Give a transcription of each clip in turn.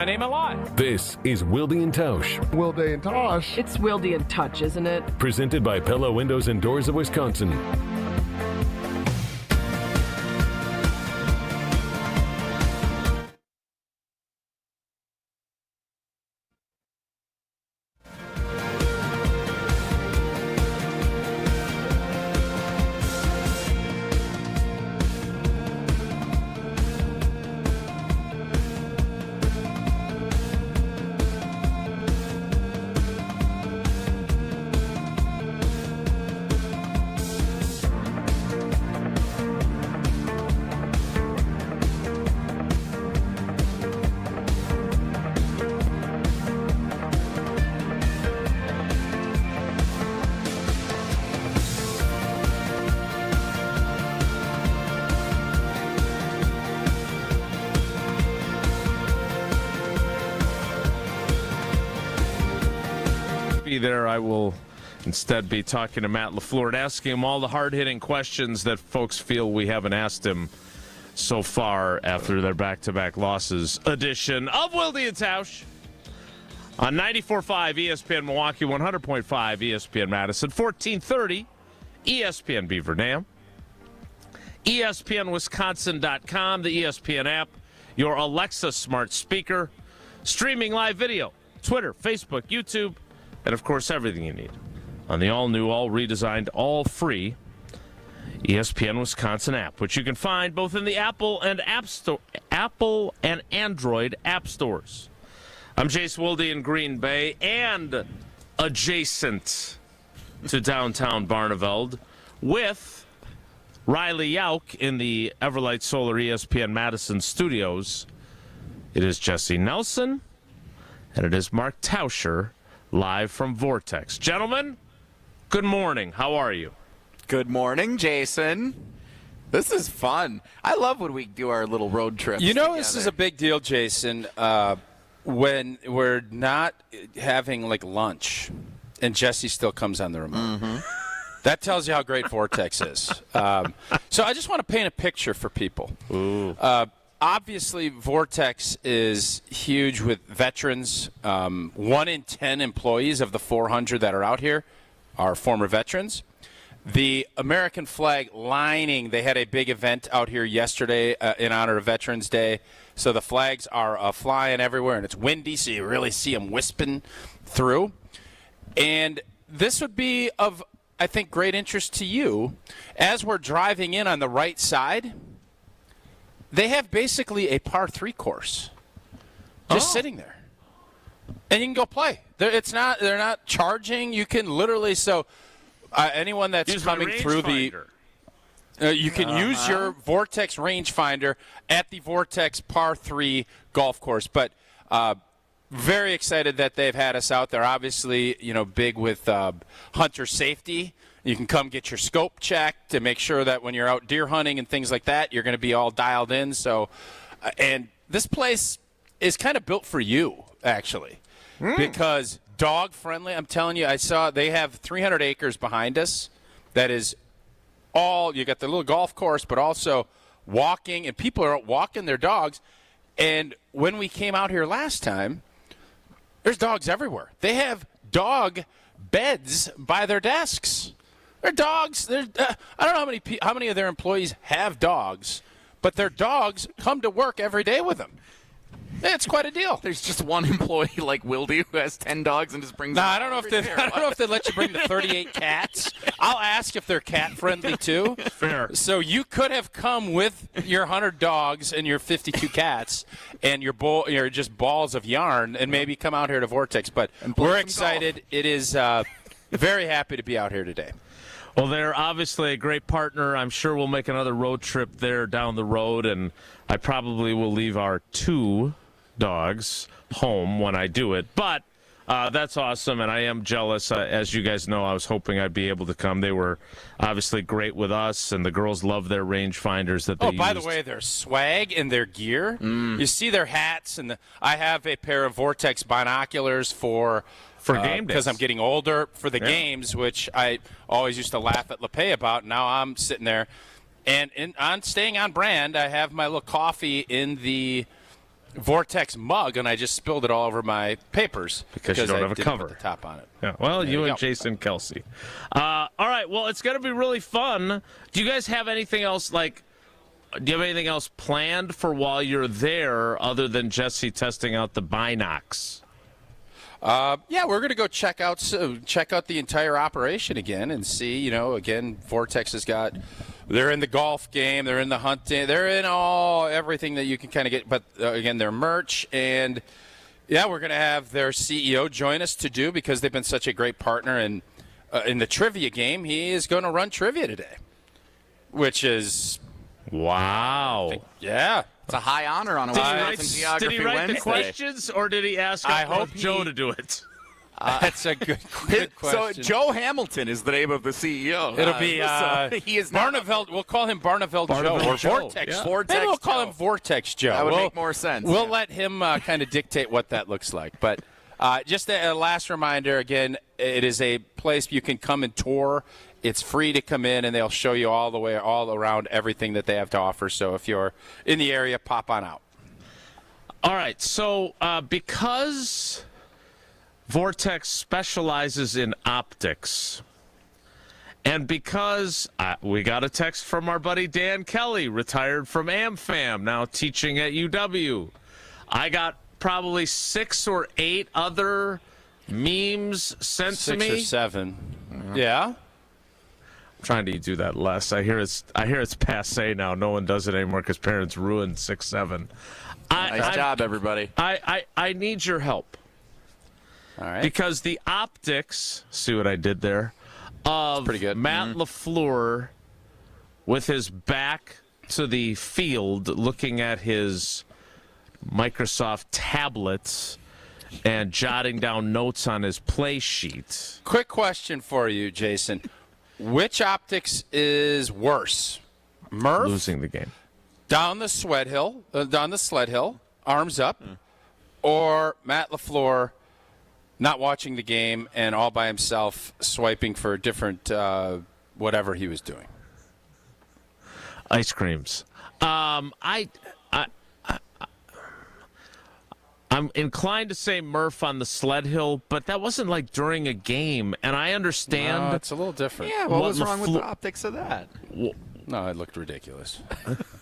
My name a lot. This is Wilde and Tausch, Wilde and Tausch. It's Wilde and Tausch, isn't it? presented by Pella Windows and Doors of Wisconsin. There, I will instead be talking to Matt LaFleur and asking him all the hard-hitting questions that folks feel we haven't asked him so far after their back-to-back losses edition of Wilde and Tausch on 94.5 ESPN Milwaukee, 100.5 ESPN Madison, 1430 ESPN Beaver Dam, ESPNWisconsin.com, the ESPN app, your Alexa smart speaker, streaming live video, Twitter, Facebook, YouTube, and, of course, everything you need on the all-new, all-redesigned, all-free ESPN Wisconsin app, which you can find both in the Apple and Android app stores. I'm Jace Wilde in Green Bay and adjacent to downtown Barneveld with Riley Yauk in the Everlight Solar ESPN Madison studios. It is Jesse Nelson, and it is Mark Tauscher, live from Vortex. Gentlemen, good morning. How are you? Good morning, Jason. This is fun. I love when we do our little road trips. You know, together. This is a big deal, Jason, when we're not having, like, lunch and Jesse still comes on the remote. Mm-hmm. That tells you how great Vortex is. So I just want to paint a picture for people. Ooh. Obviously, Vortex is huge with veterans. 1 in 10 employees of the 400 that are out here are former veterans. The American flag lining, they had a big event out here yesterday in honor of Veterans Day. So the flags are flying everywhere, and it's windy, so you really see them wisping through. And this would be of, I think, great interest to you. As we're driving in on the right side, they have basically a par 3 course just sitting there. And you can go play. They're not charging. You can literally, anyone that's use coming through you can use your Vortex rangefinder at the Vortex par 3 golf course. But very excited that they've had us out there. Obviously, big with hunter safety. You can come get your scope checked to make sure that when you're out deer hunting and things like that, you're going to be all dialed in. So, and this place is kind of built for you, actually, because dog friendly. I'm telling you, I saw they have 300 acres behind us. That is all, you got the little golf course, but also walking, and people are out walking their dogs. And when we came out here last time, there's dogs everywhere. They have dog beds by their desks. They're dogs. I don't know how many of their employees have dogs, but their dogs come to work every day with them. It's quite a deal. There's just one employee like Wilde who has 10 dogs and just brings them. I don't know if they let you bring the 38 cats. I'll ask if they're cat friendly too. Fair. So you could have come with your 100 dogs and your 52 cats and your just balls of yarn and maybe come out here to Vortex. But we're excited. Golf. It is very happy to be out here today. Well, they're obviously a great partner. I'm sure we'll make another road trip there down the road, and I probably will leave our 2 dogs home when I do it. But that's awesome, and I am jealous. As you guys know, I was hoping I'd be able to come. They were obviously great with us, and the girls love their rangefinders that they used. Oh, by the way, their swag and their gear. You see their hats, and I have a pair of Vortex binoculars for game days. Because I'm getting older for the games, which I always used to laugh at LePay about. Now I'm sitting there. And on staying on brand, I have my little coffee in the Vortex mug, and I just spilled it all over my papers because you don't I have a didn't cover. put the top on it. Yeah, well, There you you and go. Jason Kelsey. All right, well, it's going to be really fun. Do you guys have anything else, do you have anything else planned for while you're there other than Jesse testing out the Binox? Yeah, we're going to go check out the entire operation again and see, again, Vortex has got, they're in the golf game, they're in the hunting, they're in everything that you can kind of get, but again, their merch, and yeah, we're going to have their CEO join us to do, because they've been such a great partner, and in the trivia game, he is going to run trivia today, which is, Wow. yeah. It's a high honor on a Wisconsin Geography Did he write Wednesday. the questions, or did he ask I hope Joe to do it? That's a good So question. Joe Hamilton is the name of the CEO. It'll be so he is not- Barneveld. We'll call him Barneveld Joe or Joe, Vortex. yeah. Vortex Maybe we'll call Joe. him Vortex Joe. That would make more sense. We'll Yeah. let him kind of dictate what that looks like. But just a last reminder, again, it is a place you can come and tour. It's free to come in, and they'll show you all around everything that they have to offer. So if you're in the area, pop on out. All right, so because Vortex specializes in optics, and because we got a text from our buddy Dan Kelly, retired from AmFam, now teaching at UW, I got probably 6 or 8 other memes sent to 6 me. or 7. Yeah. I'm trying to do that less. I hear it's passé now. No one does it anymore because parents ruined 6-7. Nice job, everybody. I need your help. All right. Because the optics, see what I did there, of pretty good. Matt LaFleur with his back to the field looking at his Microsoft tablets and jotting down notes on his play sheet. Quick question for you, Jason. Which optics is worse? Murph Losing the game. down the sled hill, arms up, or Matt LaFleur not watching the game and all by himself swiping for different whatever he was doing? Ice creams. I'm inclined to say Murph on the sled hill, but that wasn't like during a game, and I understand. It's a little different. Yeah, what What was wrong with LaFleur- the optics of that? No, it looked ridiculous.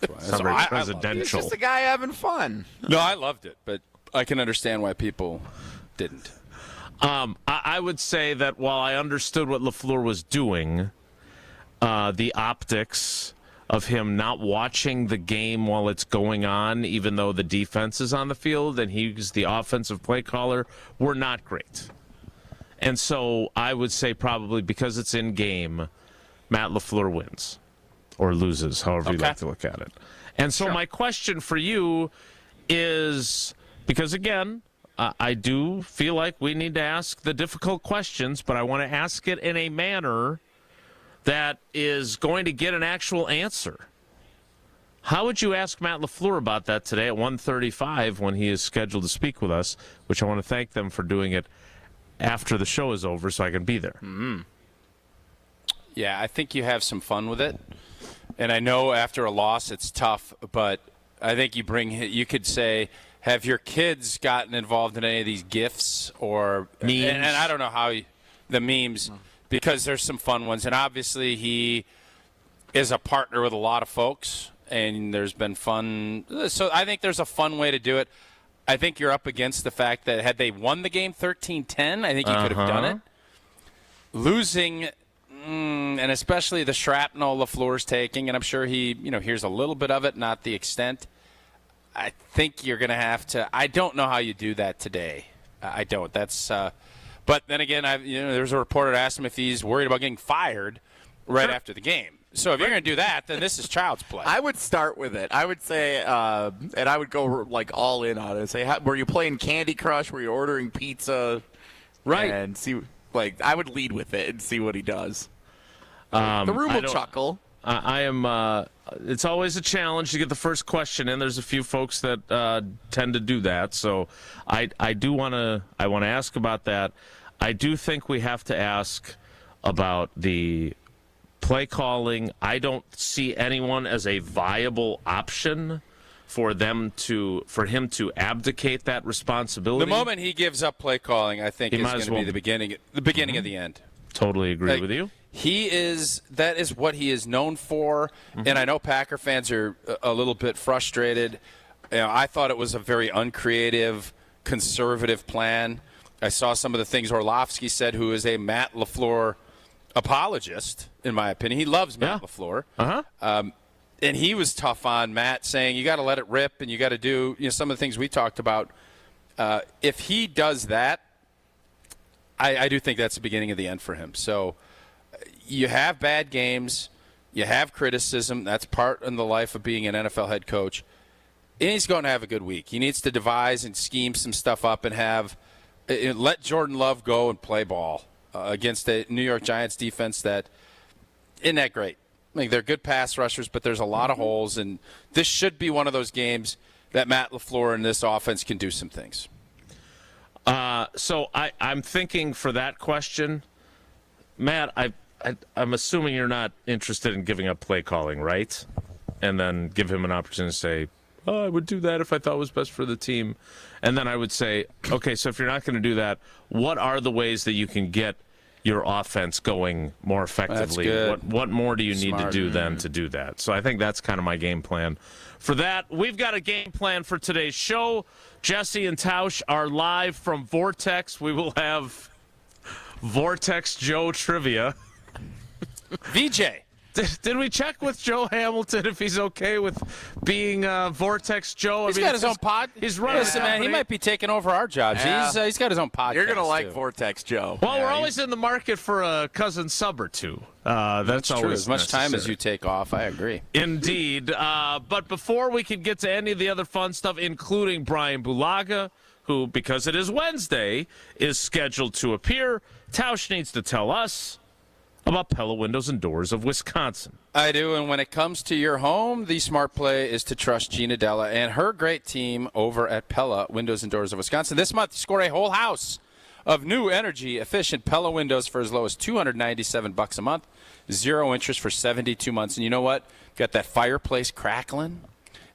It's not very He's presidential. just a guy having fun. No, I loved it, but I can understand why people didn't. I would say that while I understood what LaFleur was doing, the optics of him not watching the game while it's going on, even though the defense is on the field and he's the offensive play caller, were not great. And so I would say probably because it's in game, Matt LaFleur wins or loses, however you like to look at it. And so my question for you is, because again, I do feel like we need to ask the difficult questions, but I want to ask it in a manner that is going to get an actual answer. How would you ask Matt LaFleur about that today at 1:35 when he is scheduled to speak with us, which I want to thank them for doing it after the show is over so I can be there. Yeah, I think you have some fun with it. And I know after a loss it's tough, but I think you could say, have your kids gotten involved in any of these gifts or memes? And I don't know how the memes, because there's some fun ones. And obviously he is a partner with a lot of folks, and there's been fun. So I think there's a fun way to do it. I think you're up against the fact that had they won the game 13-10, I think you could have done it. Losing, and especially the shrapnel LaFleur's taking, and I'm sure he hears a little bit of it, not the extent. I think you're going to have to. I don't know how you do that today. I don't. That's. But then again, there's a reporter that asked him if he's worried about getting fired right after the game. So if you're going to do that, then this is child's play. I would start with it. I would say, and I would go like all in on it. Say, were you playing Candy Crush? Were you ordering pizza? Right. And see, I would lead with it and see what he does. The room will chuckle. I am. It's always a challenge to get the first question in. There's a few folks that tend to do that, so I do want to. I want to ask about that. I do think we have to ask about the play calling. I don't see anyone as a viable option for him to abdicate that responsibility. The moment he gives up play calling, I think, is going to be the beginning of the end. Totally agree with you. That is what he is known for, and I know Packer fans are a little bit frustrated. I thought it was a very uncreative, conservative plan. I saw some of the things Orlovsky said, who is a Matt LaFleur apologist, in my opinion. He loves Matt LaFleur. And he was tough on Matt, saying you got to let it rip and you got to do some of the things we talked about. If he does that, I do think that's the beginning of the end for him. So you have bad games, you have criticism. That's part in the life of being an NFL head coach. And he's going to have a good week. He needs to devise and scheme some stuff up and let Jordan Love go and play ball against a New York Giants defense that isn't that great. They're good pass rushers, but there's a lot of holes, and this should be one of those games that Matt LaFleur and this offense can do some things. So I'm thinking for that question, Matt, I'm assuming you're not interested in giving up play calling, right? And then give him an opportunity to say, oh, I would do that if I thought it was best for the team. And then I would say, okay, so if you're not going to do that, what are the ways that you can get your offense going more effectively? That's good. What more do you need to do then to do that? So I think that's kind of my game plan for that. We've got a game plan for today's show. Jesse and Tausch are live from Vortex. We will have Vortex Joe trivia. VJ. Did we check with Joe Hamilton if he's okay with being Vortex Joe? He's got his own pod. He's running. Listen, man, he might be taking over our jobs. Yeah. He's got his own podcast. You're going to like too. Vortex Joe. Well, we're always in the market for a cousin sub or two. That's always true. As much time as necessary. you take off, I agree. Indeed. But before we can get to any of the other fun stuff, including Brian Bulaga, who, because it is Wednesday, is scheduled to appear, Tausch needs to tell us about Pella Windows and Doors of Wisconsin. I do, and when it comes to your home, the smart play is to trust Gina Della and her great team over at Pella Windows and Doors of Wisconsin. This month, score a whole house of new energy-efficient Pella windows for as low as $297 a month, 0 interest for 72 months. And you know what? Got that fireplace crackling?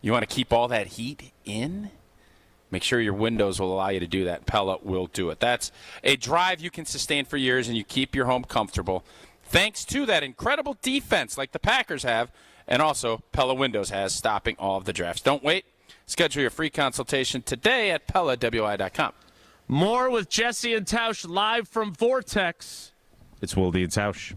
You want to keep all that heat in? Make sure your windows will allow you to do that. Pella will do it. That's a drive you can sustain for years, and you keep your home comfortable, thanks to that incredible defense like the Packers have, and also Pella Windows has, stopping all of the drafts. Don't wait. Schedule your free consultation today at PellaWI.com. More with Jesse and Tausch live from Vortex. It's Wilde and Tausch.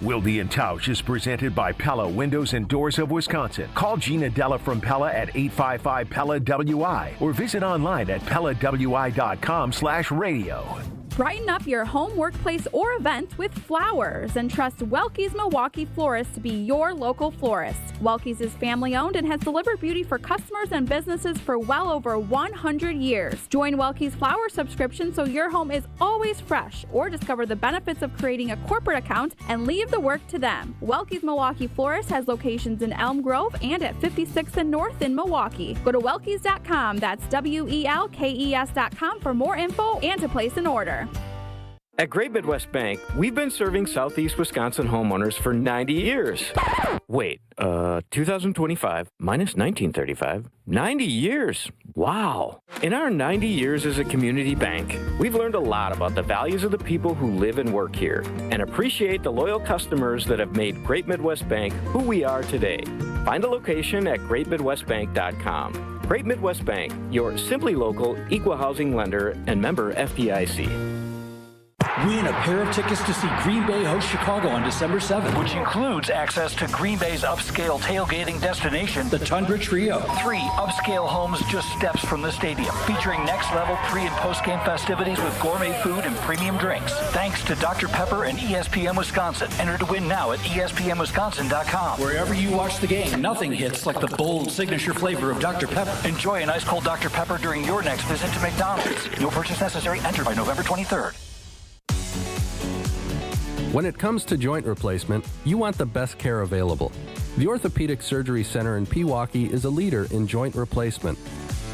Wilde and Tausch is presented by Pella Windows and Doors of Wisconsin. Call Gina Della from Pella at 855-PELLA-WI or visit online at PellaWI.com/radio. Brighten up your home, workplace, or event with flowers and trust Welke's Milwaukee Florist to be your local florist. Welke's is family-owned and has delivered beauty for customers and businesses for well over 100 years. Join Welke's flower subscription so your home is always fresh, or discover the benefits of creating a corporate account and leave the work to them. Welke's Milwaukee Florist has locations in Elm Grove and at 56th and North in Milwaukee. Go to Welke's.com, that's WELKES.com for more info and to place an order. At Great Midwest Bank, we've been serving Southeast Wisconsin homeowners for 90 years. Wait, 2025 minus 1935, 90 years. Wow. In our 90 years as a community bank, we've learned a lot about the values of the people who live and work here and appreciate the loyal customers that have made Great Midwest Bank who we are today. Find a location at greatmidwestbank.com. Great Midwest Bank, your simply local, equal housing lender and member FDIC. Win a pair of tickets to see Green Bay host Chicago on December 7th, which includes access to Green Bay's upscale tailgating destination, the Tundra Trio. 3 upscale homes just steps from the stadium, featuring next-level pre- and post-game festivities with gourmet food and premium drinks. Thanks to Dr. Pepper and ESPN Wisconsin. Enter to win now at ESPNWisconsin.com. Wherever you watch the game, nothing hits like the bold signature flavor of Dr. Pepper. Enjoy an ice-cold Dr. Pepper during your next visit to McDonald's. No purchase necessary. Enter by November 23rd. When it comes to joint replacement, you want the best care available. The Orthopedic Surgery Center in Pewaukee is a leader in joint replacement,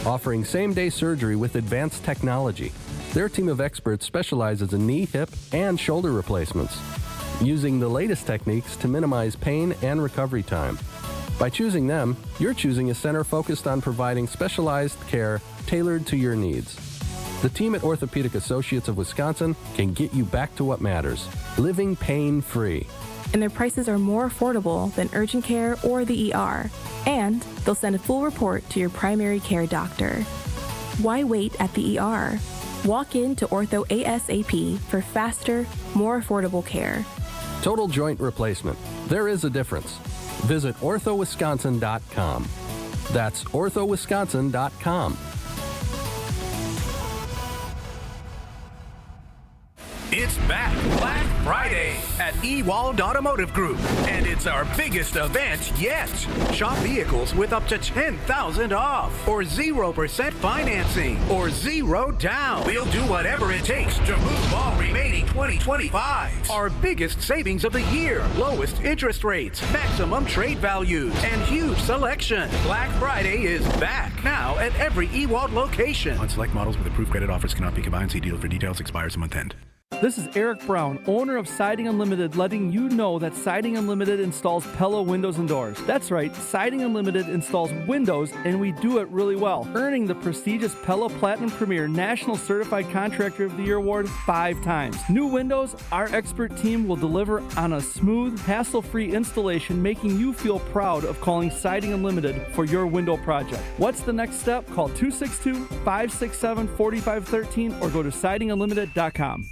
offering same-day surgery with advanced technology. Their team of experts specializes in knee, hip, and shoulder replacements, using the latest techniques to minimize pain and recovery time. By choosing them, you're choosing a center focused on providing specialized care tailored to your needs. The team at Orthopedic Associates of Wisconsin can get you back to what matters, living pain-free. And their prices are more affordable than urgent care or the ER. And they'll send a full report to your primary care doctor. Why wait at the ER? Walk in to Ortho ASAP for faster, more affordable care. Total joint replacement. There is a difference. Visit orthowisconsin.com. That's orthowisconsin.com. It's back Black Friday at Wilde Automotive Group, and it's our biggest event yet. Shop vehicles with up to $10,000 off, or 0% financing, or 0 down. We'll do whatever it takes to move all remaining 2025s. Our biggest savings of the year, lowest interest rates, maximum trade values, and huge selection. Black Friday is back now at every Ewald location. On select models with approved credit offers cannot be combined. See dealer for details. Expires month end. This is Eric Brown, owner of Siding Unlimited, letting you know that Siding Unlimited installs Pella windows and doors. That's right, Siding Unlimited installs windows, and we do it really well, earning the prestigious Pella Platinum Premier National Certified Contractor of the Year award 5 times. New windows, our expert team will deliver on a smooth, hassle-free installation, making you feel proud of calling Siding Unlimited for your window project. What's the next step? Call 262-567-4513 or go to sidingunlimited.com.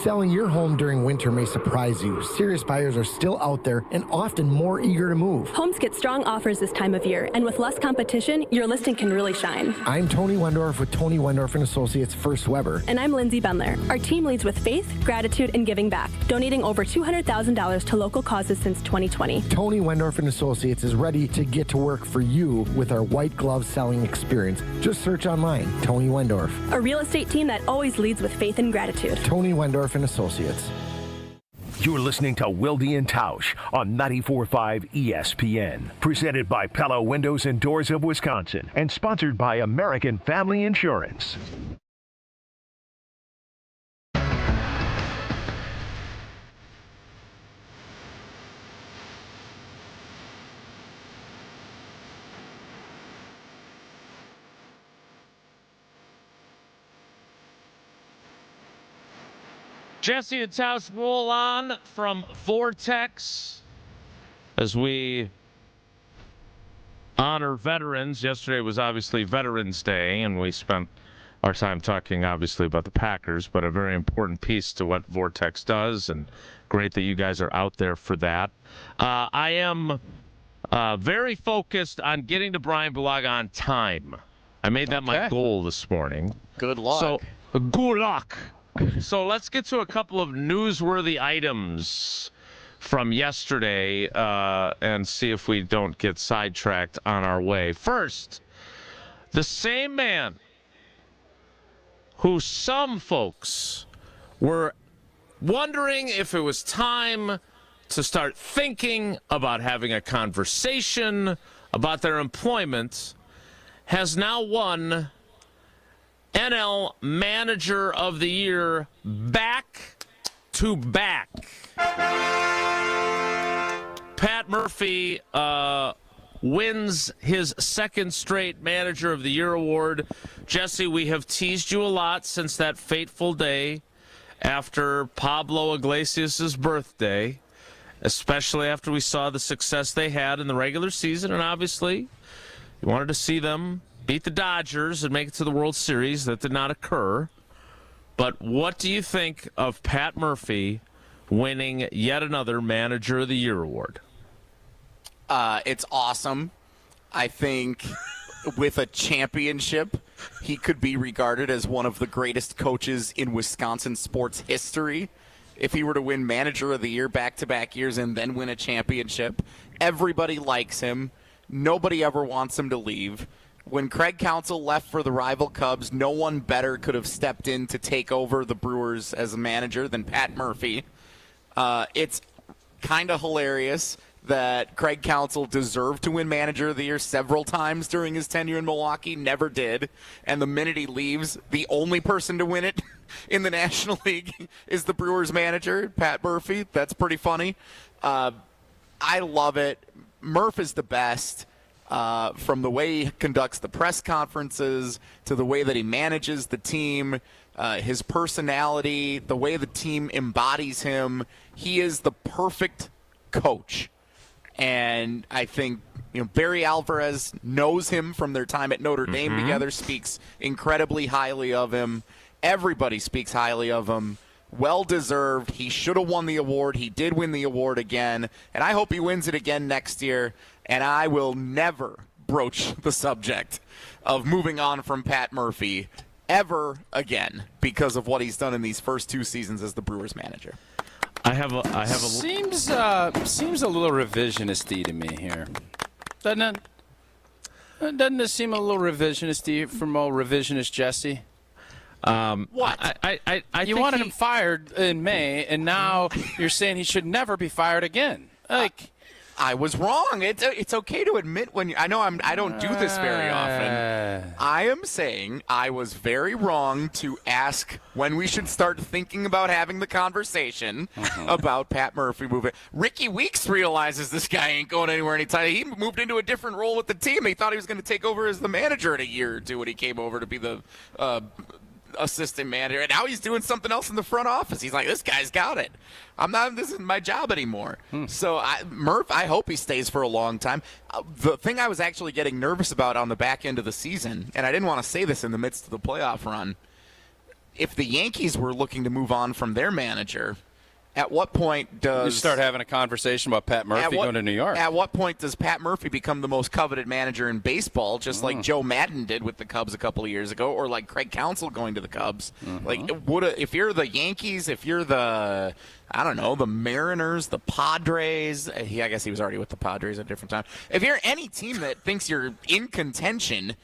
Selling your home during winter may surprise you. Serious buyers are still out there and often more eager to move. Homes get strong offers this time of year, and with less competition, your listing can really shine. I'm Tony Wendorf with Tony Wendorf & Associates First Weber. And I'm Lindsay Bendler. Our team leads with faith, gratitude, and giving back, donating over $200,000 to local causes since 2020. Tony Wendorf & Associates is ready to get to work for you with our white glove selling experience. Just search online, Tony Wendorf. A real estate team that always leads with faith and gratitude. Tony Wendorf & Associates. You're listening to Wilde and Tausch on 94.5 ESPN. Presented by Pella Windows and Doors of Wisconsin and sponsored by American Family Insurance. Jesse and Tausch roll on from Vortex as we honor veterans. Yesterday was obviously Veterans Day, and we spent our time talking obviously about the Packers, but a very important piece to what Vortex does, and great that you guys are out there for that. I am very focused on getting to Brian Bulaga on time. I made that my goal this morning. Good luck. So, good luck. So let's get to a couple of newsworthy items from yesterday and see if we don't get sidetracked on our way. First, the same man who some folks were wondering if it was time to start thinking about having a conversation about their employment has now won NL Manager of the Year back to back. Pat Murphy wins his second straight Manager of the Year award. Jesse, we have teased you a lot since that fateful day after Pablo Iglesias' birthday, especially after we saw the success they had in the regular season, and obviously you wanted to see them beat the Dodgers and make it to the World Series. That did not occur. But what do you think of Pat Murphy winning yet another Manager of the Year award? It's awesome. I think with a championship, he could be regarded as one of the greatest coaches in Wisconsin sports history. If he were to win Manager of the Year back-to-back years and then win a championship, everybody likes him. Nobody ever wants him to leave. When Craig Counsell left for the rival Cubs, no one better could have stepped in to take over the Brewers as a manager than Pat Murphy. It's kind of hilarious that Craig Counsell deserved to win Manager of the Year several times during his tenure in Milwaukee, never did. And the minute he leaves, the only person to win it in the National League is the Brewers manager, Pat Murphy. That's pretty funny. I love it. Murph is the best. From the way he conducts the press conferences to the way that he manages the team, his personality, the way the team embodies him, he is the perfect coach. And I think Barry Alvarez knows him from their time at Notre Dame together, speaks incredibly highly of him. Everybody speaks highly of him. Well-deserved. He should have won the award. He did win the award again. And I hope he wins it again next year. And I will never broach the subject of moving on from Pat Murphy ever again because of what he's done in these first 2 seasons as the Brewers manager. Seems a little revisionist-y to me here. Doesn't it? Doesn't this seem a little revisionist-y from old revisionist Jesse? What? You wanted him fired in May, and now you're saying he should never be fired again. I was wrong. It's okay to admit when I know I don't do this very often. I am saying I was very wrong to ask when we should start thinking about having the conversation about Pat Murphy moving. Ricky Weeks realizes this guy ain't going anywhere anytime. He moved into a different role with the team. He thought he was going to take over as the manager in a year or two when he came over to be the assistant manager, and now he's doing something else in the front office. He's like, this guy's got it. This isn't my job anymore. So Murph, I hope he stays for a long time. The thing I was actually getting nervous about on the back end of the season, and I didn't want to say this in the midst of the playoff run, if the Yankees were looking to move on from their manager, at what point does... You start having a conversation about Pat Murphy going to New York. At what point does Pat Murphy become the most coveted manager in baseball, just like Joe Madden did with the Cubs a couple of years ago, or like Craig Counsell going to the Cubs? If you're the Yankees, if you're the, the Mariners, the Padres, I guess he was already with the Padres at a different time. If you're any team that thinks you're in contention...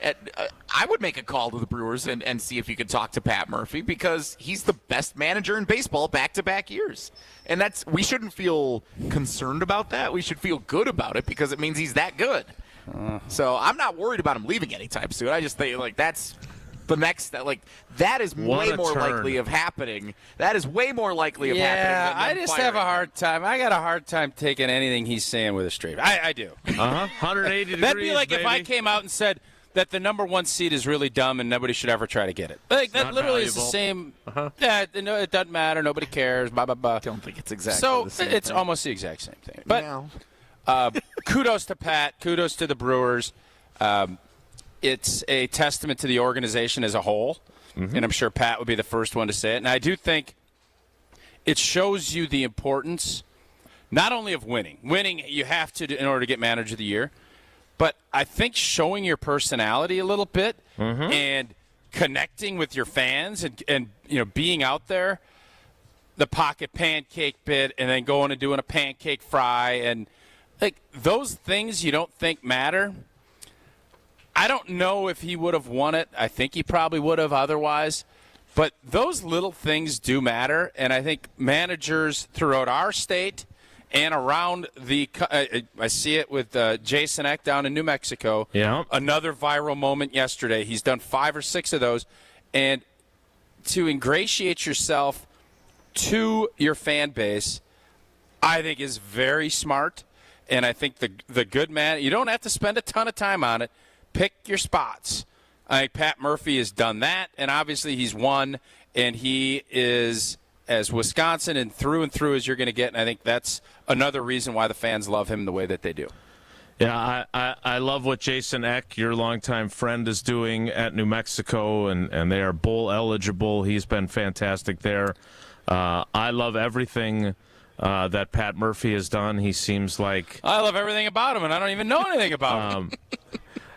I would make a call to the Brewers and see if you could talk to Pat Murphy because he's the best manager in baseball back-to-back years. And we shouldn't feel concerned about that. We should feel good about it because it means he's that good. So I'm not worried about him leaving anytime soon. I just think that's the next step. That is way more likely of happening. That is way more likely of happening. Yeah, I just have a hard time. I got a hard time taking anything he's saying with a straight. I do. 180 degrees, That'd be like baby. if I came out and said that the number 1 seed is really dumb and nobody should ever try to get it. That literally is the same. Yeah, it doesn't matter. Nobody cares. Blah, blah, blah. I don't think it's exactly the same it's thing. almost the exact same thing. But kudos to Pat. Kudos to the Brewers. It's a testament to the organization as a whole. And I'm sure Pat would be the first one to say it. And I do think it shows you the importance not only of winning. Winning you have to in order to get Manager of the Year. But I think showing your personality a little bit and connecting with your fans and being out there, the pocket pancake bit, and then going and doing a pancake fry, and those things you don't think matter. I don't know if he would have won it. I think he probably would have otherwise. But those little things do matter, and I think managers throughout our state and around I see it with Jason Eck down in New Mexico. Yeah. Another viral moment yesterday. He's done 5 or 6 of those. And to ingratiate yourself to your fan base, I think is very smart. And I think the good man, you don't have to spend a ton of time on it. Pick your spots. I think Pat Murphy has done that, and obviously he's won, and he is as Wisconsin and through as you're going to get, and I think that's another reason why the fans love him the way that they do. Yeah, I love what Jason Eck, your longtime friend, is doing at New Mexico, and they are bowl eligible. He's been fantastic there. I love everything that Pat Murphy has done. He seems like... I love everything about him, and I don't even know anything about him.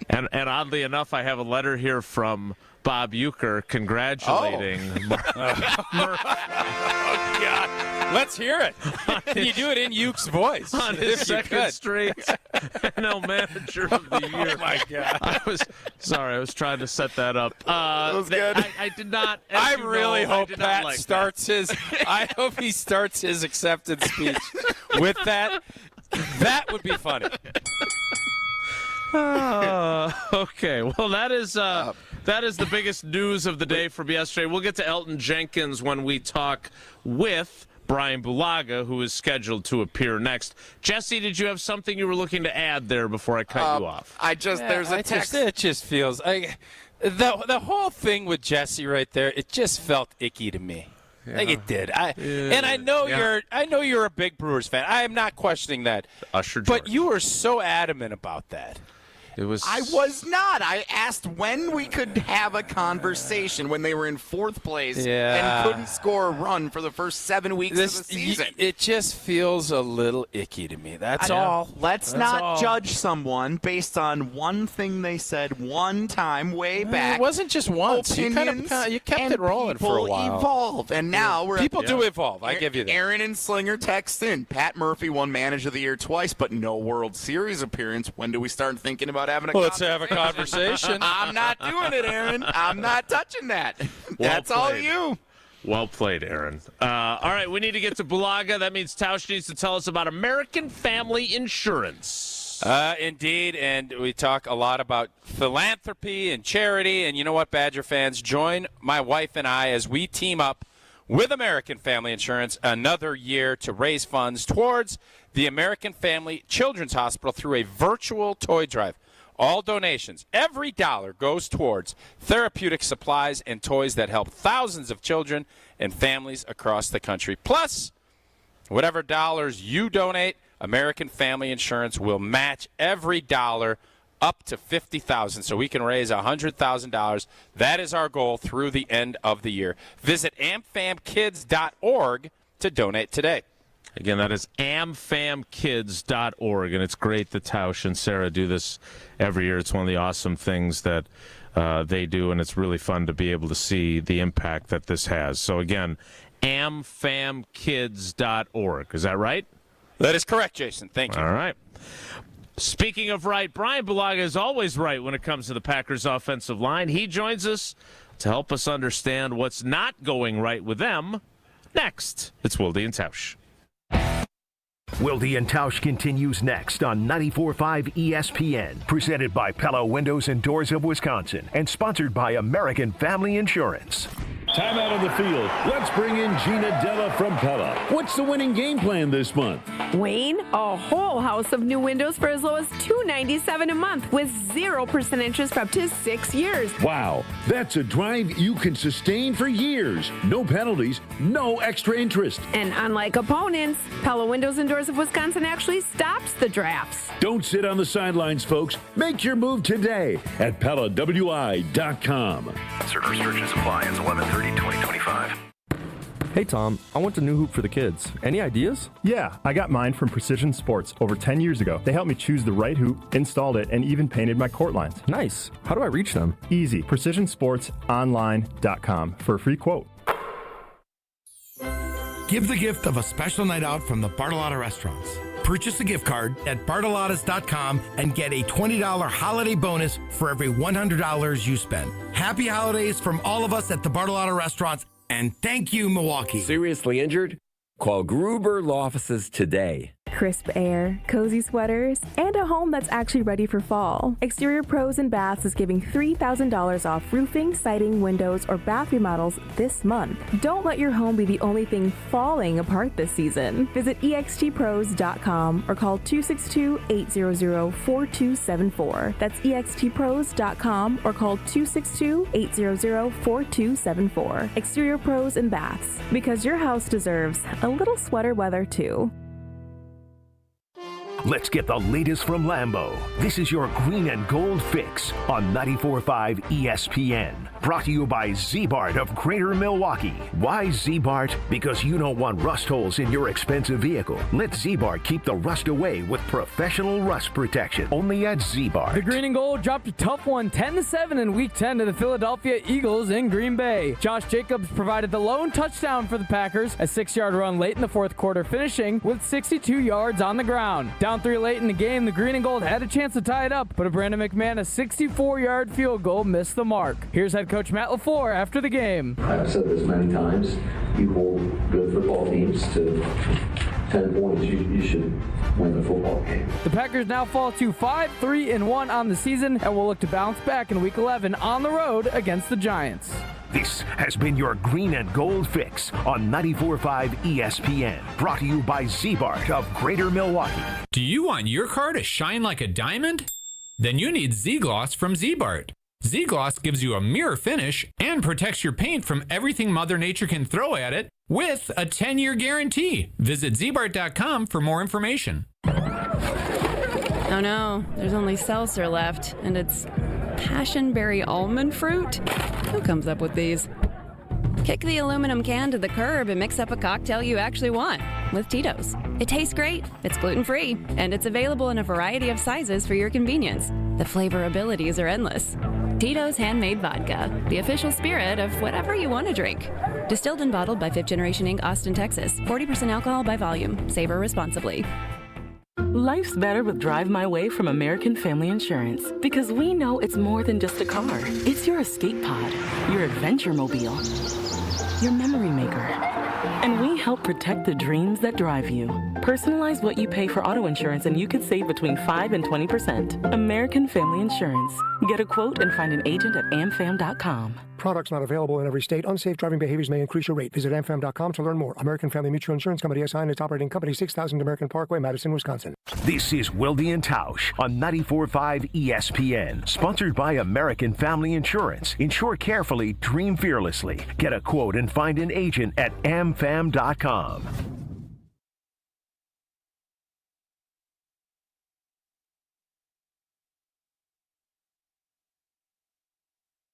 And oddly enough, I have a letter here from Bob Euchre congratulating Murphy. Oh, God. Let's hear it. Can you do it in Euchre's voice? On his second straight NL Manager of the Year. Oh, my God. I was trying to set that up. That was good. I did not. I really hope Pat like starts his. I hope he starts his acceptance speech with that. That would be funny. Okay. Well, that is the biggest news of the day from yesterday. We'll get to Elton Jenkins when we talk with Brian Bulaga, who is scheduled to appear next. Jesse, did you have something you were looking to add there before I cut you off? There's a text. It just feels the whole thing with Jesse right there. It just felt icky to me. Yeah. Like it did. And I know you're a big Brewers fan. I am not questioning that. Usher George. But you were so adamant about that. I was not. I asked when we could have a conversation when they were in 4th place and couldn't score a run for the first 7 weeks of the season. It just feels a little icky to me. That's all. Let's not judge someone based on one thing they said one time way back. It wasn't just once. You kept it rolling for a while. People evolve, and now people do evolve. I give you that. Aaron and Slinger text in. Pat Murphy won Manager of the Year twice, but no World Series appearance. When do we start thinking about having a Let's have a conversation. I'm not doing it, Aaron. I'm not touching that. That's all you. Well played, Aaron. All right, we need to get to Bulaga. That means Tausch needs to tell us about American Family Insurance. Indeed, and we talk a lot about philanthropy and charity. And you know what, Badger fans? Join my wife and I as we team up with American Family Insurance another year to raise funds towards the American Family Children's Hospital through a virtual toy drive. All donations, every dollar goes towards therapeutic supplies and toys that help thousands of children and families across the country. Plus, whatever dollars you donate, American Family Insurance will match every dollar up to $50,000, so we can raise $100,000. That is our goal through the end of the year. Visit amfamkids.org to donate today. Again, that is amfamkids.org, and it's great that Tausch and Sarah do this every year. It's one of the awesome things that they do, and it's really fun to be able to see the impact that this has. So, again, amfamkids.org. Is that right? That is correct, Jason. Thank you. All right. Speaking of right, Brian Bulaga is always right when it comes to the Packers' offensive line. He joins us to help us understand what's not going right with them. Next, it's Wilde and Tausch. Wilde and Tausch continues next on 94.5 ESPN, presented by Pella Windows and Doors of Wisconsin, and sponsored by American Family Insurance. Time out on the field. Let's bring in Gina Della from Pella. What's the winning game plan this month? Wayne, a whole house of new windows for as low as $297 a month with 0% interest for up to 6 years. Wow, that's a drive you can sustain for years. No penalties, no extra interest. And unlike opponents, Pella Windows and Doors of Wisconsin actually stops the drafts. Don't sit on the sidelines, folks. Make your move today at PellaWI.com. Certain restrictions apply as 11/30/2025. Hey, Tom, I want a new hoop for the kids. Any ideas? Yeah, I got mine from Precision Sports over 10 years ago. They helped me choose the right hoop, installed it, and even painted my court lines. Nice. How do I reach them? Easy. PrecisionSportsOnline.com for a free quote. Give the gift of a special night out from the Bartolotta Restaurants. Purchase a gift card at Bartolottas.com and get a $20 holiday bonus for every $100 you spend. Happy holidays from all of us at the Bartolotta Restaurants, and thank you, Milwaukee. Seriously injured? Call Gruber Law Offices today. Crisp air, cozy sweaters, and a home that's actually ready for fall. Exterior Pros and Baths is giving $3,000 off roofing, siding, windows, or bath remodels this month. Don't let your home be the only thing falling apart this season. Visit extpros.com or call 262-800-4274. That's extpros.com or call 262-800-4274. Exterior Pros and Baths, because your house deserves a little sweater weather too. Let's get the latest from Lambeau. This is your green and gold fix on 94.5 ESPN. Brought to you by Z-Bart of Greater Milwaukee. Why Z-Bart? Because you don't want rust holes in your expensive vehicle. Let Z-Bart keep the rust away with professional rust protection. Only at Z-Bart. The green and gold dropped a tough one, 10-7 in Week 10 to the Philadelphia Eagles in Green Bay. Josh Jacobs provided the lone touchdown for the Packers, a 6-yard run late in the fourth quarter, finishing with 62 yards on the ground. Down 3 late in the game, the green and gold had a chance to tie it up, but a Brandon McMahon, a 64-yard field goal, missed the mark. Here's head coach Matt LaFleur after the game. I've said this many times, you hold good football teams to 10 points, you should win the football game. The Packers now fall to 5-3-1 on the season and will look to bounce back in Week 11 on the road against the Giants. This has been your Green and Gold Fix on 94.5 ESPN. Brought to you by Z-Bart of Greater Milwaukee. Do you want your car to shine like a diamond? Then you need Z-Gloss from Z-Bart. Z-Gloss gives you a mirror finish and protects your paint from everything Mother Nature can throw at it with a 10-year guarantee. Visit zbart.com for more information. Oh no, there's only seltzer left, and it's passionberry almond fruit? Who comes up with these? Kick the aluminum can to the curb and mix up a cocktail you actually want with Tito's. It tastes great, it's gluten-free, and it's available in a variety of sizes for your convenience. The flavor abilities are endless. Tito's Handmade Vodka, the official spirit of whatever you want to drink. Distilled and bottled by Fifth Generation Inc., Austin, Texas. 40% alcohol by volume. Savor responsibly. Life's better with Drive My Way from American Family Insurance, because we know it's more than just a car. It's your escape pod, your adventure mobile, your memory maker. And we help protect the dreams that drive you. Personalize what you pay for auto insurance and you could save between 5 and 20%. American Family Insurance. Get a quote and find an agent at amfam.com. Products not available in every state. Unsafe driving behaviors may increase your rate. Visit amfam.com to learn more. American Family Mutual Insurance Company SI and its operating company, 6000 American Parkway, Madison, Wisconsin. This is Wilde and Tausch on 94.5 ESPN. Sponsored by American Family Insurance. Insure carefully, dream fearlessly. Get a quote and find an agent at amfam.com.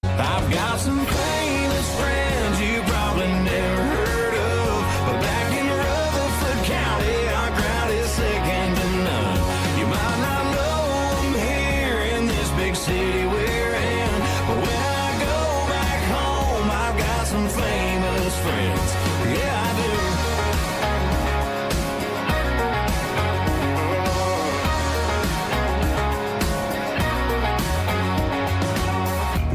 I've got some famous friends you probably never heard of, but back in Rutherford County, our crowd is second to none. You might not know them here in this big city we're in, but when I go back home, I've got some famous friends. Yeah, I do.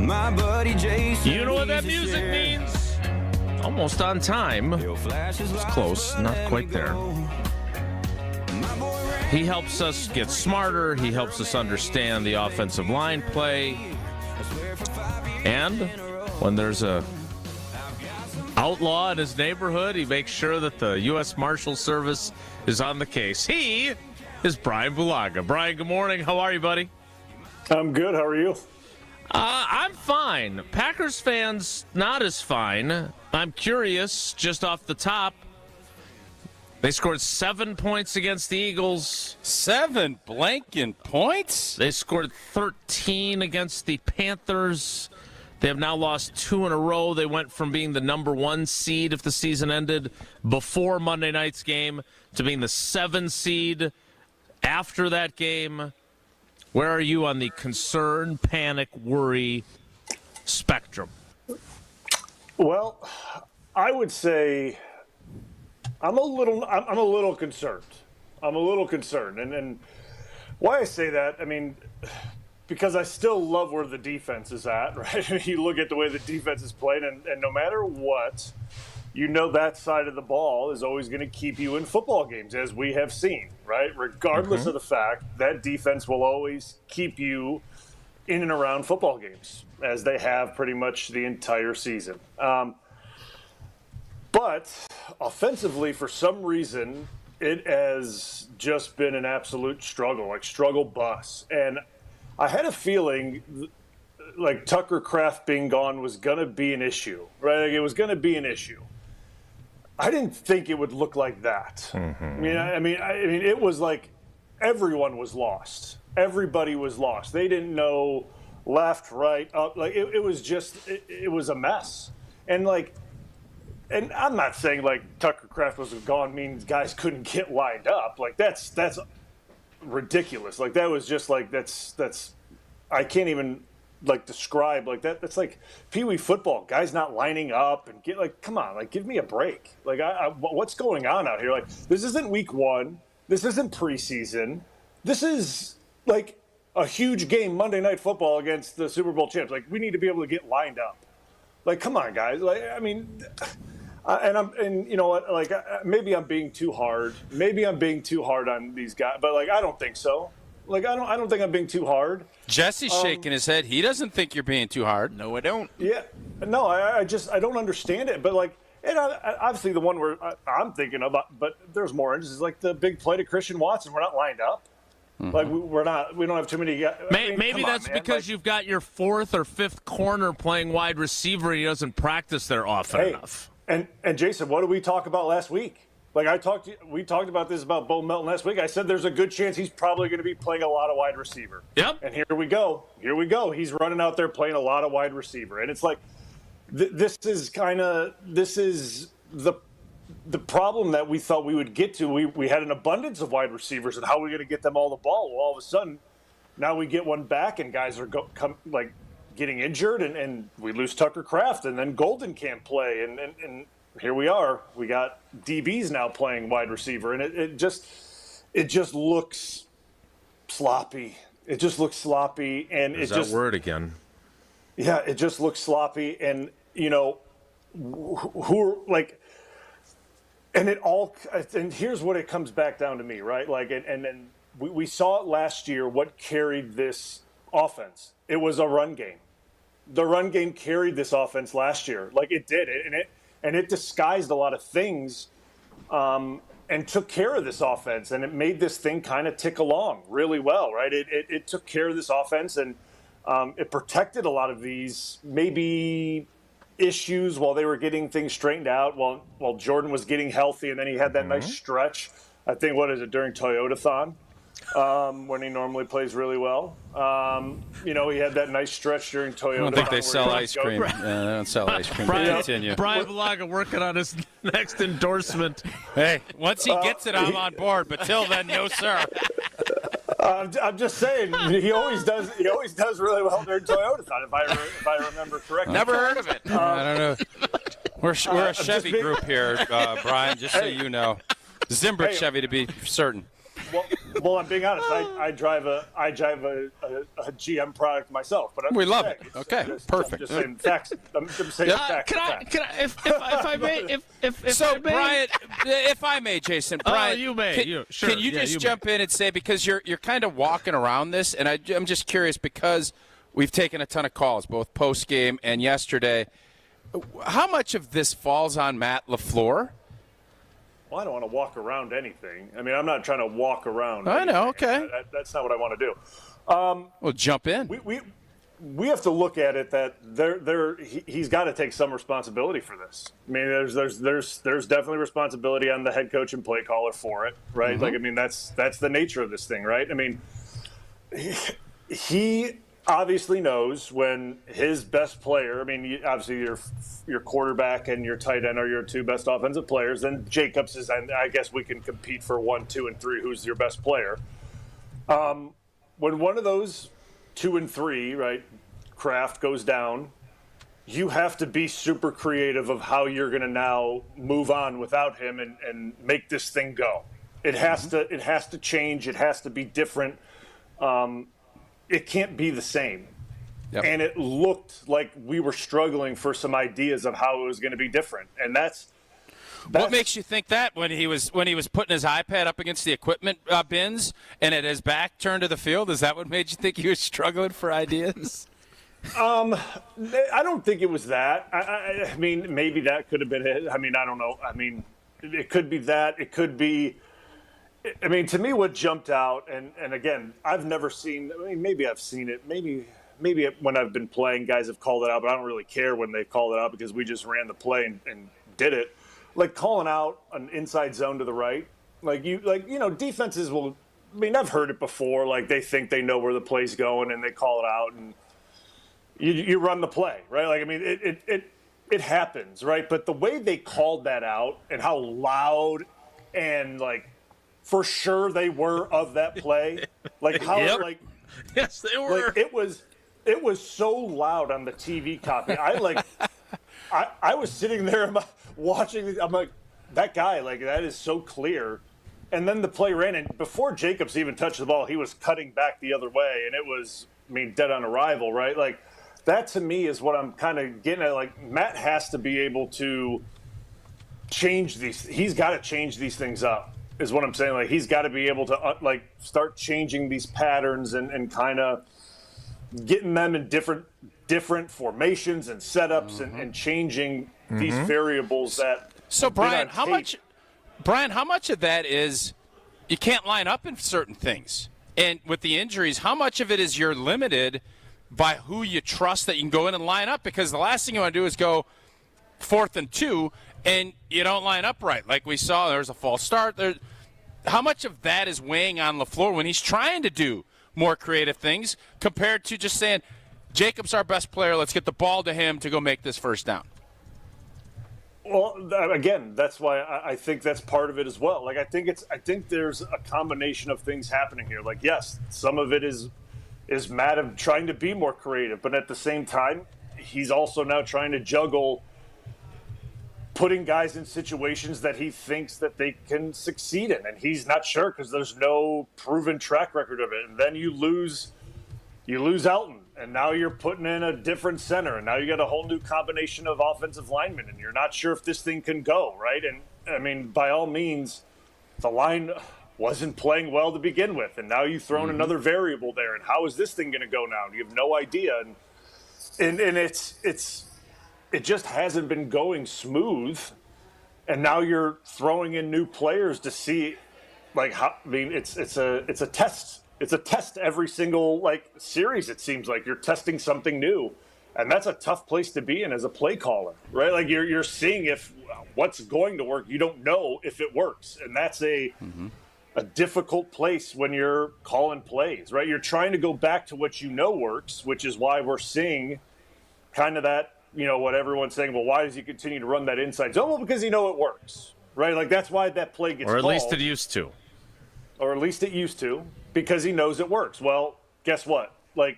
My buddy Jason. You know what that music means? Almost on time. It's close, not quite there. He helps us get smarter. He helps us understand the offensive line play. And when there's a outlaw in his neighborhood, he makes sure that the U.S. Marshal Service is on the case. He is Brian Bulaga. Brian, good morning. How are you, buddy? I'm good. How are you? I'm fine. Packers fans, not as fine. I'm curious, just off the top, they scored 7 points against the Eagles. 7 blanking points? They scored 13 against the Panthers. They have now lost 2 in a row. They went from being the number 1 seed if the season ended before Monday night's game to being the 7 seed after that game. Where are you on the concern, panic, worry spectrum? Well, I would say I'm a little concerned. I'm a little concerned. And why I say that, I mean, because I still love where the defense is at, right? You look at the way the defense is played, and no matter what, you know that side of the ball is always going to keep you in football games, as we have seen, right? Regardless of the fact, that defense will always keep you in and around football games, as they have pretty much the entire season. But offensively, for some reason, it has just been an absolute struggle, like struggle bus. And I had a feeling like Tucker Kraft being gone was going to be an issue, right? Like, it was going to be an issue. I didn't think it would look like that. Mm-hmm. I mean, it was like everyone was lost. Everybody was lost. They didn't know left, right, up. Like it was just, it was a mess. And I'm not saying like Tucker Kraft was gone means guys couldn't get lined up. Like that's ridiculous. Like that was just like that's I can't even like describe like that. That's like Pee-wee football, guys not lining up and get like, come on, like give me a break. Like what's going on out here? Like this isn't week 1. This isn't preseason. This is like a huge game, Monday Night Football against the Super Bowl champs. Like we need to be able to get lined up. Like come on, guys. Like I mean, and you know what? Like maybe I'm being too hard. Maybe I'm being too hard on these guys, but like I don't think so. Like I don't think I'm being too hard. Jesse's shaking his head. He doesn't think you're being too hard. No, I don't. Yeah, no, I don't understand it. But like, and obviously the one where I'm thinking about, but there's more instances like the big play to Christian Watson. We're not lined up. Like we don't have too many guys. Maybe that's because you've got your fourth or fifth corner playing wide receiver and he doesn't practice there often enough. And Jason, what did we talk about last week? Like we talked about this about Bo Melton last week. I said there's a good chance he's probably going to be playing a lot of wide receiver. Yep. And here we go. He's running out there playing a lot of wide receiver. And it's like this is the problem that we thought we would get to. We had an abundance of wide receivers, and how are we going to get them all the ball? Well, all of a sudden, now we get one back, and guys are getting injured, and we lose Tucker Kraft, and then Golden can't play, and here we are. We got DBs now playing wide receiver, and it just looks sloppy. It just looks sloppy, and There's that word again. Yeah, it just looks sloppy, and who like. And here's what it comes back down to me, right? Like, and then we saw it last year. What carried this offense? It was a run game. The run game carried this offense last year, like it did, and it disguised a lot of things, and took care of this offense, and it made this thing kind of tick along really well, right? It took care of this offense, and it protected a lot of these maybe issues while they were getting things straightened out, while Jordan was getting healthy, and then he had that nice stretch. I think, during Toyotathon, when he normally plays really well. He had that nice stretch during Toyota. I don't think they sell ice cream. They don't sell ice cream. Continue. Brian Bulaga working on his next endorsement. Hey, once he gets it, I'm on board. But till then, no, sir. I'm just saying, he always does really well during Toyotathon, if I remember correctly. Never heard of it. I don't know. We're a Chevy group here, Brian. Just so you know, Zimbrick Chevy to be certain. Well, I'm being honest. I drive a GM product myself, but we love it. Okay, perfect. I'm just saying facts. I'm saying facts. If I may, Brian, if I may, Jason, Brian, you may. Can you just jump in and say, because you're kind of walking around this, and I'm just curious because we've taken a ton of calls, both post game and yesterday. How much of this falls on Matt LaFleur? Well, I don't want to walk around anything. I mean, I'm not trying to walk around. I know. Okay. That's not what I want to do. Well, jump in. We have to look at it that he's got to take some responsibility for this. I mean, there's definitely responsibility on the head coach and play caller for it, right? Mm-hmm. Like, I mean, that's the nature of this thing, right? I mean, he obviously knows when his best player, I mean, obviously your quarterback and your tight end are your two best offensive players. Then Jacobs is, and I guess we can compete for 1, 2, and 3. Who's your best player? When one of those 2 and 3, right, Kraft goes down, you have to be super creative of how you're going to now move on without him and make this thing go. It has to change. It has to be different. It can't be the same. Yep. And it looked like we were struggling for some ideas of how it was going to be different. And that's what makes you think that when he was putting his iPad up against the equipment bins and at his back turned to the field? Is that what made you think he was struggling for ideas? I don't think it was that. I mean, maybe that could have been it. I mean, I don't know. I mean, it could be that. It could be. I mean, to me, what jumped out, and again, I've never seen. I mean, maybe I've seen it. Maybe when I've been playing, guys have called it out, but I don't really care when they called it out because we just ran the play and did it. Like calling out an inside zone to the right, defenses will. I mean, I've heard it before. Like they think they know where the play's going and they call it out, and you run the play, right? Like I mean, it happens, right? But the way they called that out and how loud and like. For sure, they were of that play. Like how, yes, they were. Like it was so loud on the TV copy. I was sitting there watching. I'm like, that guy, like that is so clear. And then the play ran, and before Jacobs even touched the ball, he was cutting back the other way, and it was, I mean, dead on arrival, right? Like that to me is what I'm kind of getting at. Like Matt has to be able to change these. He's got to change these things up. Is what I'm saying. Like he's got to be able to start changing these patterns and kind of getting them in different formations and setups and changing these variables that. So Brian, how much of that is you can't line up in certain things? And with the injuries, how much of it is you're limited by who you trust that you can go in and line up? Because the last thing you want to do is go 4th and 2 and you don't line up right. Like we saw, there's a false start. How much of that is weighing on LaFleur when he's trying to do more creative things compared to just saying, Jacob's our best player, let's get the ball to him to go make this first down? Well, again, that's why I think that's part of it as well. Like I think there's a combination of things happening here. Like yes, some of it is Matt of trying to be more creative, but at the same time, he's also now trying to juggle putting guys in situations that he thinks that they can succeed in, and he's not sure because there's no proven track record of it. And then you lose Elton, and now you're putting in a different center, and now you got a whole new combination of offensive linemen, and you're not sure if this thing can go, right? And I mean, by all means, the line wasn't playing well to begin with, and now you've thrown another variable there, and how is this thing going to go now? You have no idea, and it just hasn't been going smooth, and now you're throwing in new players to see, like, how. I mean, it's a test. It's a test every single series. It seems like you're testing something new, and that's a tough place to be in as a play caller, right? Like you're seeing if what's going to work. You don't know if it works, and that's a difficult place when you're calling plays, right? You're trying to go back to what you know works, which is why we're seeing kind of that, what everyone's saying. Well, why does he continue to run that inside zone? Well, because it works, right? Like that's why that play gets called. Or at least it used to. Or at least it used to, because he knows it works. Well, guess what? Like,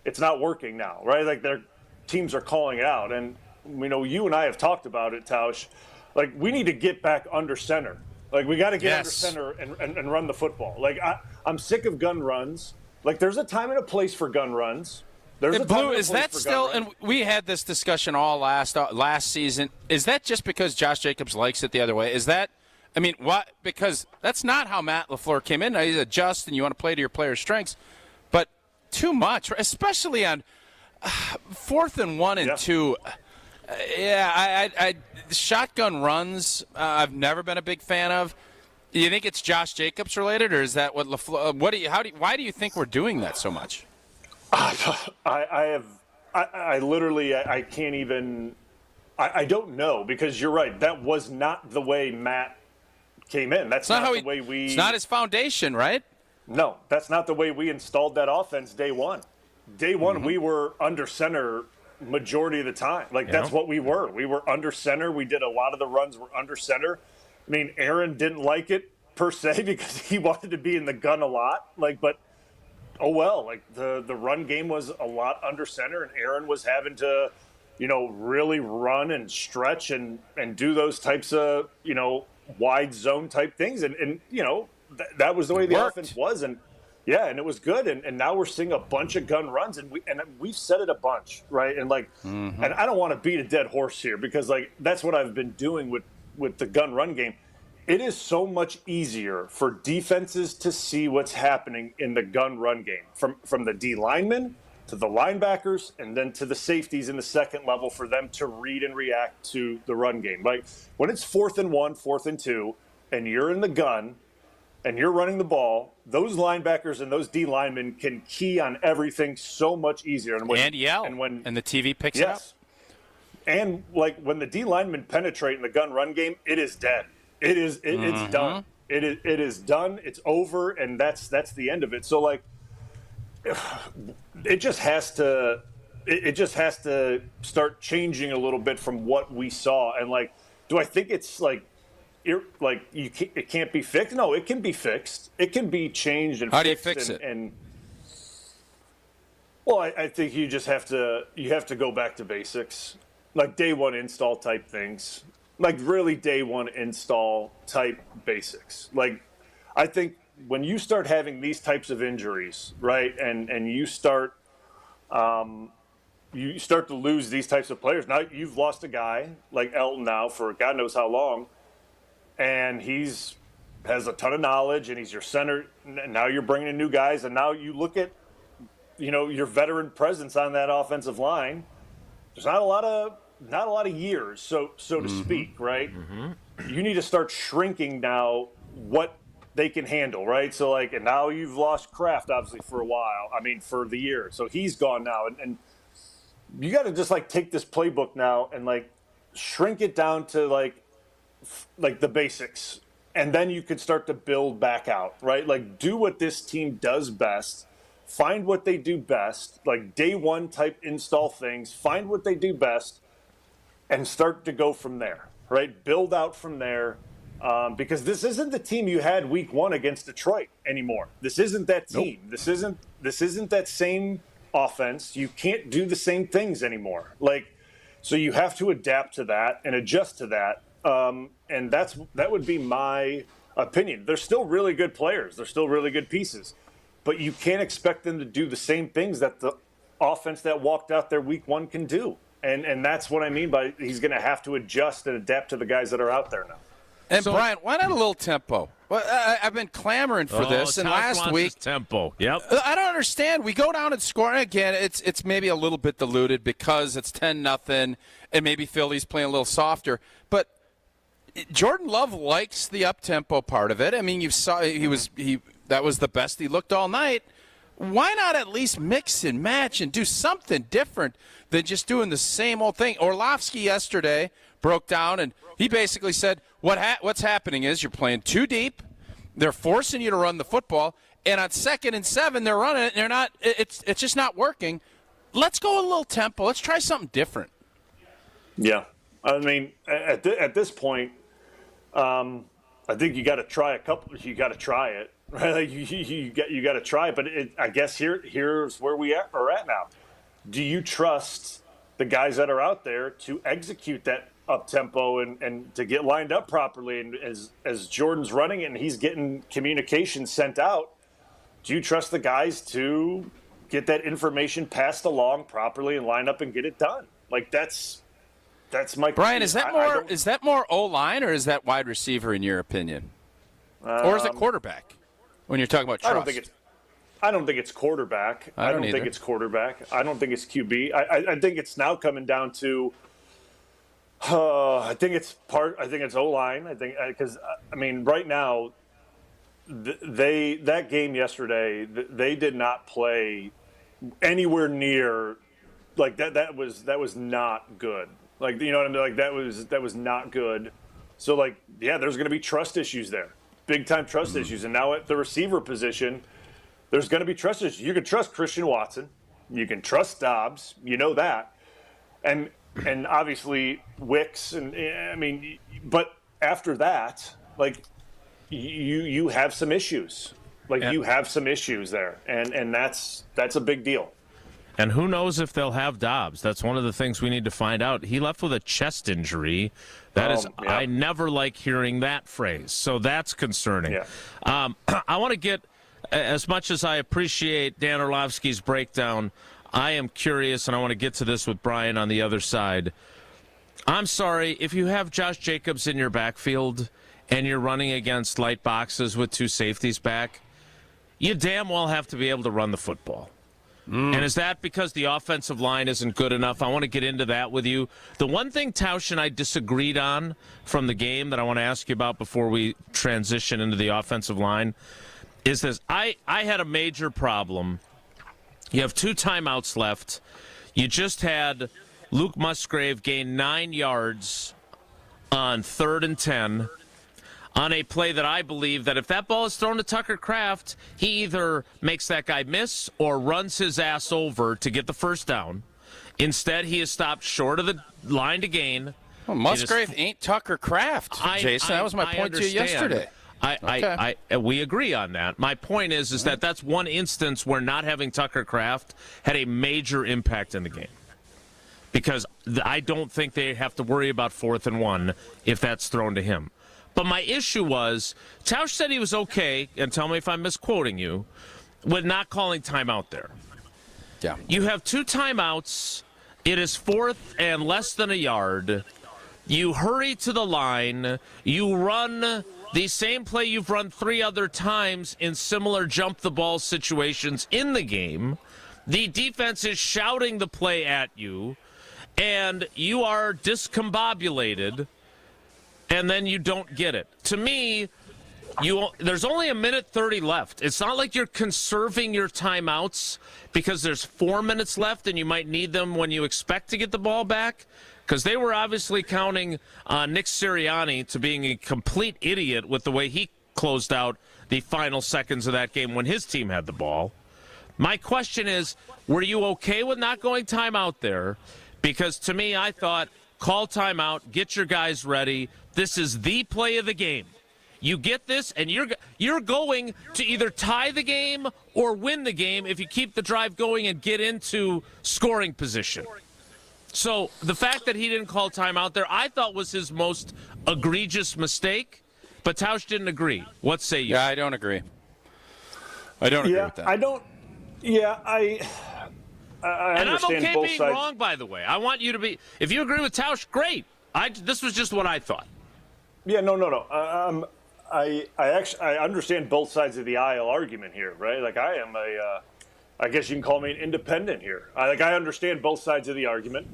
it's not working now, right? Like, their teams are calling it out. And, you and I have talked about it, Tausch. Like, we need to get back under center. Like, we got to get under center and run the football. Like, I'm sick of gun runs. Like, there's a time and a place for gun runs. There's a time Blue, and a is place that for still, gun runs. and we had this discussion all last season, is that just because Josh Jacobs likes it the other way? Is that, what? Because that's not how Matt LaFleur came in. Now, he's adjust and you want to play to your players' strengths, but too much, especially on 4th and 1 and 2. I shotgun runs. I've never been a big fan of. Do you think it's Josh Jacobs related, or is that what LaFleur? Why do you think we're doing that so much? I can't even. I don't know, because you're right. That was not the way Matt came in. That's not the way we. It's not his foundation, right? No, that's not the way we installed that offense day one. Day one, we were under center majority of the time. That's what we were. We were under center. We did a lot of the runs were under center. I mean, Aaron didn't like it per se because he wanted to be in the gun a lot. But oh well. The run game was a lot under center, and Aaron was having to, really run and stretch and do those types of, wide zone type things. And that was the way the offense was. And yeah, and it was good. And now we're seeing a bunch of gun runs, and we've said it a bunch, right? And and I don't want to beat a dead horse here, because that's what I've been doing with the gun run game. It is so much easier for defenses to see what's happening in the gun run game, from the D linemen to the linebackers and then to the safeties in the second level, for them to read and react to the run game. When it's 4th and 1, 4th and 2, and you're in the gun and you're running the ball, those linebackers and those D linemen can key on everything so much easier. And yell. And the TV picks it up. And when the D linemen penetrate in the gun run game, it is dead. It's done. It is done. It's over, and that's the end of it. So it just has to start changing a little bit from what we saw. And do I think it's it can't be fixed? No, it can be fixed. It can be changed and How fixed. do you fix it? Well, I think you just have to go back to basics, day one install type things, really day one install type basics. I think when you start having these types of injuries, right, and you start to lose these types of players. Now you've lost a guy like Elton now for God knows how long, and has a ton of knowledge, and he's your center. Now you're bringing in new guys, and now you look at your veteran presence on that offensive line. There's not a lot of years, so to speak, right? You need to start shrinking now what they can handle, right? So and now you've lost Kraft obviously for a while. I mean, for the year. So he's gone now, and you got to just take this playbook now and shrink it down to like the basics, and then you could start to build back out, right? Do what this team does best. Find what they do best, day one type install things. Find what they do best, and start to go from there, right? Build out from there, because this isn't the team you had week one against Detroit anymore. This isn't that team. Nope. This isn't that same offense. You can't do the same things anymore. So you have to adapt to that and adjust to that. And that would be my opinion. They're still really good players. They're still really good pieces. But you can't expect them to do the same things that the offense that walked out there week one can do. And that's what I mean by he's going to have to adjust and adapt to the guys that are out there now. And Brian, why not a little tempo? Well, I've been clamoring for this, and last week tempo. Yep. I don't understand. We go down and score, and again, it's maybe a little bit diluted because it's 10-0, and maybe Philly's playing a little softer. But Jordan Love likes the up tempo part of it. I mean, you saw that was the best he looked all night. Why not at least mix and match and do something different than just doing the same old thing? Orlovsky yesterday broke down, and he basically said, what's happening is you're playing too deep, they're forcing you to run the football, and on 2nd and 7, they're running it, and they're not. It's just not working. Let's go a little tempo. Let's try something different. Yeah. I mean, at this point, I think you got to try a couple. You got to try it, right? You got to try it. But I guess here's where we are at now. Do you trust the guys that are out there to execute that up tempo and to get lined up properly? And as Jordan's running and he's getting communication sent out, do you trust the guys to get that information passed along properly and line up and get it done? That's my Brian. Is that more O-line or is that wide receiver in your opinion, or is it quarterback? When you're talking about trust, I don't think it's quarterback. I don't think it's quarterback. I don't think it's QB. I think it's now coming down to. I think it's O-line. I think because I mean right now, that game yesterday they did not play anywhere near that. That was not good. You know what I mean? That was not good. So there's going to be trust issues there, big time trust issues. And now at the receiver position, there's going to be trust issues. You can trust Christian Watson, you can trust Dobbs, you know that, and obviously Wicks. And I mean, but after that, you have some issues. You have some issues there, and that's a big deal. And who knows if they'll have Dobbs? That's one of the things we need to find out. He left with a chest injury. I never like hearing that phrase. So that's concerning. Yeah. I want to get, as much as I appreciate Dan Orlovsky's breakdown, I am curious, and I want to get to this with Brian on the other side. I'm sorry, if you have Josh Jacobs in your backfield and you're running against light boxes with two safeties back, you damn well have to be able to run the football. And is that because the offensive line isn't good enough? I want to get into that with you. The one thing Tausch and I disagreed on from the game that I want to ask you about before we transition into the offensive line is this. I had a major problem. You have 2 timeouts left. You just had Luke Musgrave gain 9 yards on 3rd and 10. On a play that I believe that if that ball is thrown to Tucker Kraft, he either makes that guy miss or runs his ass over to get the first down. Instead, he is stopped short of the line to gain. Well, Musgrave ain't Tucker Kraft, Jason. That was my point to you yesterday. We agree on that. My point is that that's one instance where not having Tucker Kraft had a major impact in the game. Because I don't think they have to worry about 4th and 1 if that's thrown to him. But my issue was, Tausch said he was okay, and tell me if I'm misquoting you, with not calling timeout there. Yeah. You have 2 timeouts. It is 4th and less than a yard. You hurry to the line. You run the same play you've run 3 other times in similar jump the ball situations in the game. the defense is shouting the play at you, and you are discombobulated, and then you don't get it. To me, there's only 1:30 left. It's not like you're conserving your timeouts because there's 4 minutes left and you might need them when you expect to get the ball back, because they were obviously counting Nick Sirianni to being a complete idiot with the way he closed out the final seconds of that game when his team had the ball. My question is, were you okay with not going timeout there? Because to me, I thought, call timeout, get your guys ready. This is the play of the game. You get this, and you're going to either tie the game or win the game if you keep the drive going and get into scoring position. So the fact that he didn't call timeout there, I thought was his most egregious mistake, but Tausch didn't agree. What say you? Yeah, I don't agree. I don't agree with that. I don't. Yeah, I and understand I'm okay both being sides. wrong, by the way. I want you to be. If you agree with Tausch, great. This was just what I thought. Yeah, no. I understand both sides of the aisle argument here, right? Like I am I guess you can call me an independent here. I understand both sides of the argument,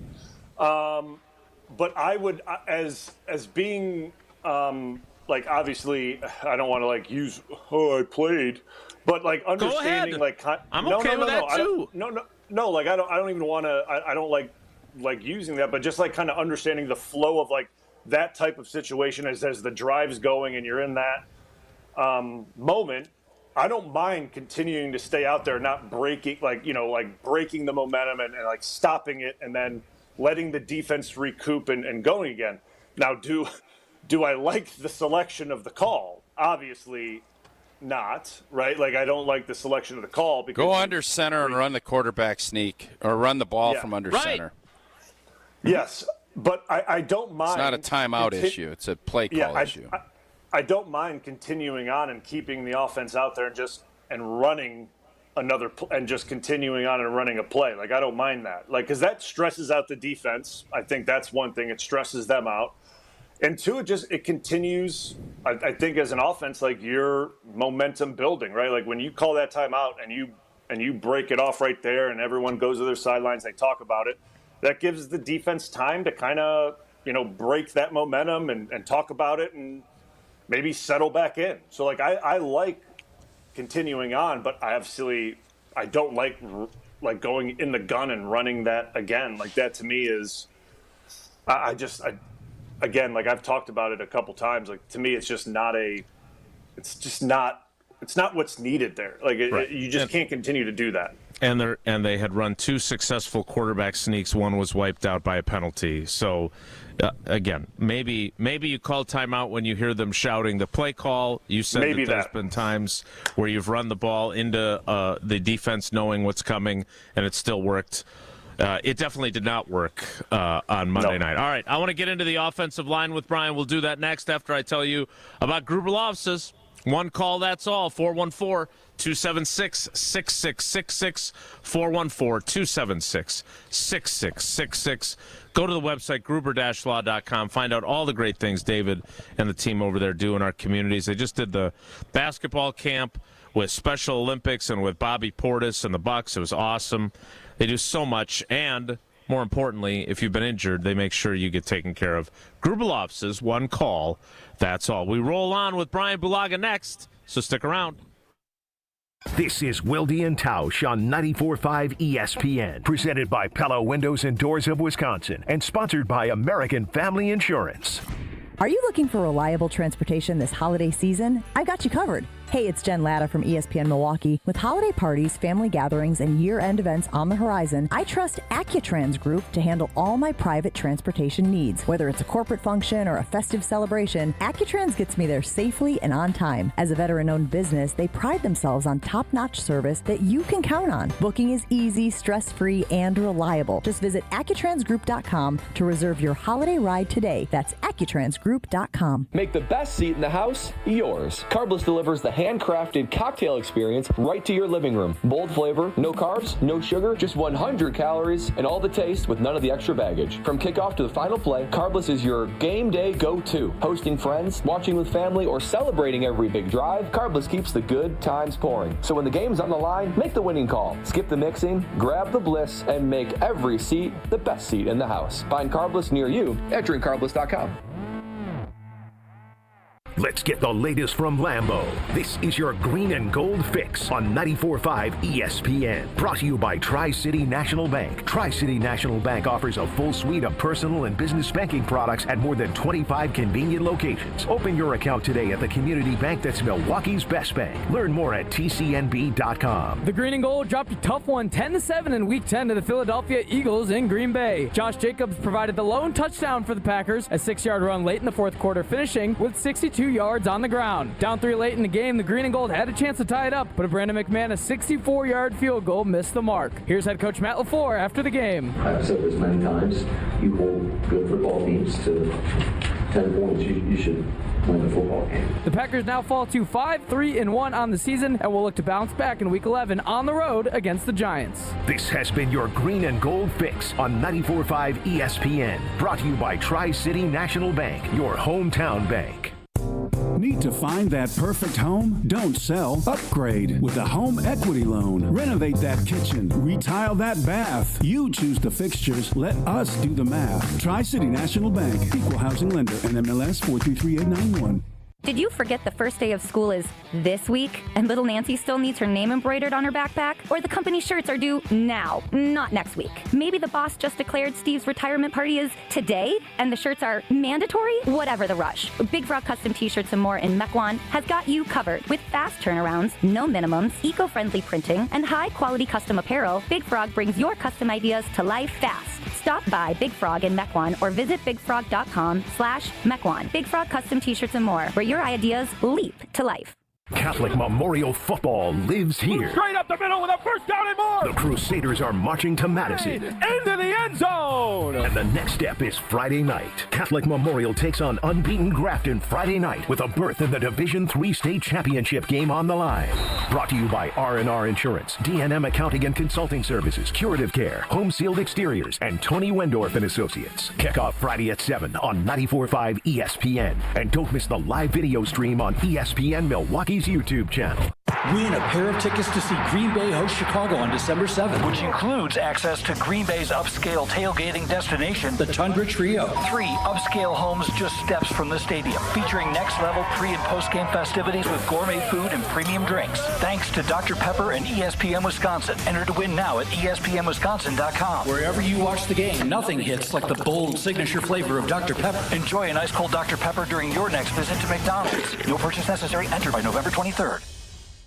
but I would as being obviously I don't want to use I played, but understanding I'm okay with that too. No, I don't even want to. I don't like using that, but just kind of understanding the flow of that type of situation as the drive's going and you're in that moment. I don't mind continuing to stay out there, not breaking, breaking the momentum and stopping it and then letting the defense recoup and going again. Now, do I like the selection of the call? Obviously not, right? I don't like the selection of the call. Because go under center and run the quarterback sneak or run the ball from under center. Yes, but I don't mind. It's not a timeout issue. It's a play call issue. I don't mind continuing on and keeping the offense out there and running and just continuing on and running a play. I don't mind that. Because that stresses out the defense. I think that's one thing. It stresses them out. And two, it continues, I think, as an offense, your momentum building, right? When you call that timeout and you break it off right there and everyone goes to their sidelines, they talk about it, that gives the defense time to kind of, break that momentum and talk about it and maybe settle back in. So, I like continuing on, but I don't like going in the gun and running that again. That to me is, again, I've talked about it a couple times. To me, it's just not it's not what's needed there. You just can't continue to do that. And they had run 2 successful quarterback sneaks. One was wiped out by a penalty. So, again, maybe you call timeout when you hear them shouting the play call. You said that there's been times where you've run the ball into the defense knowing what's coming, and it still worked. It definitely did not work on Monday night. All right, I want to get into the offensive line with Brian. We'll do that next after I tell you about Gruber offices. One call, that's all. 414-276-6666. 414-276-6666. Go to the website, gruber-law.com. Find out all the great things David and the team over there do in our communities. They just did the basketball camp with Special Olympics and with Bobby Portis and the Bucks. It was awesome. They do so much, and more importantly, if you've been injured, they make sure you get taken care of. Gruber offices, one call, that's all. We roll on with Brian Bulaga next, so stick around. This is Wilde and Tausch on 94.5 ESPN, presented by Pella Windows and Doors of Wisconsin, and sponsored by American Family Insurance. Are you looking for reliable transportation this holiday season? I've got you covered. Hey, it's Jen Latta from ESPN Milwaukee. With holiday parties, family gatherings, and year-end events on the horizon, I trust Accutrans Group to handle all my private transportation needs. Whether it's a corporate function or a festive celebration, Accutrans gets me there safely and on time. As a veteran-owned business, they pride themselves on top-notch service that you can count on. Booking is easy, stress-free, and reliable. Just visit AccuTransGroup.com to reserve your holiday ride today. That's AccuTransGroup.com. carblessgroup.com. Make the best seat in the house yours. Carbless delivers the handcrafted cocktail experience right to your living room. Bold flavor, no carbs, no sugar, just 100 calories, and all the taste with none of the extra baggage. From kickoff to the final play, Carbless is your game day go-to. Hosting friends, watching with family, or celebrating every big drive, Carbless keeps the good times pouring. So when the game's on the line, make the winning call. Skip the mixing, grab the bliss, and make every seat the best seat in the house. Find Carbless near you at drinkcarbless.com. Let's get the latest from Lambeau. This is your Green and Gold Fix on 94.5 ESPN. Brought to you by Tri-City National Bank. Tri-City National Bank offers a full suite of personal and business banking products at more than 25 convenient locations. Open your account today at the community bank that's Milwaukee's best bank. Learn more at tcnb.com. The Green and Gold dropped a tough one 10-7 in Week 10 to the Philadelphia Eagles in Green Bay. Josh Jacobs provided the lone touchdown for the Packers, a 6-yard run late in the fourth quarter, finishing with 62 yards on the ground. Down 3 late in the game, the Green and Gold had a chance to tie it up, but Brandon McMahon's 64-yard field goal missed the mark. Here's head coach Matt LaFleur after the game. I've said this many times, you hold good football teams to 10 points, you should win the football game. The Packers now fall to 5-3-1 on the season and will look to bounce back in Week 11 on the road against the Giants. This has been your Green and Gold Fix on 94.5 ESPN. Brought to you by Tri-City National Bank, your hometown bank. Need to find that perfect home? Don't sell, upgrade with a home equity loan. Renovate that kitchen, retile that bath. You choose the fixtures, let us do the math. Tri-City National Bank, equal housing lender, NMLS 433891. Did you forget the first day of school is this week and little Nancy still needs her name embroidered on her backpack? Or the company shirts are due now, not next week? Maybe the boss just declared Steve's retirement party is today and the shirts are mandatory? Whatever the rush, Big Frog Custom T-shirts and more in Mequon has got you covered. With fast turnarounds, no minimums, eco-friendly printing, and high-quality custom apparel, Big Frog brings your custom ideas to life fast. Stop by Big Frog in Mequon or visit bigfrog.com/Mequon. Big Frog Custom T-shirts and more, where your ideas leap to life. Catholic Memorial Football lives here. Straight up the middle with a first down and more. The Crusaders are marching to Madison. Into the end zone. And the next step is Friday night. Catholic Memorial takes on unbeaten Grafton Friday night with a berth in the Division III state championship game on the line. Brought to you by R&R Insurance, D&M Accounting and Consulting Services, Curative Care, Home Sealed Exteriors, and Tony Wendorf and Associates. Kickoff Friday at 7 on 94.5 ESPN. And don't miss the live video stream on ESPN Milwaukee's YouTube channel. Win a pair of tickets to see Green Bay host Chicago on December 7th, which includes access to Green Bay's upscale tailgating destination, the Tundra Trio. 3 upscale homes just steps from the stadium, featuring next-level pre- and post-game festivities with gourmet food and premium drinks. Thanks to Dr. Pepper and ESPN Wisconsin. Enter to win now at ESPNWisconsin.com. Wherever you watch the game, nothing hits like the bold signature flavor of Dr. Pepper. Enjoy an ice-cold Dr. Pepper during your next visit to McDonald's. No purchase necessary. Enter by November 23rd.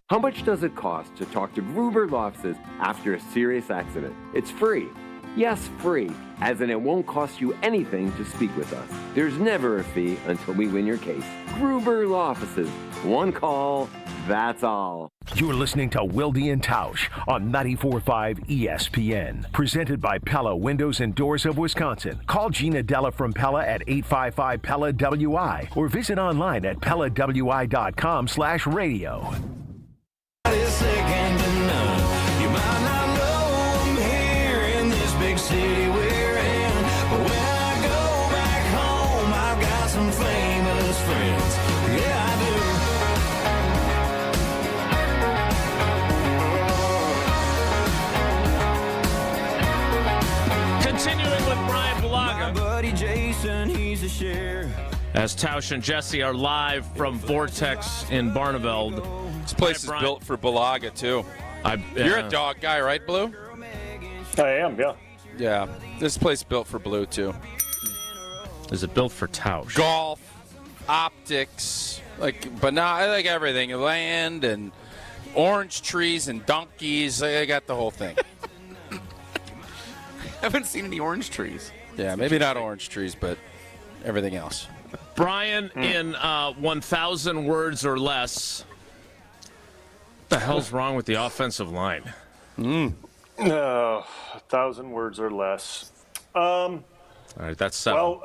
How much does it cost to talk to Gruber's offices after a serious accident? It's free. Yes, free, as in it won't cost you anything to speak with us. There's never a fee until we win your case. Gruber's offices. One call, that's all. You're listening to Wilde and Tausch on 94.5 ESPN. Presented by Pella Windows and Doors of Wisconsin. Call Gina Della from Pella at 855-PELLA-WI or visit online at PellaWI.com/radio. Second to none. You might not know I'm here in this big city we're in, but when I go back home, I've got some famous friends. Yeah, I do. Continuing with Brian Bulaga. My buddy Jason, he's a sheriff. As Tausch and Jesse are live from Vortex in Barneveld. This place is built for Bulaga, too. You're a dog guy, right, Blue? I am, yeah. Yeah, this place is built for Blue, too. Is it built for Tausch? Golf, optics, but now I like everything. Land and orange trees and donkeys. I got the whole thing. I haven't seen any orange trees. Yeah, maybe not orange trees, but everything else. Brian, in 1,000 words or less, what the hell's wrong with the offensive line? 1,000 words or less. All right, that's 7. Well,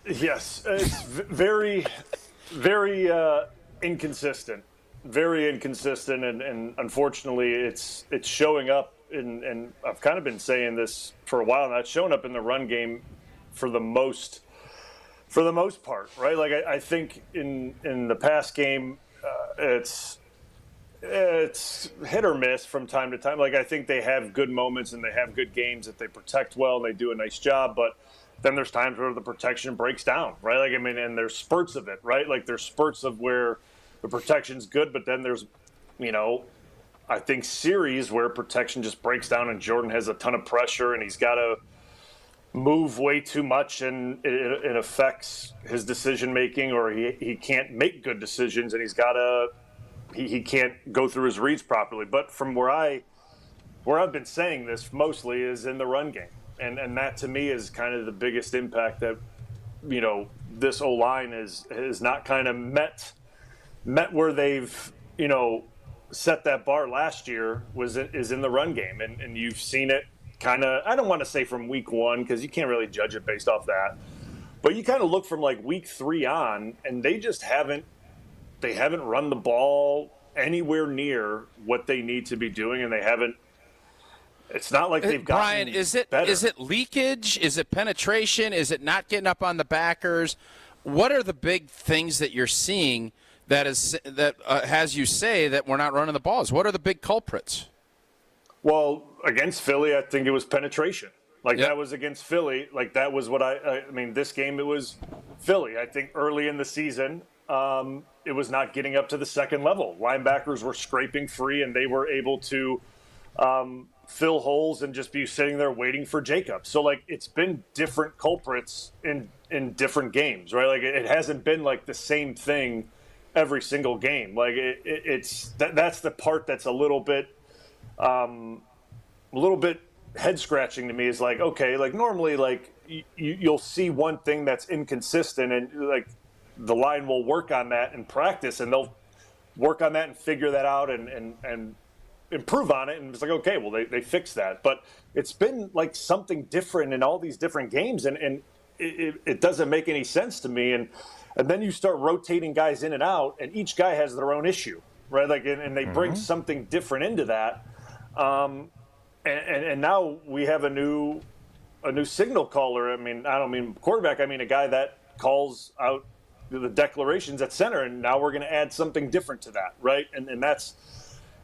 Yes, it's very, very inconsistent. Very inconsistent, and unfortunately, it's showing up. And I've kind of been saying this for a while now. It's showing up in the run game for the most part, right? Like I think in the pass game, it's hit or miss from time to time. Like I think they have good moments and they have good games that they protect well and they do a nice job, but then there's times where the protection breaks down, right? Like, I mean, and there's spurts of it, right? Like there's spurts of where the protection's good, but then there's, I think series where protection just breaks down and Jordan has a ton of pressure and he's got to move way too much and it affects his decision making, or he can't make good decisions and he can't go through his reads properly. But from where I've been saying this mostly is in the run game. And that to me is kind of the biggest impact that, this O-line is not kind of met where they've, set that bar last year is in the run game. And you've seen it kind of, I don't want to say from week one, because you can't really judge it based off that. But you kind of look from like week 3 on, and they just haven't run the ball anywhere near what they need to be doing, and they haven't. It's not like they've gotten Brian, is it better. Is it leakage? Is it penetration? Is it not getting up on the backers? What are the big things that you're seeing that has you say that we're not running the balls? What are the big culprits? Well, against Philly, I think it was penetration. That was against Philly. Like that was what I mean, this game it was Philly. I think early in the season, it was not getting up to the second level. Linebackers were scraping free, and they were able to fill holes and just be sitting there waiting for Jacobs. So it's been different culprits in different games, right? Like it hasn't been like the same thing every single game. Like that's the part that's a little bit head scratching to me. Is like, okay, like normally like you'll see one thing that's inconsistent, and like the line will work on that in practice, and they'll work on that and figure that out and improve on it, and it's like, okay, well they fix that. But it's been like something different in all these different games, and it doesn't make any sense to me. And then you start rotating guys in and out, and each guy has their own issue, right? Like, and they bring something different into that. And now we have a new signal caller. I mean, I don't mean quarterback. I mean a guy that calls out the declarations at center, and now we're going to add something different to that, right? And that's,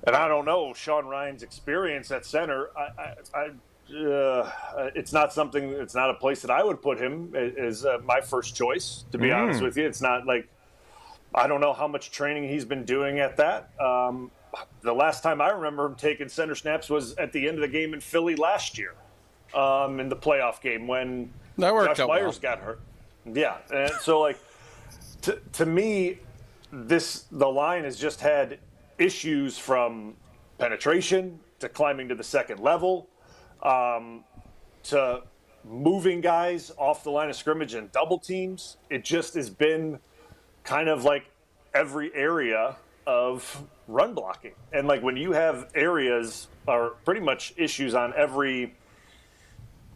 and I don't know, Sean Ryan's experience at center. It's not something. It's not a place that I would put him as my first choice. To be honest with you, it's not like, I don't know how much training he's been doing at that. The last time I remember him taking center snaps was at the end of the game in Philly last year, in the playoff game when Josh Myers got hurt. Yeah, and so like to me, the line has just had issues from penetration to climbing to the second level, to moving guys off the line of scrimmage and double teams. It just has been kind of like every area of run blocking. And like when you have areas or pretty much issues on every,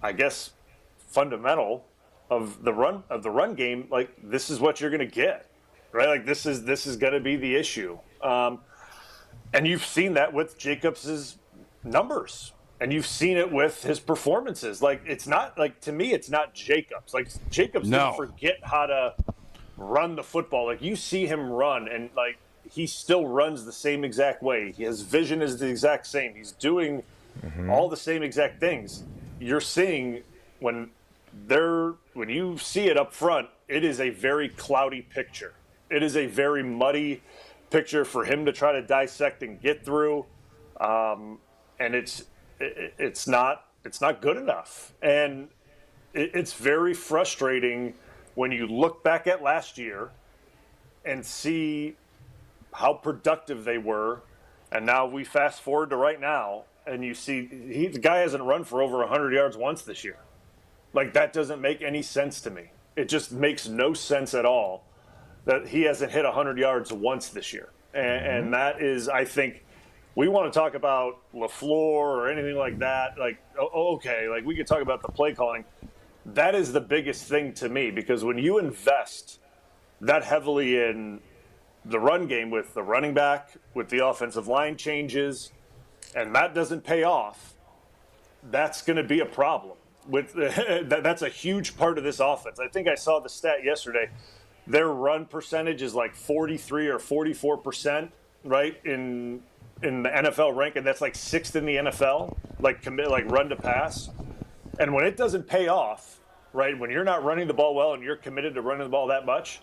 I guess, fundamental of the run game, like this is what you're going to get, right? Like this is going to be the issue. And you've seen that with Jacobs's numbers, and you've seen it with his performances. Like it's not like, to me, it's not Jacobs. Like Jacobs didn't forget how to run the football. Like you see him run, and like he still runs the same exact way. His vision is the exact same. He's doing all the same exact things. You're seeing when you see it up front, it is a very cloudy picture. It is a very muddy picture for him to try to dissect and get through, and it's not good enough. And it's very frustrating when you look back at last year and see how productive they were, and now we fast forward to right now, and you see the guy hasn't run for over 100 yards once this year. Like that doesn't make any sense to me. It just makes no sense at all that he hasn't hit 100 yards once this year. And that is, I think, we want to talk about LaFleur or anything like that. Like, okay, like we could talk about the play calling. that is the biggest thing to me, because when you invest that heavily in the run game with the running back, with the offensive line changes, and that doesn't pay off, that's going to be a problem. That's a huge part of this offense. I think I saw the stat yesterday. Their run percentage is like 43 or 44%, right, in the NFL rank, and that's like 6th in the NFL, like run to pass. And when it doesn't pay off, right, when you're not running the ball well and you're committed to running the ball that much,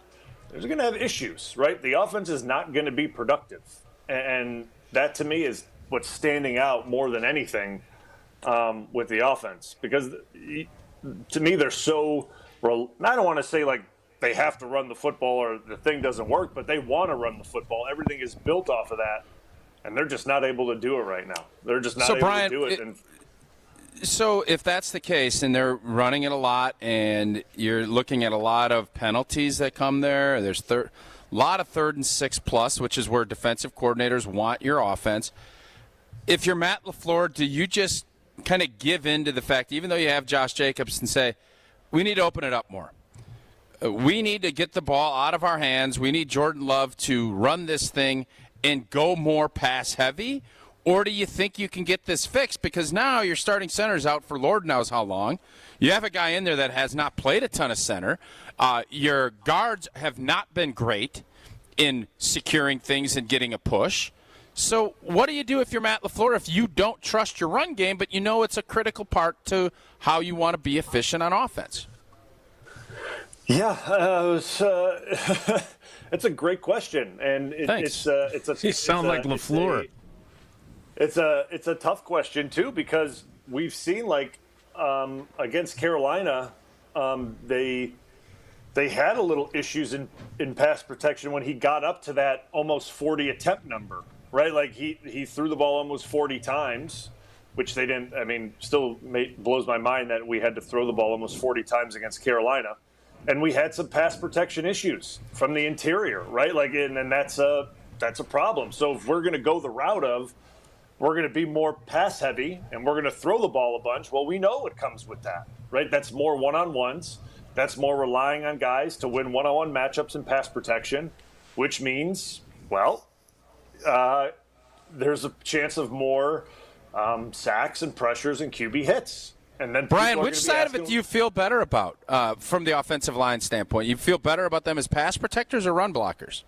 there's going to have issues, right? The offense is not going to be productive. And that, to me, is what's standing out more than anything with the offense. Because, to me, they're so – I don't want to say, like, they have to run the football or the thing doesn't work, but they want to run the football. Everything is built off of that, and they're just not able to do it right now. They're just not able to do it. So if that's the case and they're running it a lot and you're looking at a lot of penalties that come there, there's a lot of 3rd and 6 plus, which is where defensive coordinators want your offense. If you're Matt LaFleur, do you just kind of give in to the fact, even though you have Josh Jacobs, and say, we need to open it up more? We need to get the ball out of our hands. We need Jordan Love to run this thing and go more pass heavy? Or do you think you can get this fixed? Because now your starting center's out for Lord knows how long. You have a guy in there that has not played a ton of center. Your guards have not been great in securing things and getting a push. So what do you do if you're Matt LaFleur if you don't trust your run game, but you know it's a critical part to how you want to be efficient on offense? Yeah, it's a great question, and it's You sound like LaFleur. It's a tough question too, because we've seen, like, against Carolina, they had a little issues in pass protection when he got up to that almost 40 attempt number, right? Like he threw the ball almost 40 times, which they didn't. I mean, still blows my mind that we had to throw the ball almost 40 times against Carolina. And we had some pass protection issues from the interior, right? Like, and that's a problem. So if we're going to go the route of we're going to be more pass heavy and we're going to throw the ball a bunch, well, we know what comes with that, right? That's more one-on-ones. That's more relying on guys to win one-on-one matchups in pass protection, which means, well, there's a chance of more sacks and pressures and QB hits. And then Brian, which side of it do you feel better about from the offensive line standpoint? You feel better about them as pass protectors or run blockers?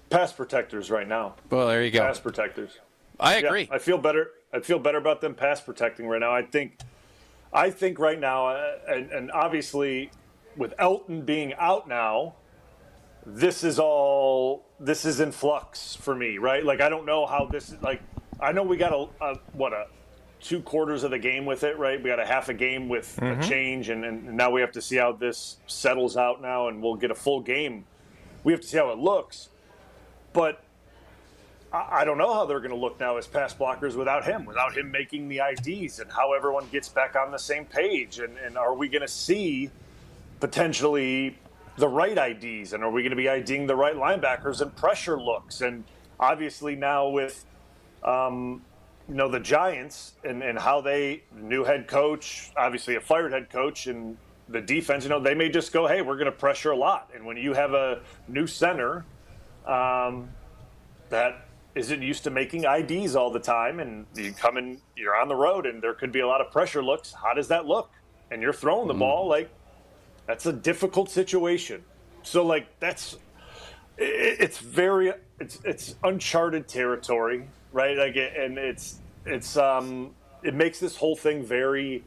Pass protectors right now. Well, there you go. Pass protectors. I agree. Yeah, I feel better. I feel better about them pass protecting right now. I think right now, and obviously with Elton being out now, this is in flux for me, right? Like, I don't know how this is. Like, I know we got a 2 quarters of the game with it, right? We got a half a game with a change, and now we have to see how this settles out now, and we'll get a full game. We have to see how it looks. But I don't know how they're going to look now as pass blockers without him making the IDs, and how everyone gets back on the same page. And are we going to see potentially the right IDs, and are we going to be IDing the right linebackers and pressure looks? And obviously now with the Giants and how new head coach, obviously a fired head coach, and the defense, they may just go, hey, we're going to pressure a lot. And when you have a new center that isn't used to making IDs all the time, and you're on the road and there could be a lot of pressure looks, how does that look? And you're throwing the ball, like, that's a difficult situation. So, like, it's uncharted territory, right? Like, and it makes this whole thing very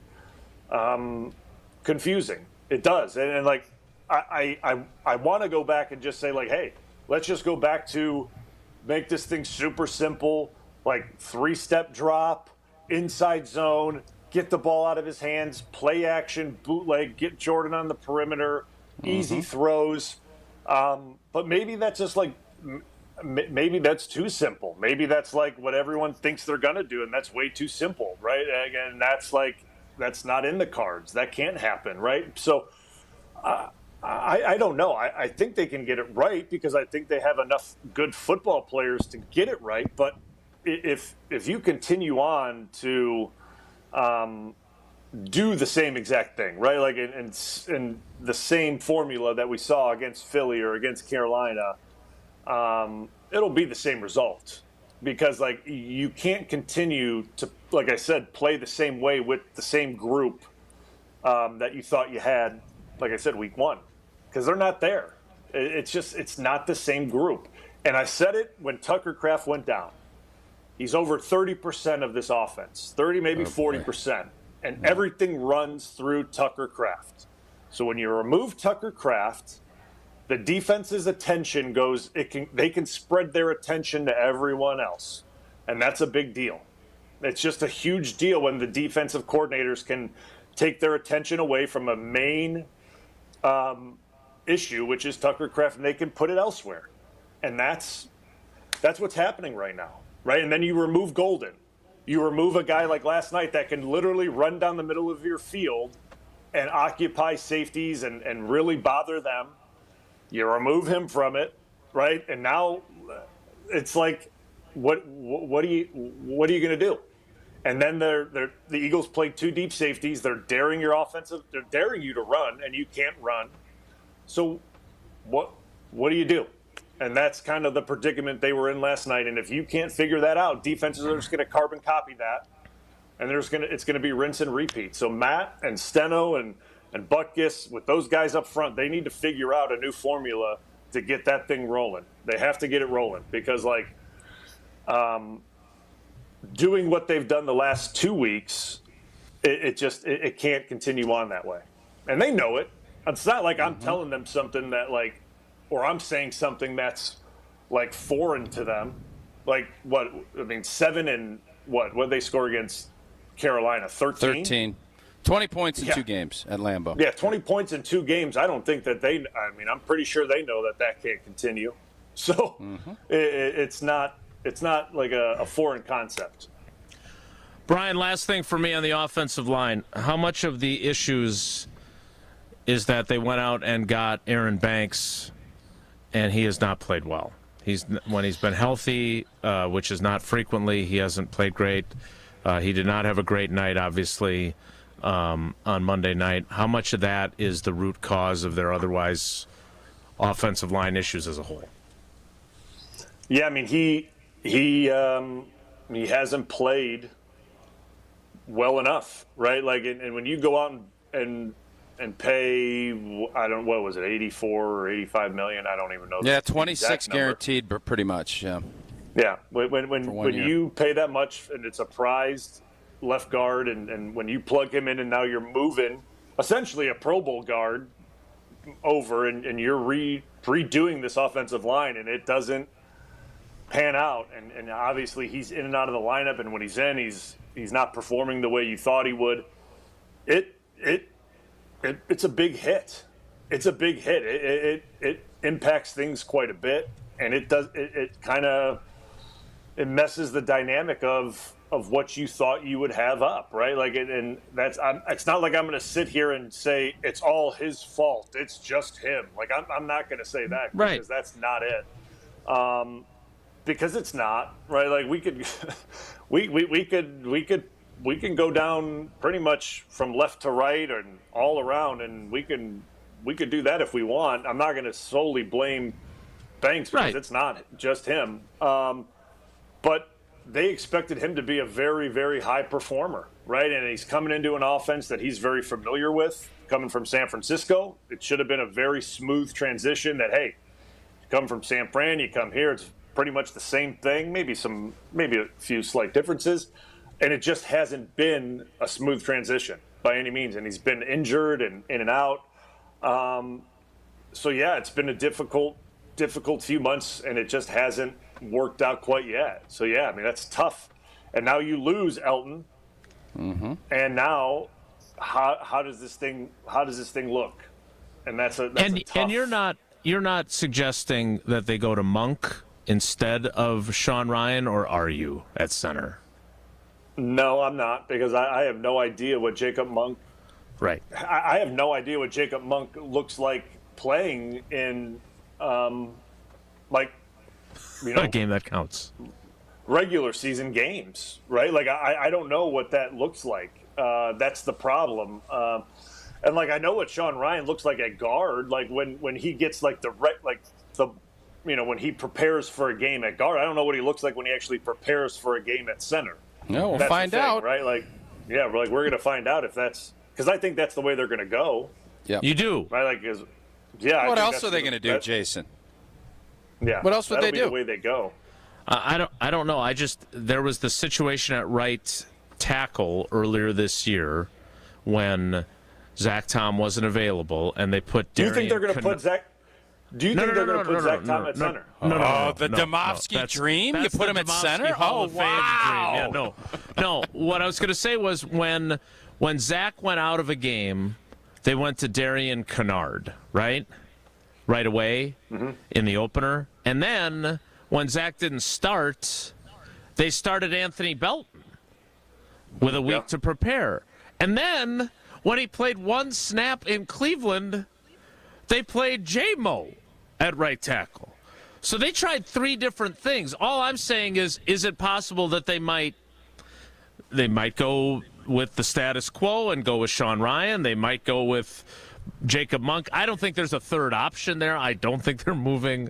confusing. It does. And like, I want to go back and just say, like, hey, let's just go back to make this thing super simple, like 3-step drop, inside zone, get the ball out of his hands, play action, bootleg, get Jordan on the perimeter, easy throws. But maybe that's just like, maybe that's too simple. Maybe that's like what everyone thinks they're going to do, and that's way too simple, right? And that's not in the cards. That can't happen, right? So I don't know. I think they can get it right because I think they have enough good football players to get it right. But if you continue on to do the same exact thing, right? Like in the same formula that we saw against Philly or against Carolina, it'll be the same result. Because, like, you can't continue to, like I said, play the same way with the same group that you thought you had, like I said, week one. Because they're not there. It's not the same group. And I said it when Tucker Kraft went down. He's over 30% of this offense, 30, maybe 40%. And everything runs through Tucker Kraft. So when you remove Tucker Kraft, the defense's attention goes, they can spread their attention to everyone else. And that's a big deal. It's just a huge deal when the defensive coordinators can take their attention away from a main issue, which is Tucker Kraft, and they can put it elsewhere. And that's what's happening right now, right? And then you remove Golden. You remove a guy like last night that can literally run down the middle of your field and occupy safeties and really bother them. You remove him from it, right? And now it's like, what are you going to do? And then the Eagles played 2 deep safeties. They're daring your offensive. They're daring you to run, and you can't run. So what do you do? And that's kind of the predicament they were in last night. And if you can't figure that out, defenses are just going to carbon copy that, and it's going to be rinse and repeat. So Matt and Steno and Butkus, with those guys up front, they need to figure out a new formula to get that thing rolling. They have to get it rolling because, like, doing what they've done the last 2 weeks, it can't continue on that way. And they know it. It's not like I'm telling them something that, like, or I'm saying something that's, like, foreign to them. Like, 7 and what did they score against Carolina? 13? 13. 20 points in 2 games at Lambeau. Yeah, 20 points in 2 games. I don't think that I'm pretty sure they know that can't continue. So it's not like a foreign concept. Brian, last thing for me on the offensive line. How much of the issues is that they went out and got Aaron Banks and he has not played well? When he's been healthy, which is not frequently, he hasn't played great. He did not have a great night, obviously, on Monday night. How much of that is the root cause of their otherwise offensive line issues as a whole? Yeah, I mean, he hasn't played well enough, right? Like, and when you go out and pay, what was it, 84 or 85 million? I don't even know. Yeah, 26 guaranteed, but pretty much. Yeah. Yeah, when you pay that much and it's a prized left guard, and when you plug him in and now you're moving essentially a Pro Bowl guard over, and you're redoing this offensive line, and it doesn't pan out, and obviously he's in and out of the lineup, and when he's in, he's not performing the way you thought he would. It's a big hit. It's a big hit. It impacts things quite a bit, and it messes the dynamic of what you thought you would have up, right? Like, and it's not like I'm going to sit here and say it's all his fault. It's just him. Like, I'm not going to say that, right? Because that's not it. Because it's not, right? Like, we can go down pretty much from left to right and all around, and we could do that if we want. I'm not going to solely blame Banks because it's not just him. But they expected him to be a very, very high performer, right? And he's coming into an offense that he's very familiar with, coming from San Francisco. It should have been a very smooth transition that, hey, you come from San Fran, you come here, it's pretty much the same thing, maybe a few slight differences. And it just hasn't been a smooth transition by any means. And he's been injured and in and out. So, yeah, it's been a difficult few months, and it just hasn't worked out quite yet. So, yeah, I mean, that's tough. And now you lose Elton. Mm-hmm. And now how does this thing look? And that's a tough. And you're not suggesting that they go to Monk instead of Sean Ryan, or are you at center? No, I'm not, because I have no idea what Jacob Monk. Right. I have no idea what Jacob Monk looks like playing in, a game that counts. Regular season games, right? Like, I don't know what that looks like. That's the problem. And like I know what Sean Ryan looks like at guard. Like when he gets like when he prepares for a game at guard. I don't know what he looks like when he actually prepares for a game at center. No, we'll That's find the thing, out. right? Like, yeah, we're going to find out if that's because I think that's the way they're going to go. Yeah, you do. Right? Like, What else are they going to do, Jason? Yeah. What else would they do? The way they go. I don't know. There was the situation at right tackle earlier this year when Zach Tom wasn't available, and they put. Do you think they're going to put Zach? Do you think they're going to put Zach Tom at center? No, the Domofsky dream? You put him at center? Oh, wow. Dream. Yeah, no. What I was going to say was when Zach went out of a game, they went to Darian Kennard, right away in the opener. And then when Zach didn't start, they started Anthony Belton with a week to prepare. And then when he played one snap in Cleveland, they played J-Mo at right tackle. So they tried 3 different things. All I'm saying is it possible that they might go with the status quo and go with Sean Ryan? They might go with Jacob Monk. I don't think there's a third option there. I don't think they're moving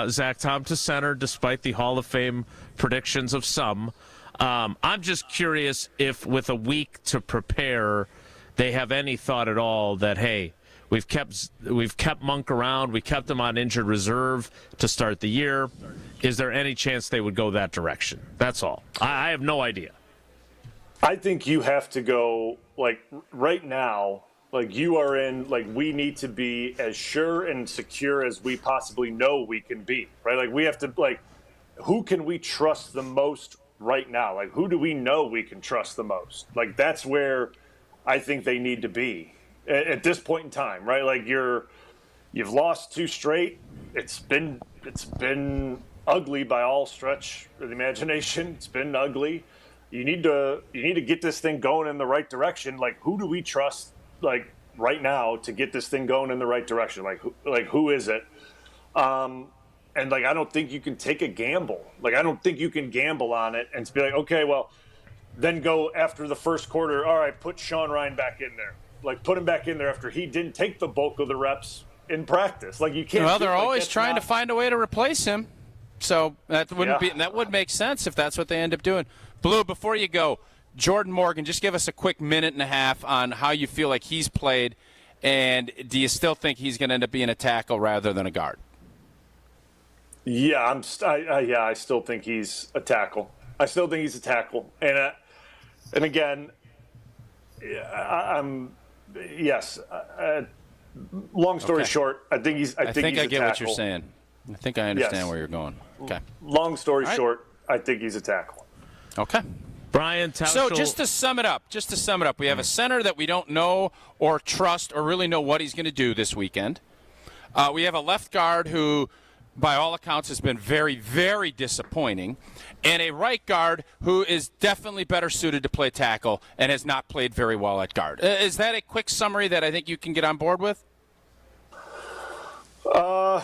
Zach Tom to center, despite the Hall of Fame predictions of some. I'm just curious if with a week to prepare, they have any thought at all that, hey, we've kept Monk around. We kept him on injured reserve to start the year. Is there any chance they would go that direction? That's all. I have no idea. I think you have to go, like, right now, like, you are in, like, we need to be as sure and secure as we possibly know we can be, right? Like, we have to, like, who can we trust the most right now? Like, who do we know we can trust the most? Like, that's where I think they need to be at this point in time, right? Like you've lost 2 straight. It's been ugly by all stretch of the imagination. It's been ugly. You need to get this thing going in the right direction. Like, who do we trust, like, right now to get this thing going in the right direction? Like who is it? And like, I don't think you can take a gamble. Like, I don't think you can gamble on it and be like, okay, well, then go after the first quarter. All right, put Sean Ryan back in there. Like, put him back in there after he didn't take the bulk of the reps in practice. Like, you can't. Well, they're always trying to find a way to replace him. So that would make sense if that's what they end up doing. Blue, before you go, Jordan Morgan, just give us a quick minute and a half on how you feel like he's played, and do you still think he's going to end up being a tackle rather than a guard? Yeah, I still think he's a tackle. And again, yes. Long story short, I think he's. I think I he's get a what you're tackle. saying. I think I understand where you're going. Okay. Long story short, I think he's a tackle. Okay. Brian Tausch. So just to sum it up, we have a center that we don't know or trust or really know what he's going to do this weekend. We have a left guard who, by all accounts, has been very, very disappointing, and a right guard who is definitely better suited to play tackle and has not played very well at guard. Is that a quick summary that I think you can get on board with? Yeah.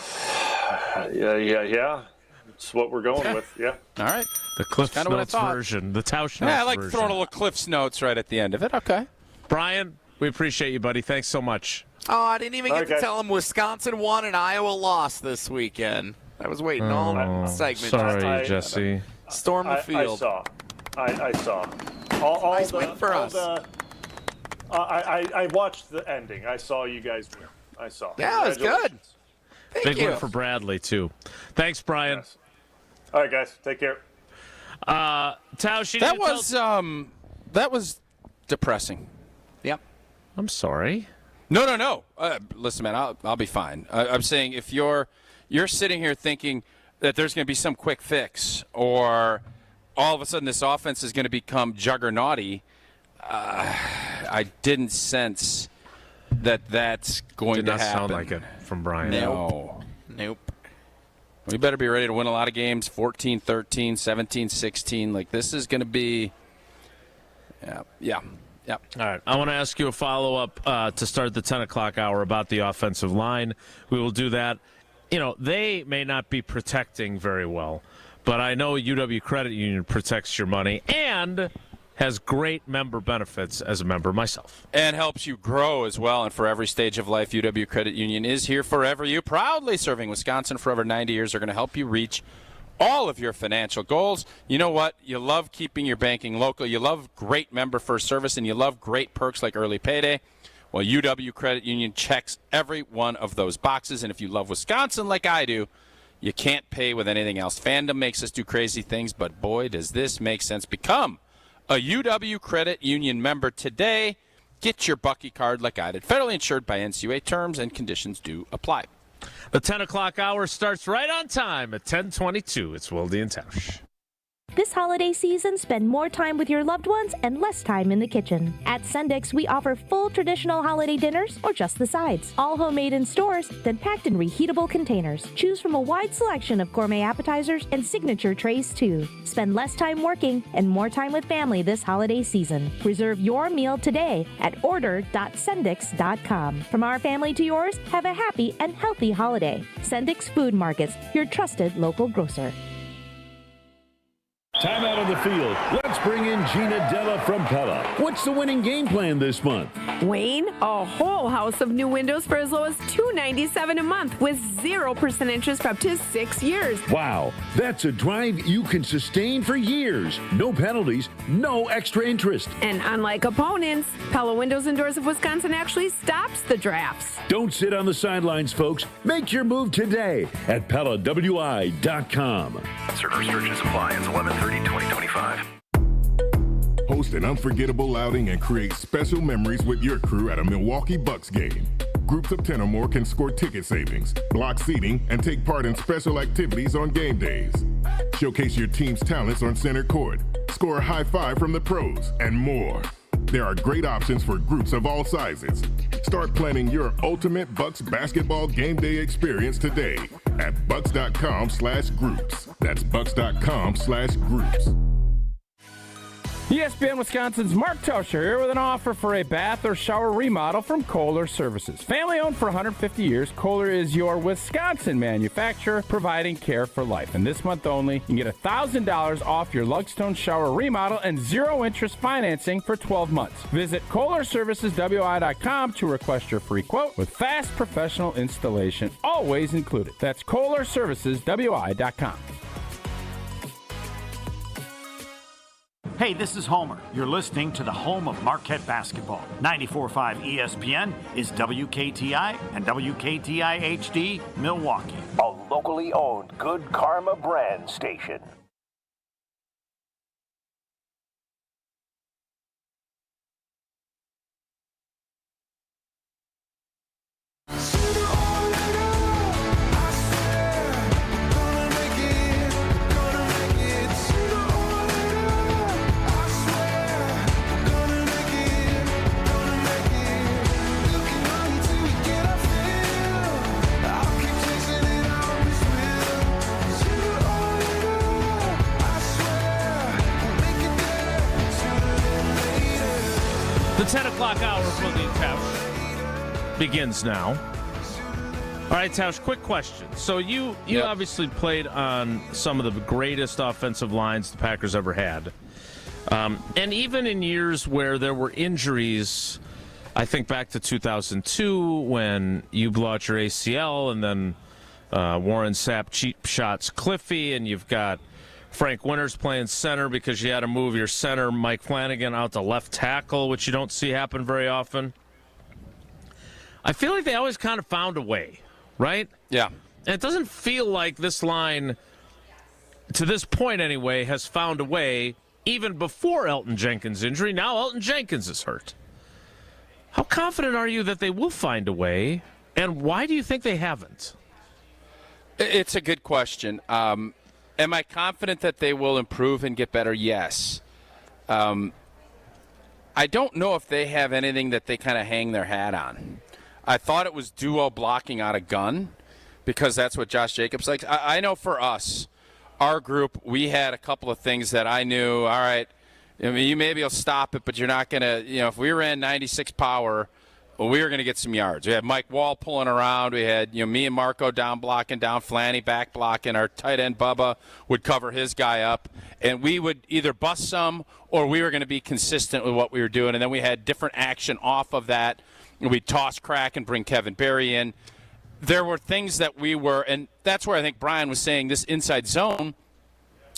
It's what we're going with, yeah. All right. The Cliff Notes version, the Tausch Notes version. Yeah, I like throwing a little Cliff's Notes right at the end of it. Okay. Brian, we appreciate you, buddy. Thanks so much. Oh, I didn't even get to tell him Wisconsin won and Iowa lost this weekend. I was waiting all segment. Sorry, Jesse. Storm the field. I saw. Nice win for us. I watched the ending. I saw you guys win. I saw. Yeah, it was good. Big win for Bradley, too. Thanks, Brian. Yes. All right, guys. Take care. Tausch, that was depressing. Yep. I'm sorry. No. Listen, man, I'll be fine. I'm saying if you're sitting here thinking that there's going to be some quick fix or all of a sudden this offense is going to become juggernauty, I didn't sense that's going to happen. Did not sound like it from Brian. Nope. We better be ready to win a lot of games, 14-13, 17-16. Like, this is going to be yeah. All right. I want to ask you a follow-up to start the 10 o'clock hour about the offensive line. We will do that. You know, they may not be protecting very well, but I know UW Credit Union protects your money. And has great member benefits as a member myself. And helps you grow as well. And for every stage of life, UW Credit Union is here forever. You proudly serving Wisconsin for over 90 years are going to help you reach all of your financial goals. You know what? You love keeping your banking local. You love great member first service, and you love great perks like early payday. Well, UW Credit Union checks every one of those boxes. And if you love Wisconsin like I do, you can't pay with anything else. Fandom makes us do crazy things, but boy, does this make sense. Become a UW Credit Union member today. Get your Bucky card like I did. Federally insured by NCUA. Terms and conditions do apply. The 10 o'clock hour starts right on time at 10:22. It's Wilde and Tausch. This holiday season, spend more time with your loved ones and less time in the kitchen. At Sendik's, we offer full traditional holiday dinners or just the sides. All homemade in stores, then packed in reheatable containers. Choose from a wide selection of gourmet appetizers and signature trays, too. Spend less time working and more time with family this holiday season. Reserve your meal today at order.sendix.com. From our family to yours, have a happy and healthy holiday. Sendik's Food Markets, your trusted local grocer. Time out on the field. Let's bring in Gina Della from Pella. What's the winning game plan this month? Wayne, a whole house of new windows for as low as $297 a month with 0% interest for up to 6 years. Wow, that's a drive you can sustain for years. No penalties, no extra interest. And unlike opponents, Pella Windows and Doors of Wisconsin actually stops the drafts. Don't sit on the sidelines, folks. Make your move today at PellaWI.com. Certain restrictions apply. It's 11/30/2025. Host an unforgettable outing and create special memories with your crew at a Milwaukee Bucks game. Groups of 10 or more can score ticket savings, block seating, and take part in special activities on game days. Showcase your team's talents on center court, score a high five from the pros, and more. There are great options for groups of all sizes. Start planning your ultimate Bucks basketball game day experience today at bucks.com/groups. That's bucks.com/groups. ESPN Wisconsin's Mark Tauscher here with an offer for a bath or shower remodel from Kohler Services. Family owned for 150 years, Kohler is your Wisconsin manufacturer providing care for life. And this month only, you can get $1,000 off your Lugstone shower remodel and 0 interest financing for 12 months. Visit KohlerServicesWI.com to request your free quote with fast professional installation always included. That's KohlerServicesWI.com. Hey, this is Homer. You're listening to the home of Marquette basketball. 94.5 ESPN is WKTI and WKTI HD Milwaukee. A locally owned Good Karma brand station. The 10 o'clock hour of Wilde and Tausch begins now. All right, Tausch, quick question. So you obviously played on some of the greatest offensive lines the Packers ever had. And even in years where there were injuries, I think back to 2002 when you blew out your ACL and then Warren Sapp cheap shots Cliffy, and you've got Frank Winters playing center because you had to move your center, Mike Flanagan, out to left tackle, which you don't see happen very often. I feel like they always kind of found a way, right? Yeah. And it doesn't feel like this line, to this point anyway, has found a way even before Elton Jenkins' injury. Now Elton Jenkins is hurt. How confident are you that they will find a way, and why do you think they haven't? It's a good question. Am I confident that they will improve and get better? Yes. I don't know if they have anything that they kind of hang their hat on. I thought it was duo blocking out of gun because that's what Josh Jacobs likes. I know for us, our group, we had a couple of things that I knew, all right, I mean, you maybe will stop it, but you're not going to, if we ran 96 power, we were going to get some yards. We had Mike Wall pulling around. We had me and Marco down blocking, down Flanny back blocking. Our tight end Bubba would cover his guy up, and we would either bust some or we were going to be consistent with what we were doing. And then we had different action off of that. We'd toss crack and bring Kevin Berry in. There were things that we were, and that's where I think Brian was saying this inside zone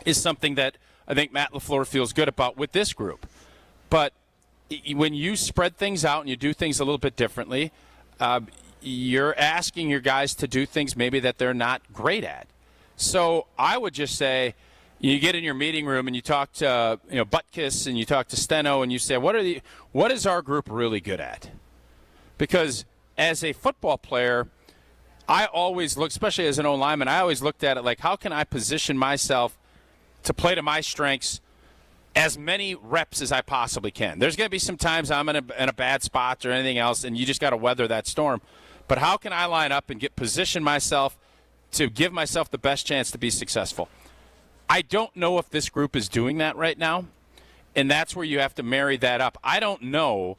is something that I think Matt LaFleur feels good about with this group. But when you spread things out and you do things a little bit differently, you're asking your guys to do things maybe that they're not great at. So I would just say you get in your meeting room and you talk to Butkus and you talk to Steno and you say, what is our group really good at? Because as a football player, I always look, especially as an O-lineman, I always looked at it like, how can I position myself to play to my strengths as many reps as I possibly can. There's going to be some times I'm in a bad spot or anything else, and you just got to weather that storm. But how can I line up and position myself to give myself the best chance to be successful? I don't know if this group is doing that right now, and that's where you have to marry that up. I don't know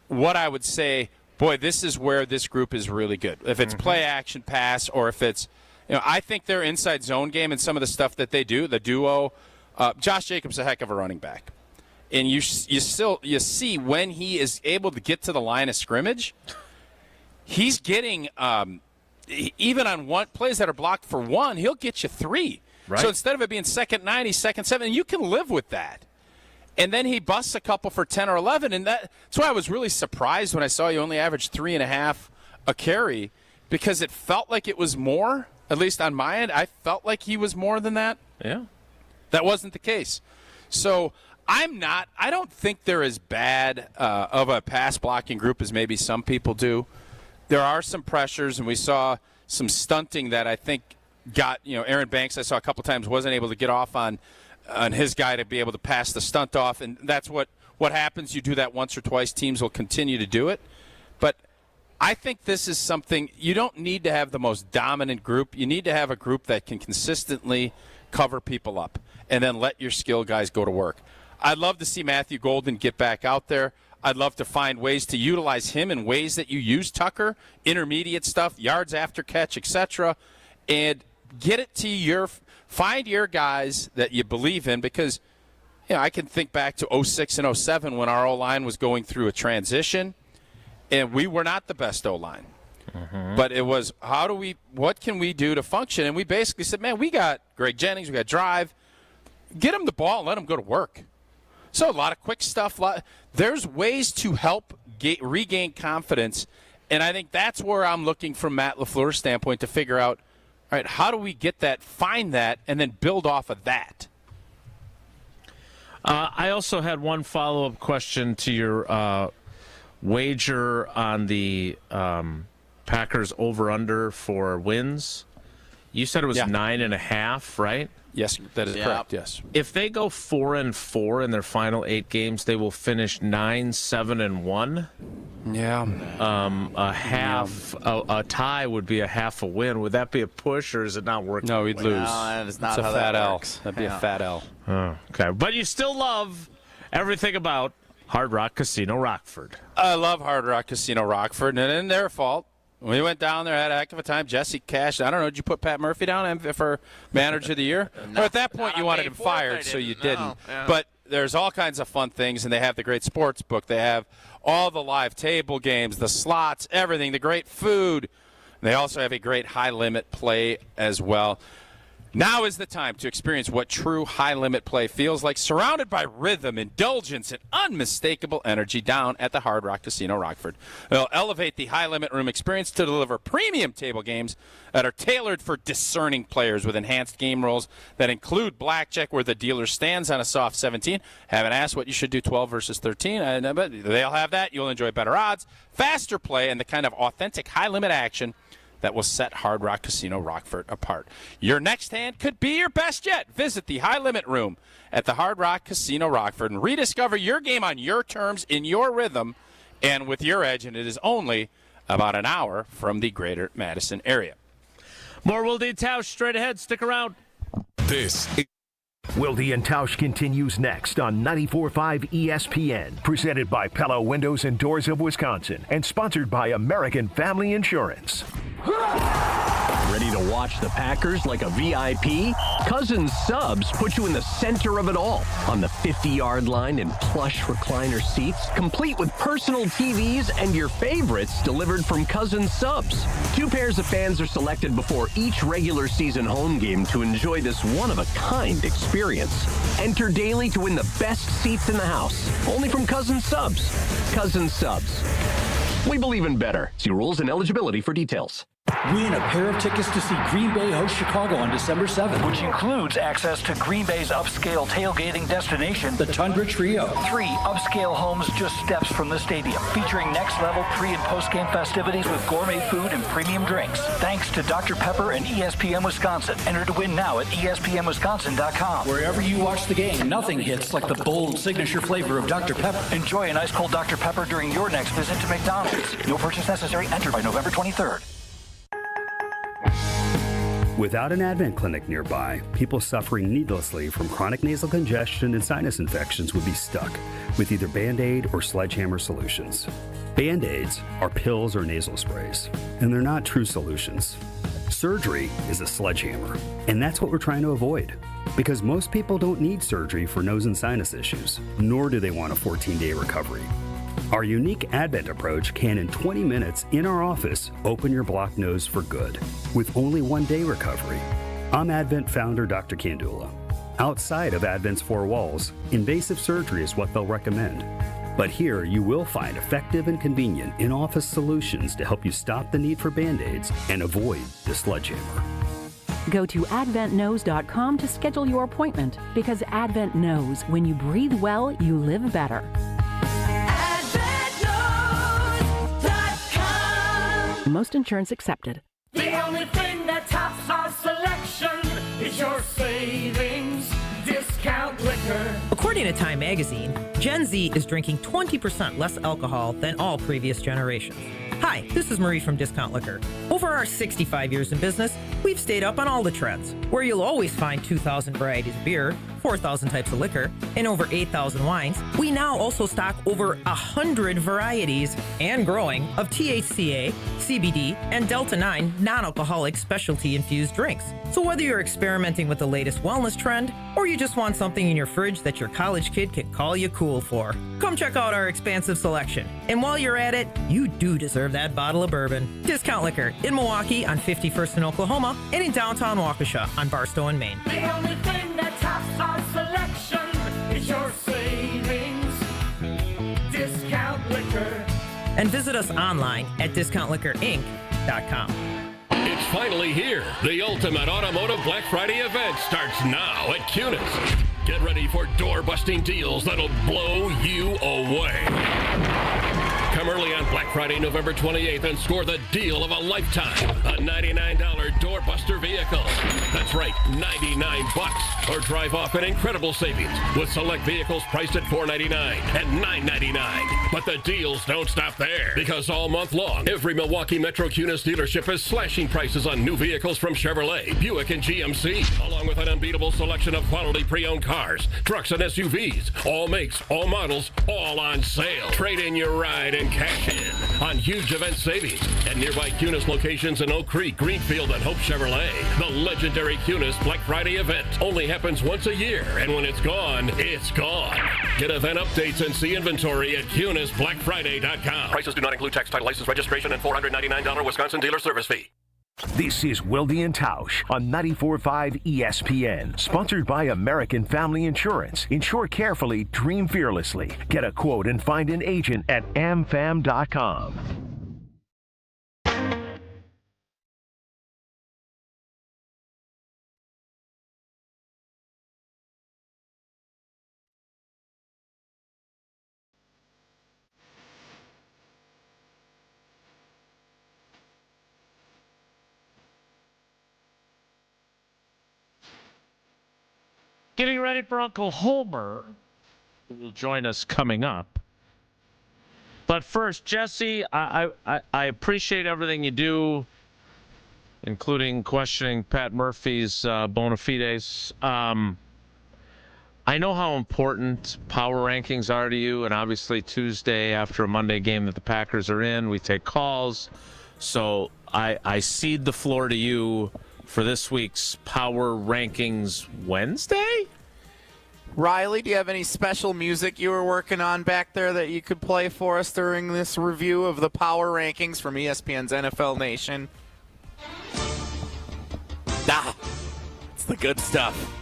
what I would say, boy, this is where this group is really good. If it's play, action, pass, or if it's, I think their inside zone game and some of the stuff that they do, the duo, Josh Jacobs is a heck of a running back. And you see when he is able to get to the line of scrimmage, he's getting, even on plays that are blocked for 1, he'll get you 3. Right. So instead of it being second 9, he's second 7, and you can live with that. And then he busts a couple for 10 or 11, and that's why I was really surprised when I saw you only averaged 3.5 a carry, because it felt like it was more, at least on my end. I felt like he was more than that. Yeah. That wasn't the case. So I don't think they're as bad of a pass blocking group as maybe some people do. There are some pressures, and we saw some stunting that I think got, Aaron Banks, I saw a couple times, wasn't able to get off on his guy to be able to pass the stunt off. And that's what happens. You do that once or twice, teams will continue to do it. But I think this is something, you don't need to have the most dominant group. You need to have a group that can consistently cover people up and then let your skill guys go to work. I'd love to see Matthew Golden get back out there. I'd love to find ways to utilize him in ways that you use Tucker, intermediate stuff, yards after catch, etc., and get it to find your guys that you believe in, because I can think back to 06 and 07 when our O-line was going through a transition, and we were not the best O-line. But it was, what can we do to function? And we basically said, man, we got Greg Jennings, we got Drive. Get him the ball and let him go to work. So a lot of quick stuff. There's ways to help regain confidence, and I think that's where I'm looking from Matt LaFleur's standpoint to figure out, all right, how do we get that, find that, and then build off of that? I also had one follow-up question to your wager on the Packers over-under for wins. You said it was 9.5, right? Yes, that is correct, yes. If they go 4-4 in their final 8 games, they will finish 9-7-1. Yeah. A tie would be a half a win. Would that be a push, or is it not working? No, we'd lose. No, that is not it's how a fat that L. works. That'd be a fat L. Oh, okay. But you still love everything about Hard Rock Casino Rockford. I love Hard Rock Casino Rockford, and in their fault. We went down there, had a heck of a time. Jesse cashed. I don't know, did you put Pat Murphy down for manager of the year? Or at that point, you wanted him fired, so you didn't. Yeah. But there's all kinds of fun things, and they have the great sports book. They have all the live table games, the slots, everything, the great food. They also have a great high-limit play as well. Now is the time to experience what true high-limit play feels like, surrounded by rhythm, indulgence, and unmistakable energy down at the Hard Rock Casino Rockford. They'll elevate the high-limit room experience to deliver premium table games that are tailored for discerning players with enhanced game rules that include blackjack, where the dealer stands on a soft 17. Haven't asked what you should do 12 versus 13, but they'll have that. You'll enjoy better odds, faster play, and the kind of authentic high-limit action that will set Hard Rock Casino Rockford apart. Your next hand could be your best yet. Visit the High Limit Room at the Hard Rock Casino Rockford and rediscover your game on your terms, in your rhythm, and with your edge. And it is only about an hour from the greater Madison area. More Wilde and Tausch straight ahead. Stick around. This is Wilde and Tausch continues next on 94.5 ESPN, presented by Pella Windows and Doors of Wisconsin, and sponsored by American Family Insurance. Ready to watch the Packers like a VIP? Cousins Subs put you in the center of it all, on the 50-yard line in plush recliner seats, complete with personal TVs and your favorites delivered from Cousins Subs. 2 pairs of fans are selected before each regular season home game to enjoy this one-of-a-kind experience. Enter daily to win the best seats in the house, only from Cousins Subs. Cousins Subs. We believe in better. See rules and eligibility for details. Win a pair of tickets to see Green Bay host Chicago on December 7th, which includes access to Green Bay's upscale tailgating destination, the Tundra Trio. 3 upscale homes just steps from the stadium, featuring next-level pre- and post-game festivities with gourmet food and premium drinks. Thanks to Dr. Pepper and ESPN Wisconsin. Enter to win now at ESPNWisconsin.com. Wherever you watch the game, nothing hits like the bold signature flavor of Dr. Pepper. Enjoy an ice-cold Dr. Pepper during your next visit to McDonald's. No purchase necessary. Enter by November 23rd. Without an Advent clinic nearby, people suffering needlessly from chronic nasal congestion and sinus infections would be stuck with either Band-Aid or sledgehammer solutions. Band-Aids are pills or nasal sprays, and they're not true solutions. Surgery is a sledgehammer, and that's what we're trying to avoid. Because most people don't need surgery for nose and sinus issues, nor do they want a 14-day recovery. Our unique Advent approach can, in 20 minutes in our office, open your blocked nose for good, with only 1-day recovery. I'm Advent founder Dr. Kandula. Outside of Advent's 4 walls, invasive surgery is what they'll recommend. But here, you will find effective and convenient in-office solutions to help you stop the need for Band-Aids and avoid the sledgehammer. Go to adventknows.com to schedule your appointment, because Advent knows when you breathe well, you live better. Most insurance accepted. The only thing that tops our selection is your savings discount liquor. According to Time Magazine, Gen Z is drinking 20% less alcohol than all previous generations. Hi, this is Marie from Discount Liquor. Over our 65 years in business, we've stayed up on all the trends, where you'll always find 2,000 varieties of beer, 4,000 types of liquor, and over 8,000 wines. We now also stock over 100 varieties and growing of THCA, CBD, and Delta-9 non-alcoholic specialty-infused drinks. So whether you're experimenting with the latest wellness trend, or you just want something in your fridge that your college kid can call you cool for, come check out our expansive selection. And while you're at it, you do deserve that bottle of bourbon. Discount Liquor in Milwaukee on 51st in Oklahoma, and in downtown Waukesha on Barstow and Maine. The only thing that tops our selection is your savings discount liquor. And visit us online at discountliquorinc.com. It's finally here. The ultimate automotive Black Friday event starts now at Cunis. Get ready for door-busting deals that'll blow you away. Come early on Black Friday, November 28th, and score the deal of a lifetime. A $99 doorbuster vehicle. That's right, $99. Or drive off an incredible savings with select vehicles priced at $499 and $999. But the deals don't stop there, because all month long, every Milwaukee Metro Cunis dealership is slashing prices on new vehicles from Chevrolet, Buick, and GMC, along with an unbeatable selection of quality pre-owned cars, trucks, and SUVs. All makes, all models, all on sale. Trade in your ride and cash in on huge event savings at nearby Cunis locations in Oak Creek, Greenfield, and Hope Chevrolet. The legendary Cunis Black Friday event only happens once a year, and when it's gone, it's gone. Get event updates and see inventory at CunisBlackFriday.com. Prices do not include tax, title, license, registration, and $499 Wisconsin dealer service fee. This is Wilde and Tausch on 94.5 ESPN, sponsored by American Family Insurance. Insure carefully, dream fearlessly. Get a quote and find an agent at amfam.com. Getting ready for Uncle Homer, who will join us coming up. But first, Jesse, I appreciate everything you do, including questioning Pat Murphy's bona fides. I know how important power rankings are to you, and obviously Tuesday after a Monday game that the Packers are in, we take calls. So I cede the floor to you for this week's Power Rankings Wednesday. Riley, do you have any special music you were working on back there that you could play for us during this review of the Power Rankings from ESPN's NFL Nation? It's the good stuff.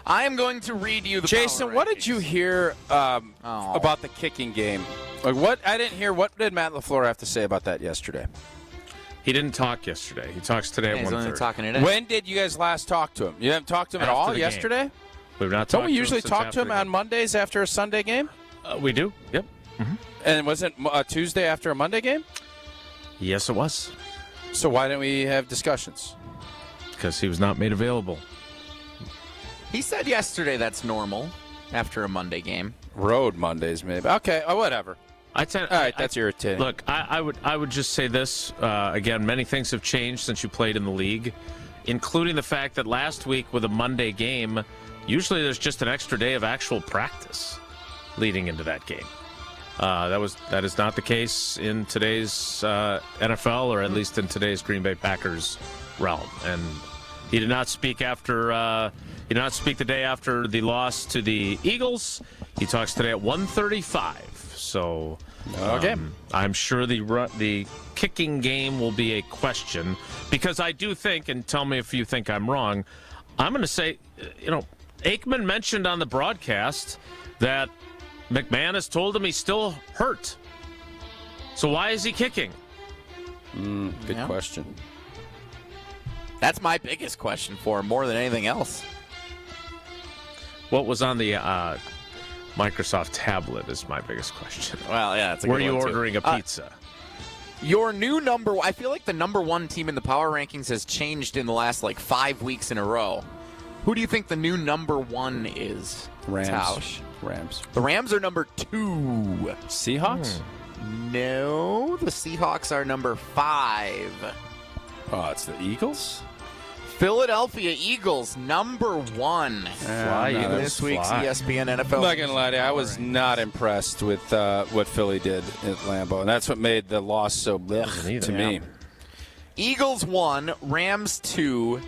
I am going to read you the Jason, Power what Rankings. did you hear about the kicking game? Like what? I didn't hear. What did Matt LaFleur have to say about that yesterday? He didn't talk yesterday. He talks today at 1:30. When did you guys last talk to him? You haven't talked to him at After all the yesterday? game. We've not Don't talked we to him usually since talk to after him the on game. Mondays after a Sunday game? We do. Yep. Mm-hmm. And was it Tuesday after a Monday game? Yes, it was. So why didn't we have discussions? Because he was not made available. He said yesterday that's normal after a Monday game. Road Mondays, maybe. Okay, whatever. All right, that's irritating. Look, I would just say this again. Many things have changed since you played in the league, including the fact that last week with a Monday game, usually there's just an extra day of actual practice leading into that game. That is not the case in today's NFL, or at least in today's Green Bay Packers realm. And he did not speak after. He did not speak the day after the loss to the Eagles. He talks today at 1:35. So I'm sure the kicking game will be a question, because I do think, and tell me if you think I'm wrong, I'm going to say, Aikman mentioned on the broadcast that McMahon has told him he's still hurt. So why is he kicking? Good question. That's my biggest question for him, more than anything else. What was on the Microsoft tablet is my biggest question. Well, yeah, it's a Were good you one, too. ordering a pizza? Your new I feel like the number one team in the power rankings has changed in the last 5 weeks in a row. Who do you think the new number one is? Rams. Tausch? Rams. The Rams are number 2. Seahawks? No, the Seahawks are number 5. Oh, it's the Eagles? Philadelphia Eagles, number 1. Fly, in Eagles, this week's fly. ESPN NFL. I'm not going to lie to you, I was not impressed with what Philly did at Lambeau, and that's what made the loss so blech to me. Eagles 1, Rams 2,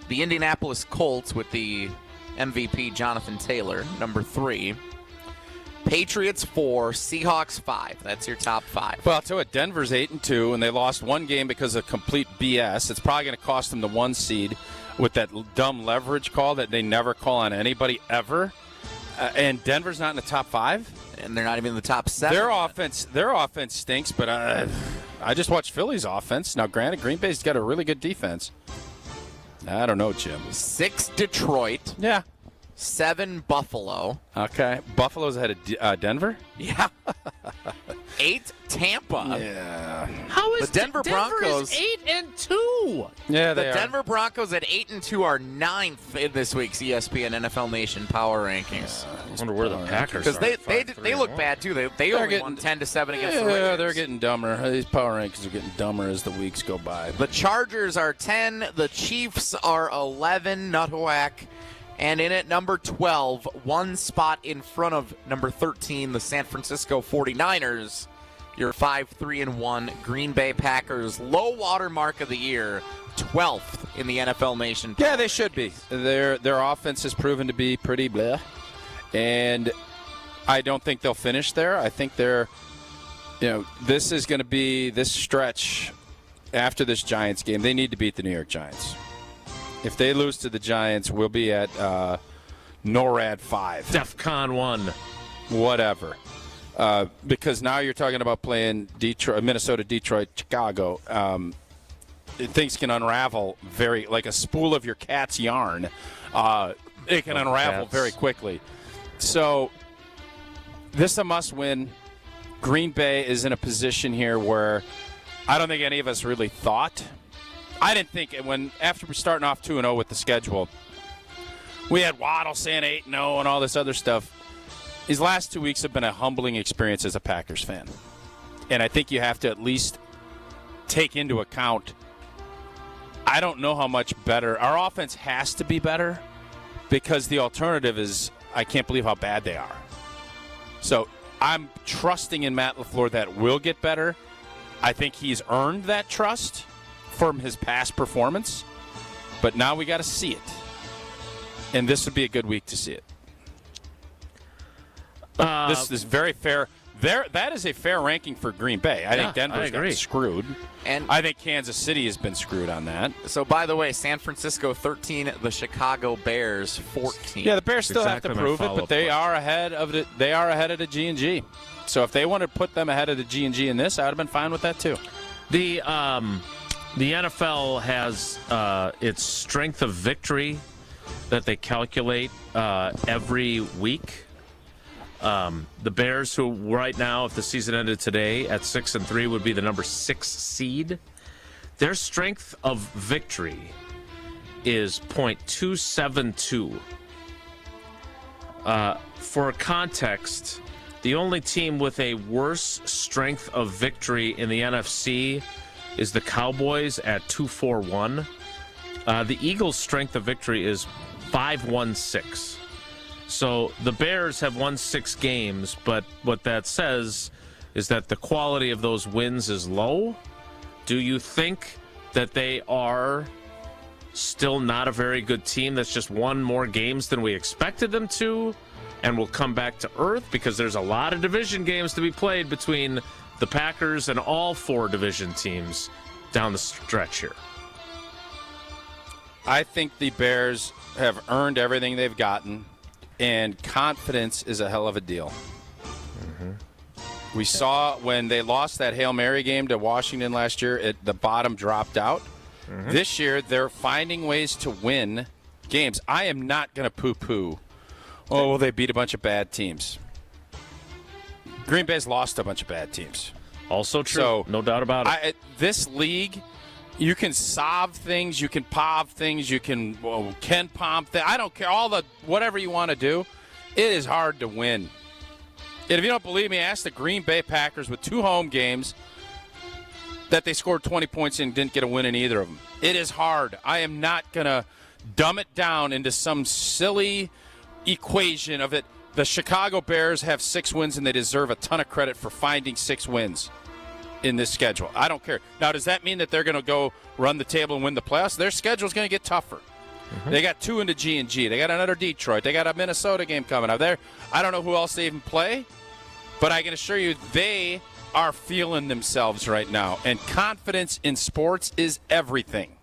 the Indianapolis Colts with the MVP Jonathan Taylor, number 3. Patriots 4, Seahawks 5. That's your top 5. Well, I'll tell you what, Denver's 8-2, and they lost one game because of complete BS. It's probably going to cost them the 1 seed with that dumb leverage call that they never call on anybody ever. And Denver's not in the top 5, and they're not even in the top 7. Their offense stinks, but I just watched Philly's offense. Now, granted, Green Bay's got a really good defense. I don't know, Jim. 6, Detroit. Yeah. 7, Buffalo. Okay. Buffalo's ahead of Denver? Yeah. 8, Tampa. Yeah. How is the Denver Broncos 8-2? Yeah, the Denver Broncos at 8-2 are 9th in this week's ESPN NFL Nation Power Rankings. I wonder where the Packers are. Because they look bad too. They only won 10-7 against the Raiders. Yeah, they're getting dumber. These power rankings are getting dumber as the weeks go by. The Chargers are 10. The Chiefs are 11. Nutwhack. And in at number 12, 1 spot in front of number 13, the San Francisco 49ers. Your 5-3-1 Green Bay Packers, low water mark of the year, 12th in the NFL Nation. Yeah, they should be. Their offense has proven to be pretty bleh, and I don't think they'll finish there. I think this is going to be this stretch after this Giants game. They need to beat the New York Giants. If they lose to the Giants, we'll be at NORAD 5. DEFCON 1. Whatever. Because now you're talking about playing Minnesota, Detroit, Chicago. Things can unravel like a spool of your cat's yarn. It can unravel very quickly. So this is a must-win. Green Bay is in a position here where I don't think any of us really thought. I didn't think after we're starting off 2-0 with the schedule, we had Waddle saying 8-0 and all this other stuff. These last 2 weeks have been a humbling experience as a Packers fan. And I think you have to at least take into account, I don't know how much better. Our offense has to be better because the alternative is I can't believe how bad they are. So I'm trusting in Matt LaFleur that will get better. I think he's earned that trust from his past performance, but now we got to see it. And this would be a good week to see it. This is very fair. That is a fair ranking for Green Bay. I think Denver's got screwed. And I think Kansas City has been screwed on that. So, by the way, San Francisco 13, the Chicago Bears 14. Yeah, the Bears still have to prove it, but they are ahead of it. They are ahead of the G&G. So if they wanted to put them ahead of the G&G in this, I would have been fine with that too. The NFL has its strength of victory that they calculate every week. The Bears, who right now, if the season ended today at 6-3, would be the number 6 seed. Their strength of victory is .272. For context, the only team with a worse strength of victory in the NFC is the Cowboys at 241. The Eagles' strength of victory is 516. So the Bears have won 6 games, but what that says is that the quality of those wins is low. Do you think that they are still not a very good team that's just won more games than we expected them to and will come back to earth? Because there's a lot of division games to be played between the Packers and all 4 division teams down the stretch here. I think the Bears have earned everything they've gotten. And confidence is a hell of a deal. We saw when they lost that Hail Mary game to Washington last year, the bottom dropped out. This year, they're finding ways to win games. I am not going to poo-poo, well, they beat a bunch of bad teams. Green Bay's lost a bunch of bad teams. Also true. So, no doubt about it. This league, you can solve things, you can pov things, you can palm things. I don't care. Whatever you want to do, it is hard to win. And if you don't believe me, ask the Green Bay Packers with 2 home games that they scored 20 points in and didn't get a win in either of them. It is hard. I am not going to dumb it down into some silly equation of it. The Chicago Bears have 6 wins and they deserve a ton of credit for finding 6 wins in this schedule. I don't care. Now, does that mean that they're going to go run the table and win the playoffs? Their schedule's going to get tougher. They got 2 in the G&G. They got another Detroit. They got a Minnesota game coming up there. I don't know who else they even play, but I can assure you they are feeling themselves right now. And confidence in sports is everything.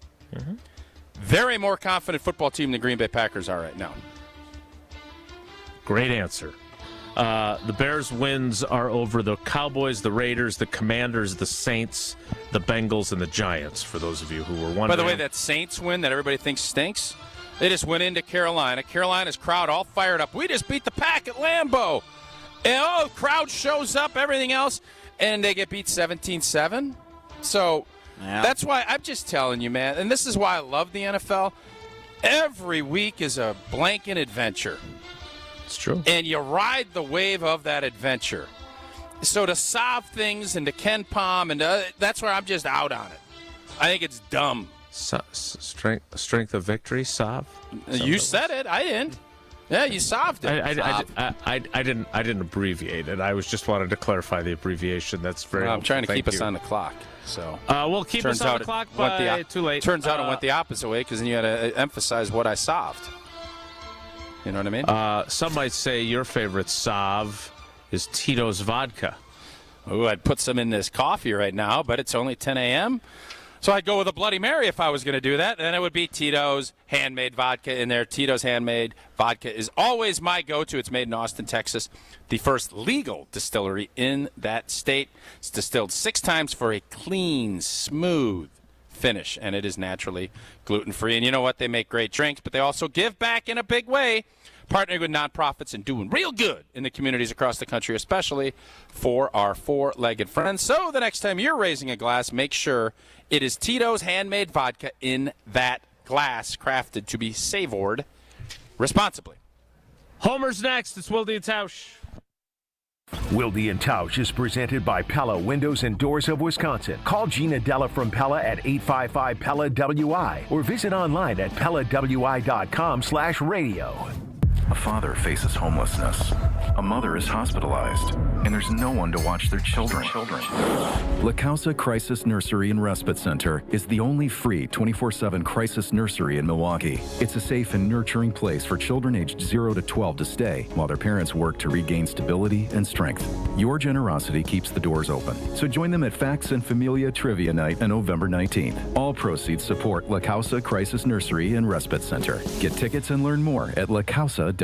They're a more confident football team than the Green Bay Packers are right now. Great answer. The Bears' wins are over the Cowboys, the Raiders, the Commanders, the Saints, the Bengals, and the Giants, for those of you who were wondering. By the way, that Saints win that everybody thinks stinks, they just went into Carolina. Carolina's crowd all fired up. We just beat the Pack at Lambeau. And, crowd shows up, everything else, and they get beat 17-7. So that's why I'm just telling you, man, and this is why I love the NFL. Every week is a blanket adventure. It's true. And you ride the wave of that adventure. So to solve things and to Ken Palm, and that's where I'm just out on it. I think it's dumb. Strength of victory, Sav? You said it. I didn't. Yeah, you solved it. I didn't abbreviate it. I was just wanted to clarify the abbreviation. That's very. I'm trying to keep us on the clock. So we'll keep us on the clock by too late. Turns out it went the opposite way because then you had to emphasize what I solved. You know what I mean? Some might say your favorite Sav is Tito's vodka. Ooh, I'd put some in this coffee right now, but it's only 10 a.m. So I'd go with a Bloody Mary if I was going to do that. And it would be Tito's handmade vodka in there. Tito's handmade vodka is always my go-to. It's made in Austin, Texas, the first legal distillery in that state. It's distilled 6 times for a clean, smooth finish, and it is naturally gluten-free. And you know what? They make great drinks, but they also give back in a big way, partnering with nonprofits and doing real good in the communities across the country, especially for our 4-legged friends. So the next time you're raising a glass, make sure it is Tito's handmade vodka in that glass, crafted to be savored responsibly. Homer's next. It's Wilde and Tausch. Wilde and Tausch is presented by Pella Windows and Doors of Wisconsin. Call Gina Della from Pella at 855-PELLA-WI or visit online at PellaWI.com/radio. A father faces homelessness. A mother is hospitalized, and there's no one to watch their children. La Causa Crisis Nursery and Respite Center is the only free 24/7 crisis nursery in Milwaukee. It's a safe and nurturing place for children aged 0 to 12 to stay while their parents work to regain stability and strength. Your generosity keeps the doors open, so join them at Facts and Familia Trivia Night on November 19th. All proceeds support La Causa Crisis Nursery and Respite Center. Get tickets and learn more at lacausa.org.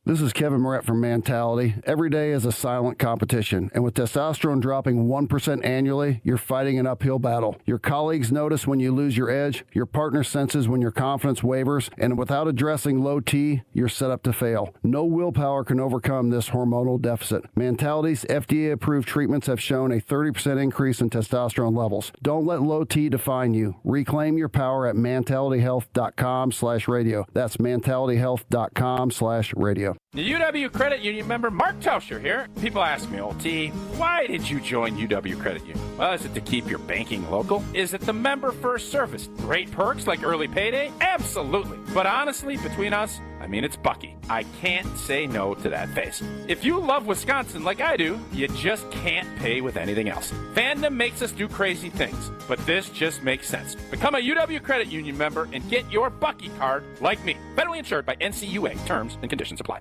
This is Kevin Moret from Mentality. Every day is a silent competition, and with testosterone dropping 1% annually, you're fighting an uphill battle. Your colleagues notice when you lose your edge, your partner senses when your confidence wavers, and without addressing low T, you're set up to fail. No willpower can overcome this hormonal deficit. Mentality's FDA-approved treatments have shown a 30% increase in testosterone levels. Don't let low T define you. Reclaim your power at mentalityhealth.com/radio. That's mentalityhealth.com/radio. The UW Credit Union member Mark Tauscher here. People ask me, T, why did you join UW Credit Union? Well, is it to keep your banking local? Is it the member first service? Great perks like early payday? Absolutely. But honestly, between us, it's Bucky. I can't say no to that face. If you love Wisconsin like I do, you just can't pay with anything else. Fandom makes us do crazy things, but this just makes sense. Become a UW Credit Union member and get your Bucky card like me. Federally insured by NCUA. Terms and conditions apply.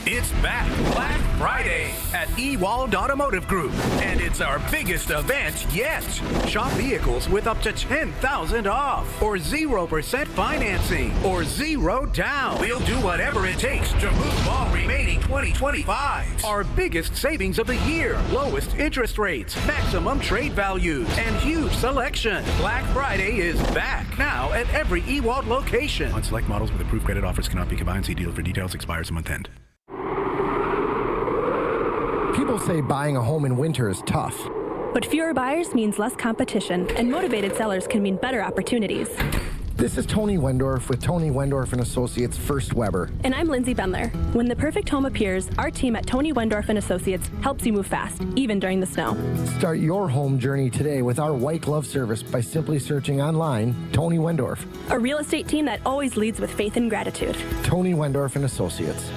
It's back Black Friday at Ewald Automotive Group, and it's our biggest event yet. Shop vehicles with up to $10,000 off, or 0% financing, or 0 down. We'll do whatever it takes to move all remaining 2025s. Our biggest savings of the year, lowest interest rates, maximum trade values, and huge selection. Black Friday is back now at every Ewald location. On select models with approved credit offers cannot be combined. See deal for details. Expires a month end. People say buying a home in winter is tough. But fewer buyers means less competition, and motivated sellers can mean better opportunities. This is Tony Wendorf with Tony Wendorf & Associates First Weber. And I'm Lindsay Bendler. When the perfect home appears, our team at Tony Wendorf & Associates helps you move fast, even during the snow. Start your home journey today with our white glove service by simply searching online Tony Wendorf. A real estate team that always leads with faith and gratitude. Tony Wendorf & Associates.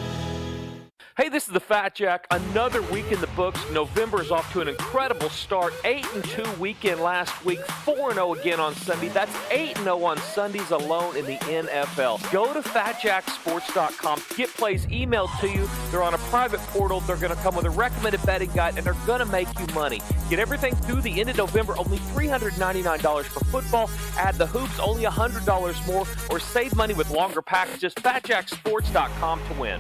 Hey, this is the Fat Jack. Another week in the books. November is off to an incredible start. 8-2 weekend last week. 4-0 again on Sunday. That's 8-0 on Sundays alone in the NFL. Go to FatJackSports.com. Get plays emailed to you. They're on a private portal. They're going to come with a recommended betting guide, and they're going to make you money. Get everything through the end of November. Only $399 for football. Add the hoops, only $100 more. Or save money with longer packages. FatJackSports.com to win.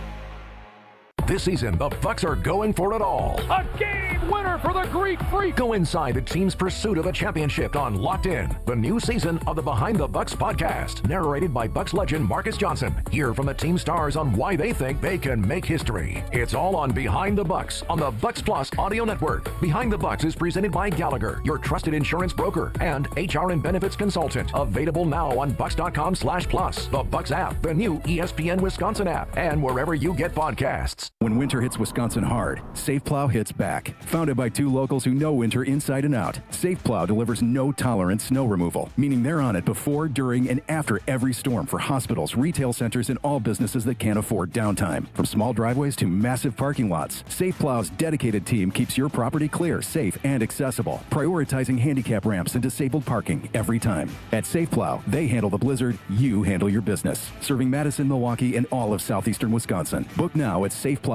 This season, the Bucks are going for it all. A game winner for the Greek Freak. Go inside the team's pursuit of a championship on Locked In, the new season of the Behind the Bucks podcast, narrated by Bucks legend Marcus Johnson. Hear from the team stars on why they think they can make history. It's all on Behind the Bucks on the Bucks Plus audio network. Behind the Bucks is presented by Gallagher, your trusted insurance broker and HR and benefits consultant. Available now on Bucks.com/plus, the Bucks app, the new ESPN Wisconsin app, and wherever you get podcasts. When winter hits Wisconsin hard, Safe Plow hits back. Founded by two locals who know winter inside and out, Safe Plow delivers no-tolerance snow removal, meaning they're on it before, during, and after every storm for hospitals, retail centers, and all businesses that can't afford downtime. From small driveways to massive parking lots, Safe Plow's dedicated team keeps your property clear, safe, and accessible, prioritizing handicap ramps and disabled parking every time. At Safe Plow, they handle the blizzard, you handle your business. Serving Madison, Milwaukee, and all of southeastern Wisconsin. Book now at safeplow.com.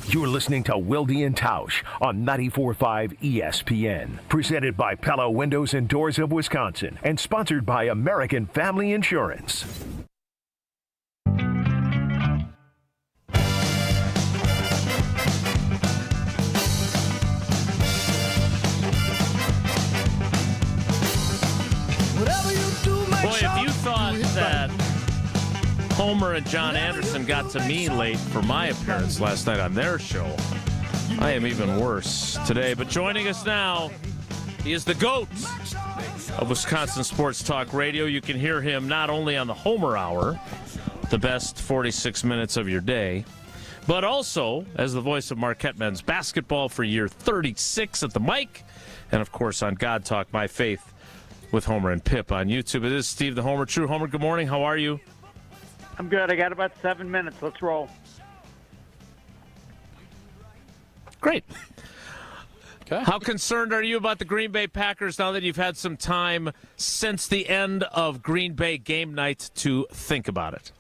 You're listening to Wilde and Tausch on 94.5 ESPN. Presented by Pella Windows and Doors of Wisconsin and sponsored by American Family Insurance. Boy, if you thought that Homer and John Anderson got to me late for my appearance last night on their show, I am even worse today. But joining us now, he is the GOAT of Wisconsin Sports Talk Radio. You can hear him not only on the Homer Hour, the best 46 minutes of your day, but also as the voice of Marquette men's basketball for year 36 at the mic, and of course on God Talk, My Faith with Homer and Pip on YouTube. It is Steve the Homer. True Homer, good morning. How are you? I'm good. I got about 7 minutes. Let's roll. Great. Okay. How concerned are you about the Green Bay Packers now that you've had some time since the end of Green Bay game night to think about it?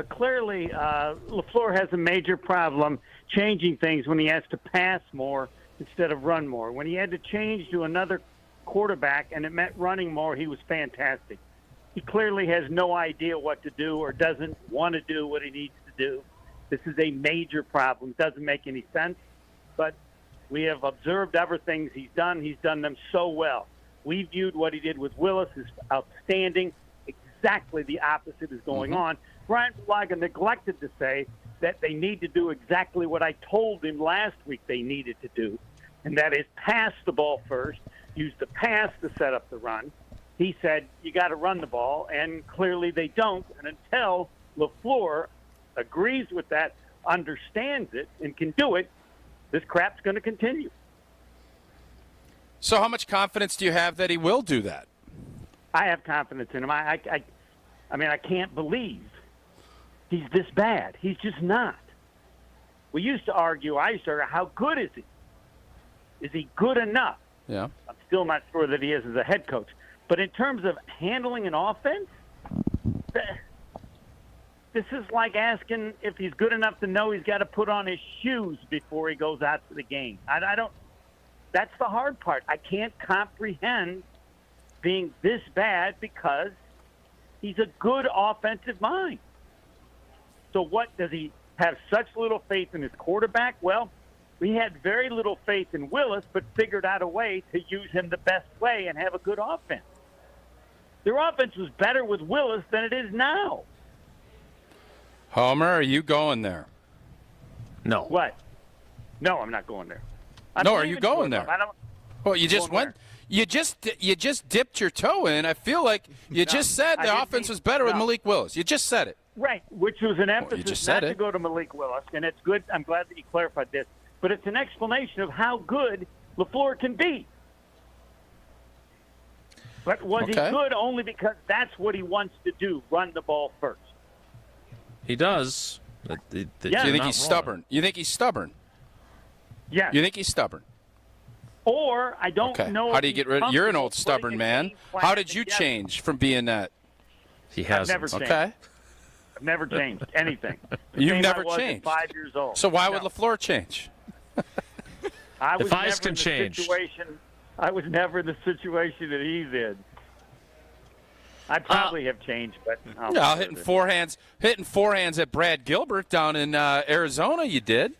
Clearly, LaFleur has a major problem changing things when he has to pass more instead of run more. When he had to change to another quarterback and it meant running more, he was fantastic. He clearly has no idea what to do or doesn't want to do what he needs to do. This is a major problem. Doesn't make any sense, but we have observed other things he's done. He's done them so well. We viewed what he did with Willis as outstanding. Exactly the opposite is going on. Brian Bulaga neglected to say that they need to do exactly what I told him last week they needed to do, and that is pass the ball first, use the pass to set up the run. He said you got to run the ball, and clearly they don't. And until LaFleur agrees with that, understands it, and can do it, this crap's going to continue. So how much confidence do you have that he will do that? I have confidence in him. I mean, I can't believe he's this bad. He's just not. I used to argue, how good is he? Is he good enough? Yeah. I'm still not sure that he is as a head coach. But in terms of handling an offense, this is like asking if he's good enough to know he's got to put on his shoes before he goes out to the game. I don't. That's the hard part. I can't comprehend being this bad because he's a good offensive mind. So what, does he have such little faith in his quarterback? Well, we had very little faith in Willis, but figured out a way to use him the best way and have a good offense. Their offense was better with Willis than it is now. Homer, are you going there? No. What? No, I'm not going there. No, are you going there? Well, you just went. You just dipped your toe in. I feel like you just said the offense was better with Malik Willis. You just said it. Right, which was an emphasis not to go to Malik Willis, and it's good. I'm glad that you clarified this. But it's an explanation of how good LaFleur can be. But was he good only because that's what he wants to do, run the ball first? He does. You think he's stubborn? You think he's stubborn? Yeah. You think he's stubborn? Or I don't know. How do you get rid of? You're an old stubborn man. How did you change from being that? He hasn't. I've never changed. Okay. I've never changed anything. You've never changed. 5 years old. So why would LaFleur change? I was if ice never can in the change. situation. I was never in the situation that he's in. I probably have changed, but hitting forehands at Brad Gilbert down in Arizona. You did.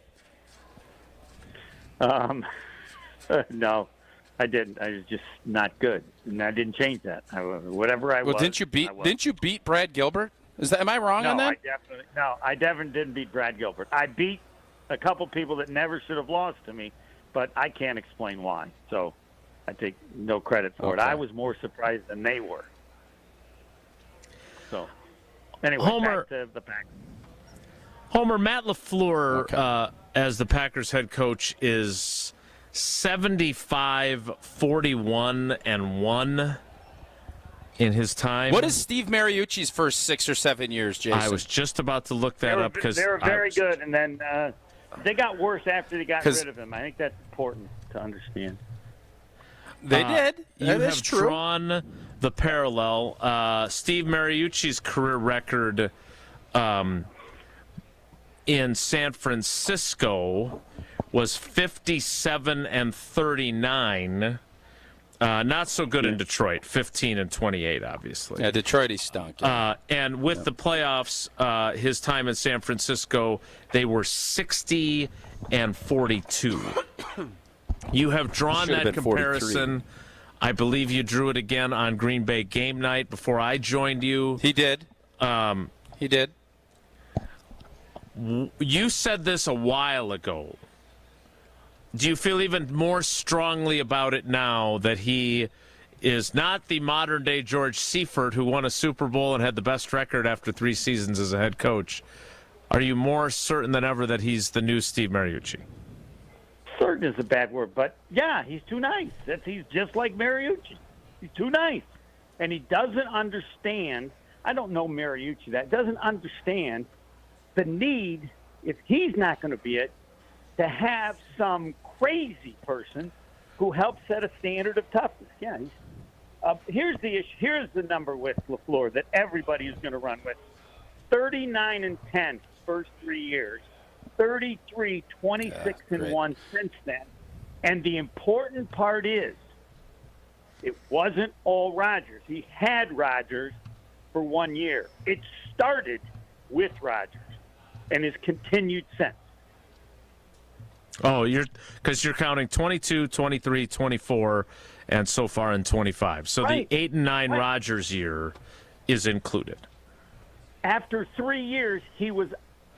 No, I didn't. I was just not good, and I didn't change that. Whatever I was. Well, didn't you beat Brad Gilbert? Am I wrong on that? I definitely didn't beat Brad Gilbert. I beat a couple people that never should have lost to me, but I can't explain why. So I take no credit for it. I was more surprised than they were. So anyway, Homer, back to the Packers. Homer, Matt LaFleur as the Packers head coach is 75-41-1 in his time. What is Steve Mariucci's first 6 or 7 years, Jason? I was just about to look that up because they were very good, and then they got worse after they got rid of him. I think that's important to understand. They did. You have drawn the parallel. Steve Mariucci's career record in San Francisco was 57-39. Not so good in Detroit, 15-28, obviously. Yeah, Detroit, he stunk. Yeah. And with the playoffs, his time in San Francisco, they were 60-42. You have drawn that comparison. 43. I believe you drew it again on Green Bay game night before I joined you. He did. He did. You said this a while ago. Do you feel even more strongly about it now that he is not the modern-day George Seifert who won a Super Bowl and had the best record after 3 seasons as a head coach, Are you more certain than ever that he's the new Steve Mariucci? Certain is a bad word, but yeah, he's too nice. He's just like Mariucci. He's too nice. And he doesn't understand, I don't know Mariucci that, doesn't understand the need, if he's not going to be it, to have some crazy person who helps set a standard of toughness. Yeah, here's the issue. Here's the number with LaFleur that everybody is going to run with. 39-10 first 3 years. 33, 26, and 1 since then. And the important part is, it wasn't all Rodgers. He had Rodgers for 1 year. It started with Rodgers and has continued since. Oh, because you're counting 22, 23, 24, and so far in 25. So the 8 and 9 Rodgers year is included. After 3 years, he was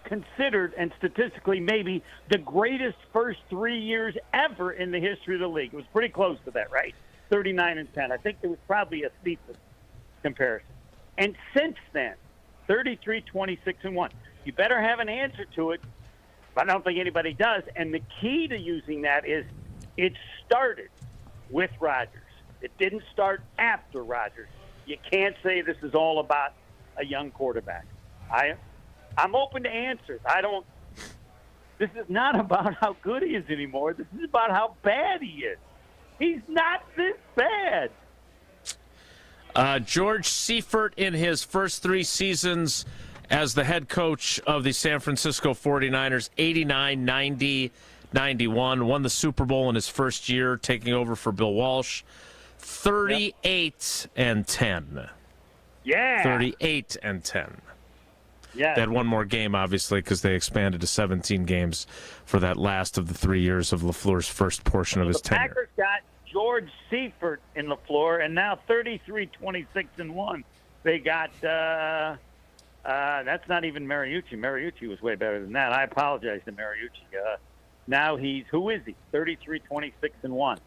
considered, and statistically maybe, the greatest first 3 years ever in the history of the league. It was pretty close to that, right? 39-10. I think it was probably a steeper comparison. And since then, 33, 26, and 1. You better have an answer to it, but I don't think anybody does. And the key to using that is it started with Rodgers. It didn't start after Rodgers. You can't say this is all about a young quarterback. I'm open to answers. This is not about how good he is anymore. This is about how bad he is. He's not this bad. George Seifert, in his first 3 seasons as the head coach of the San Francisco 49ers, 89, 90, 91, won the Super Bowl in his first year, taking over for Bill Walsh. 38 and 10. Yeah. 38 and 10. Yeah. They had one more game, obviously, because they expanded to 17 games for that last of the 3 years of LaFleur's first portion of his tenure. Packers got George Seifert in LaFleur, and now 33, 26, and 1. They got, that's not even Mariucci. Mariucci was way better than that. I apologize to Mariucci. Now who is he? 33, 26, and 1.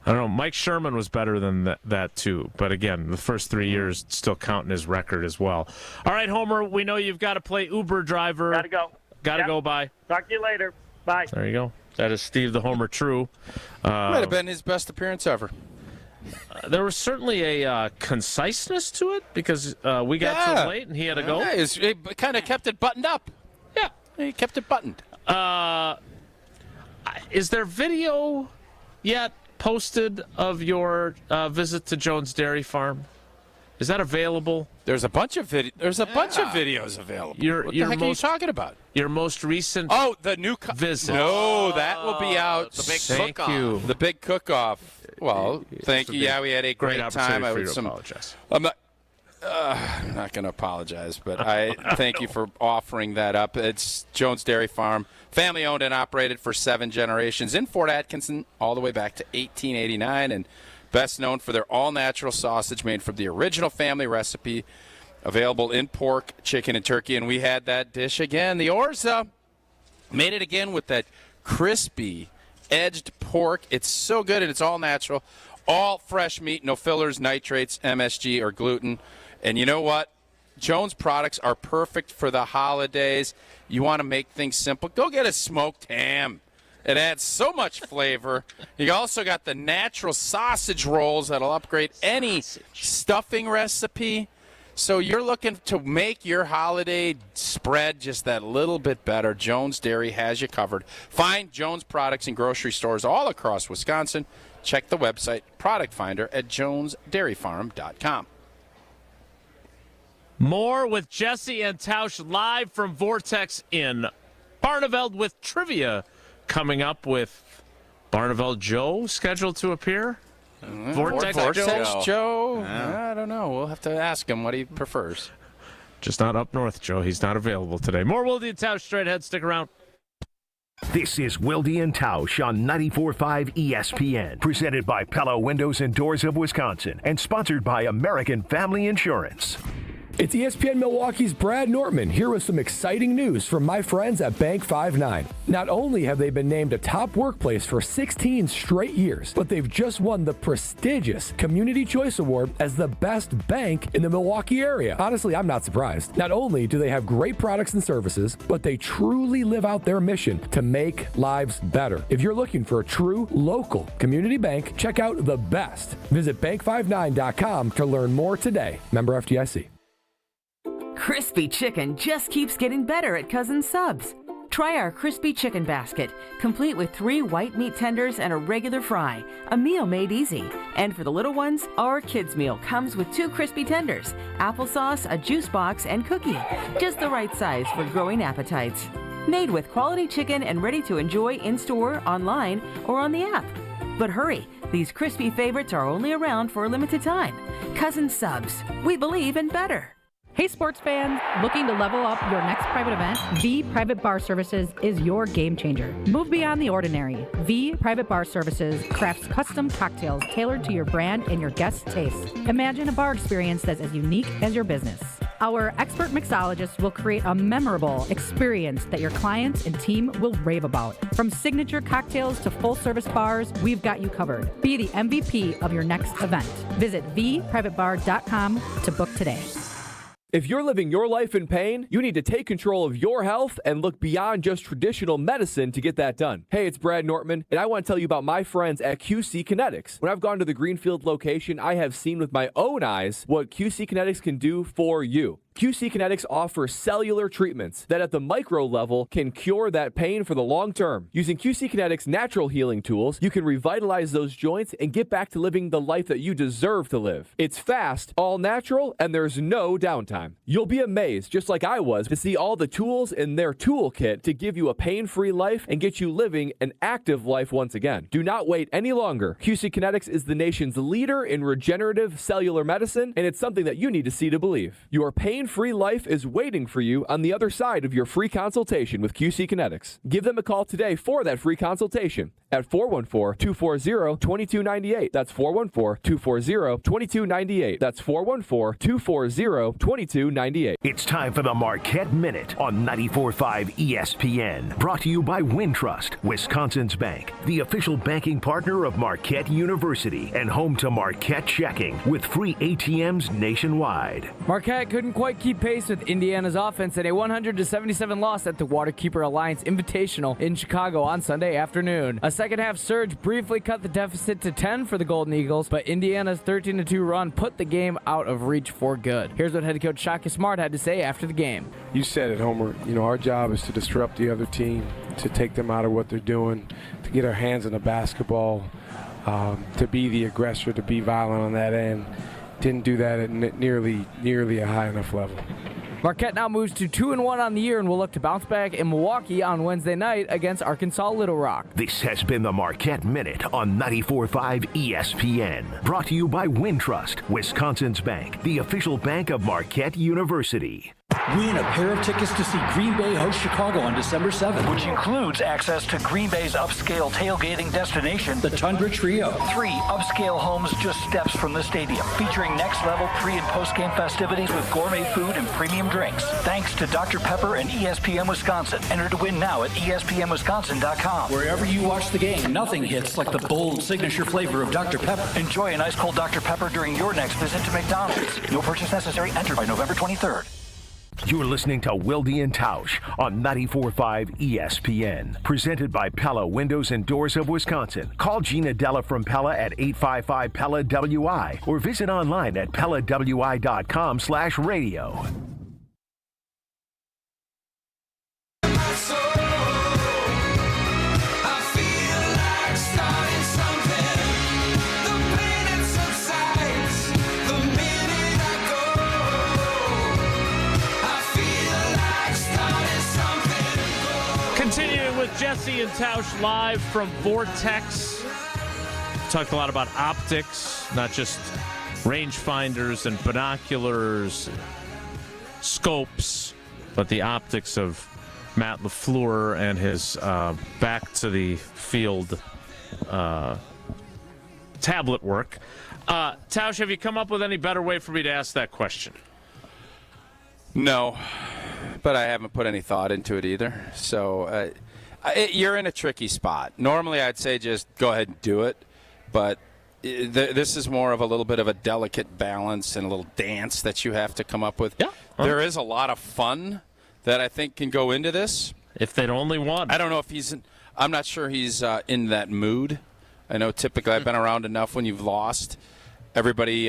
I don't know. Mike Sherman was better than that too. But again, the first 3 years still counting his record as well. All right, Homer, we know you've got to play Uber driver. Got to go. Got to go. Bye. Talk to you later. Bye. There you go. That is Steve the Homer True. Might have been his best appearance ever. There was certainly a conciseness to it because we got to him late and he had to go. Yeah, he kind of kept it buttoned up. Yeah, he kept it buttoned. Is there video yet posted of your visit to Jones Dairy Farm? Is that available? There's a bunch of videos available. What the heck are you talking about? Your most recent the new visit. No, that will be out. The big Thank cook-off. you. The big cook-off. Well, thank you. Yeah, we had a great time. I would apologize. I'm not going to apologize, but I thank you for offering that up. It's Jones Dairy Farm, family-owned and operated for 7 generations in Fort Atkinson, all the way back to 1889, and best known for their all-natural sausage made from the original family recipe, available in pork, chicken, and turkey. And we had that dish again. The Orza made it again with that crispy, edged pork. It's so good, and it's all natural, all fresh meat, no fillers, nitrates, MSG, or gluten. And you know what? Jones products are perfect for the holidays. You want to make things simple, go get a smoked ham. It adds so much flavor. You also got the natural sausage rolls that'll upgrade any stuffing recipe. So you're looking to make your holiday spread just that little bit better. Jones Dairy has you covered. Find Jones products in grocery stores all across Wisconsin. Check the website, Product Finder, at jonesdairyfarm.com. More with Jesse and Tausch live from Vortex in Barneveld with trivia coming up with Barneveld Joe scheduled to appear. Vortex Joe. I don't know. We'll have to ask him what he prefers. Just not up north, Joe. He's not available today. More Wilde and Tausch straight ahead. Stick around. This is Wilde and Tausch on 94.5 ESPN, presented by Pella Windows and Doors of Wisconsin, and sponsored by American Family Insurance. It's ESPN Milwaukee's Brad Nortman here with some exciting news from my friends at Bank 59. Not only have they been named a top workplace for 16 straight years, but they've just won the prestigious Community Choice Award as the best bank in the Milwaukee area. Honestly, I'm not surprised. Not only do they have great products and services, but they truly live out their mission to make lives better. If you're looking for a true local community bank, check out The Best. Visit bank59.com to learn more today. Member FDIC. Crispy chicken just keeps getting better at Cousin Subs. Try our crispy chicken basket, complete with 3 white meat tenders and a regular fry, a meal made easy. And for the little ones, our kids meal comes with 2 crispy tenders, applesauce, a juice box, and cookie. Just the right size for growing appetites. Made with quality chicken and ready to enjoy in-store, online, or on the app. But hurry, these crispy favorites are only around for a limited time. Cousin Subs, we believe in better. Hey sports fans, looking to level up your next private event? V Private Bar Services is your game changer. Move beyond the ordinary. V Private Bar Services crafts custom cocktails tailored to your brand and your guests' tastes. Imagine a bar experience that's as unique as your business. Our expert mixologists will create a memorable experience that your clients and team will rave about. From signature cocktails to full-service bars, we've got you covered. Be the MVP of your next event. Visit vprivatebar.com to book today. If you're living your life in pain, you need to take control of your health and look beyond just traditional medicine to get that done. Hey, it's Brad Nortman, and I want to tell you about my friends at QC Kinetics. When I've gone to the Greenfield location, I have seen with my own eyes what QC Kinetics can do for you. QC Kinetics offers cellular treatments that at the micro level can cure that pain for the long term. Using QC Kinetics' natural healing tools, you can revitalize those joints and get back to living the life that you deserve to live. It's fast, all natural, and there's no downtime. You'll be amazed, just like I was, to see all the tools in their toolkit to give you a pain-free life and get you living an active life once again. Do not wait any longer. QC Kinetics is the nation's leader in regenerative cellular medicine, and it's something that you need to see to believe. Your pain-free life is waiting for you on the other side of your free consultation with QC Kinetics. Give them a call today for that free consultation at 414-240-2298. That's 414-240-2298. That's 414-240-2298. It's time for the Marquette Minute on 94.5 ESPN. Brought to you by Wintrust, Wisconsin's bank, the official banking partner of Marquette University and home to Marquette Checking with free ATMs nationwide. Marquette couldn't quite keep pace with Indiana's offense in a 100-77 loss at the Waterkeeper Alliance Invitational in Chicago on Sunday afternoon. A second-half surge briefly cut the deficit to 10 for the Golden Eagles, but Indiana's 13-2 run put the game out of reach for good. Here's what head coach Shaka Smart had to say after the game. You said it, Homer. Our job is to disrupt the other team, to take them out of what they're doing, to get our hands on the basketball, to be the aggressor, to be violent on that end. Didn't do that at nearly a high enough level. Marquette now moves to 2-1 on the year and will look to bounce back in Milwaukee on Wednesday night against Arkansas Little Rock. This has been the Marquette Minute on 94.5 ESPN. Brought to you by Wintrust, Wisconsin's bank, the official bank of Marquette University. Win a pair of tickets to see Green Bay host Chicago on December 7th, which includes access to Green Bay's upscale tailgating destination, the Tundra Trio. 3 upscale homes just steps from the stadium, featuring next-level pre- and post-game festivities with gourmet food and premium drinks. Thanks to Dr. Pepper and ESPN Wisconsin. Enter to win now at ESPNWisconsin.com. Wherever you watch the game, nothing hits like the bold signature flavor of Dr. Pepper. Enjoy an ice-cold Dr. Pepper during your next visit to McDonald's. No purchase necessary. Enter by November 23rd. You're listening to Wilde and Tausch on 94.5 ESPN. Presented by Pella Windows and Doors of Wisconsin. Call Gina Della from Pella at 855-PELLA-WI or visit online at PellaWI.com/radio. Continuing with Jesse and Tausch live from Vortex. Talked a lot about optics, not just rangefinders and binoculars, scopes, but the optics of Matt LaFleur and his back to the field tablet work. Tausch, have you come up with any better way for me to ask that question? No, but I haven't put any thought into it either. So you're in a tricky spot. Normally I'd say just go ahead and do it, but this is more of a little bit of a delicate balance and a little dance that you have to come up with. Yeah. There is a lot of fun that I think can go into this. If they'd only won. I don't know if I'm not sure he's in that mood. I know typically I've been around enough when you've lost. Everybody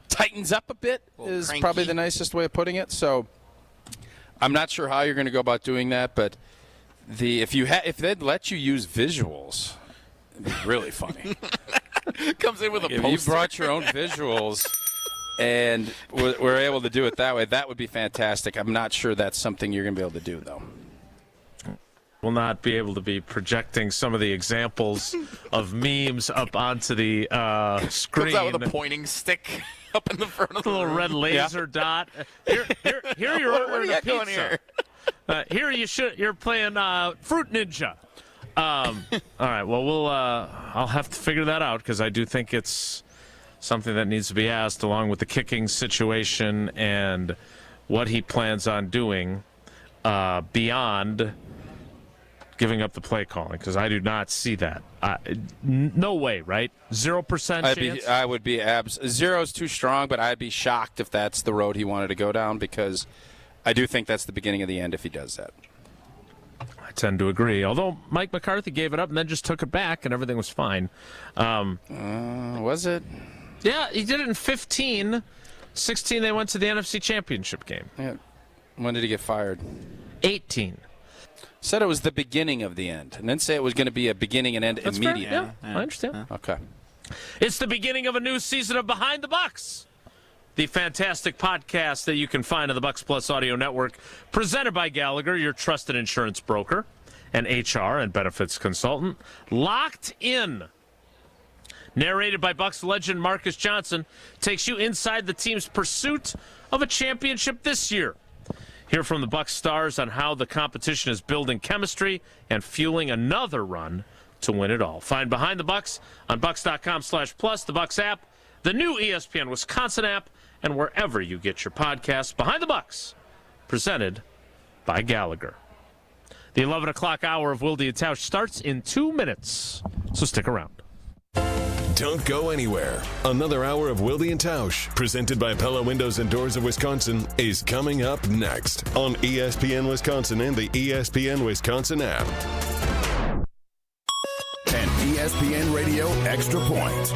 tightens up a bit is cranky. Probably the nicest way of putting it. So I'm not sure how you're going to go about doing that, but if they'd let you use visuals, it'd be really funny. Comes in with a If poster. you brought your own visuals and we're able to do it that way, that would be fantastic. I'm not sure that's something you're going to be able to do, though. Will not be able to be projecting some of the examples of memes up onto the screen. Comes out with a pointing stick up in the front of the little room. red laser dot. Here you're What do ordering you a got going pizza. here? Here you're playing Fruit Ninja. All right. Well, I'll have to figure that out because I do think it's something that needs to be asked, along with the kicking situation and what he plans on doing beyond giving up the play calling, because I do not see that. No way, right? 0% chance? I would be zero is too strong, but I'd be shocked if that's the road he wanted to go down, because I do think that's the beginning of the end if he does that. I tend to agree. Although Mike McCarthy gave it up and then just took it back and everything was fine. Was it? Yeah, he did it in 15. 16, they went to the NFC Championship game. Yeah. When did he get fired? 18. Said it was the beginning of the end, and then say it was going to be a beginning and end That's immediate. fair. Yeah, I understand. Okay. It's the beginning of a new season of Behind the Bucks, the fantastic podcast that you can find on the Bucks Plus Audio Network, presented by Gallagher, your trusted insurance broker and HR and benefits consultant. Locked In, narrated by Bucks legend Marcus Johnson, takes you inside the team's pursuit of a championship this year. Hear from the Bucks stars on how the competition is building chemistry and fueling another run to win it all. Find Behind the Bucks on bucks.com/plus, the Bucks app, the new ESPN Wisconsin app, and wherever you get your podcasts. Behind the Bucks, presented by Gallagher. The 11 o'clock hour of Wilde and Tausch starts in 2 minutes, so stick around. Don't go anywhere. Another hour of Wilde and Tausch, presented by Pella Windows and Doors of Wisconsin, is coming up next on ESPN Wisconsin and the ESPN Wisconsin app. An ESPN Radio Extra Point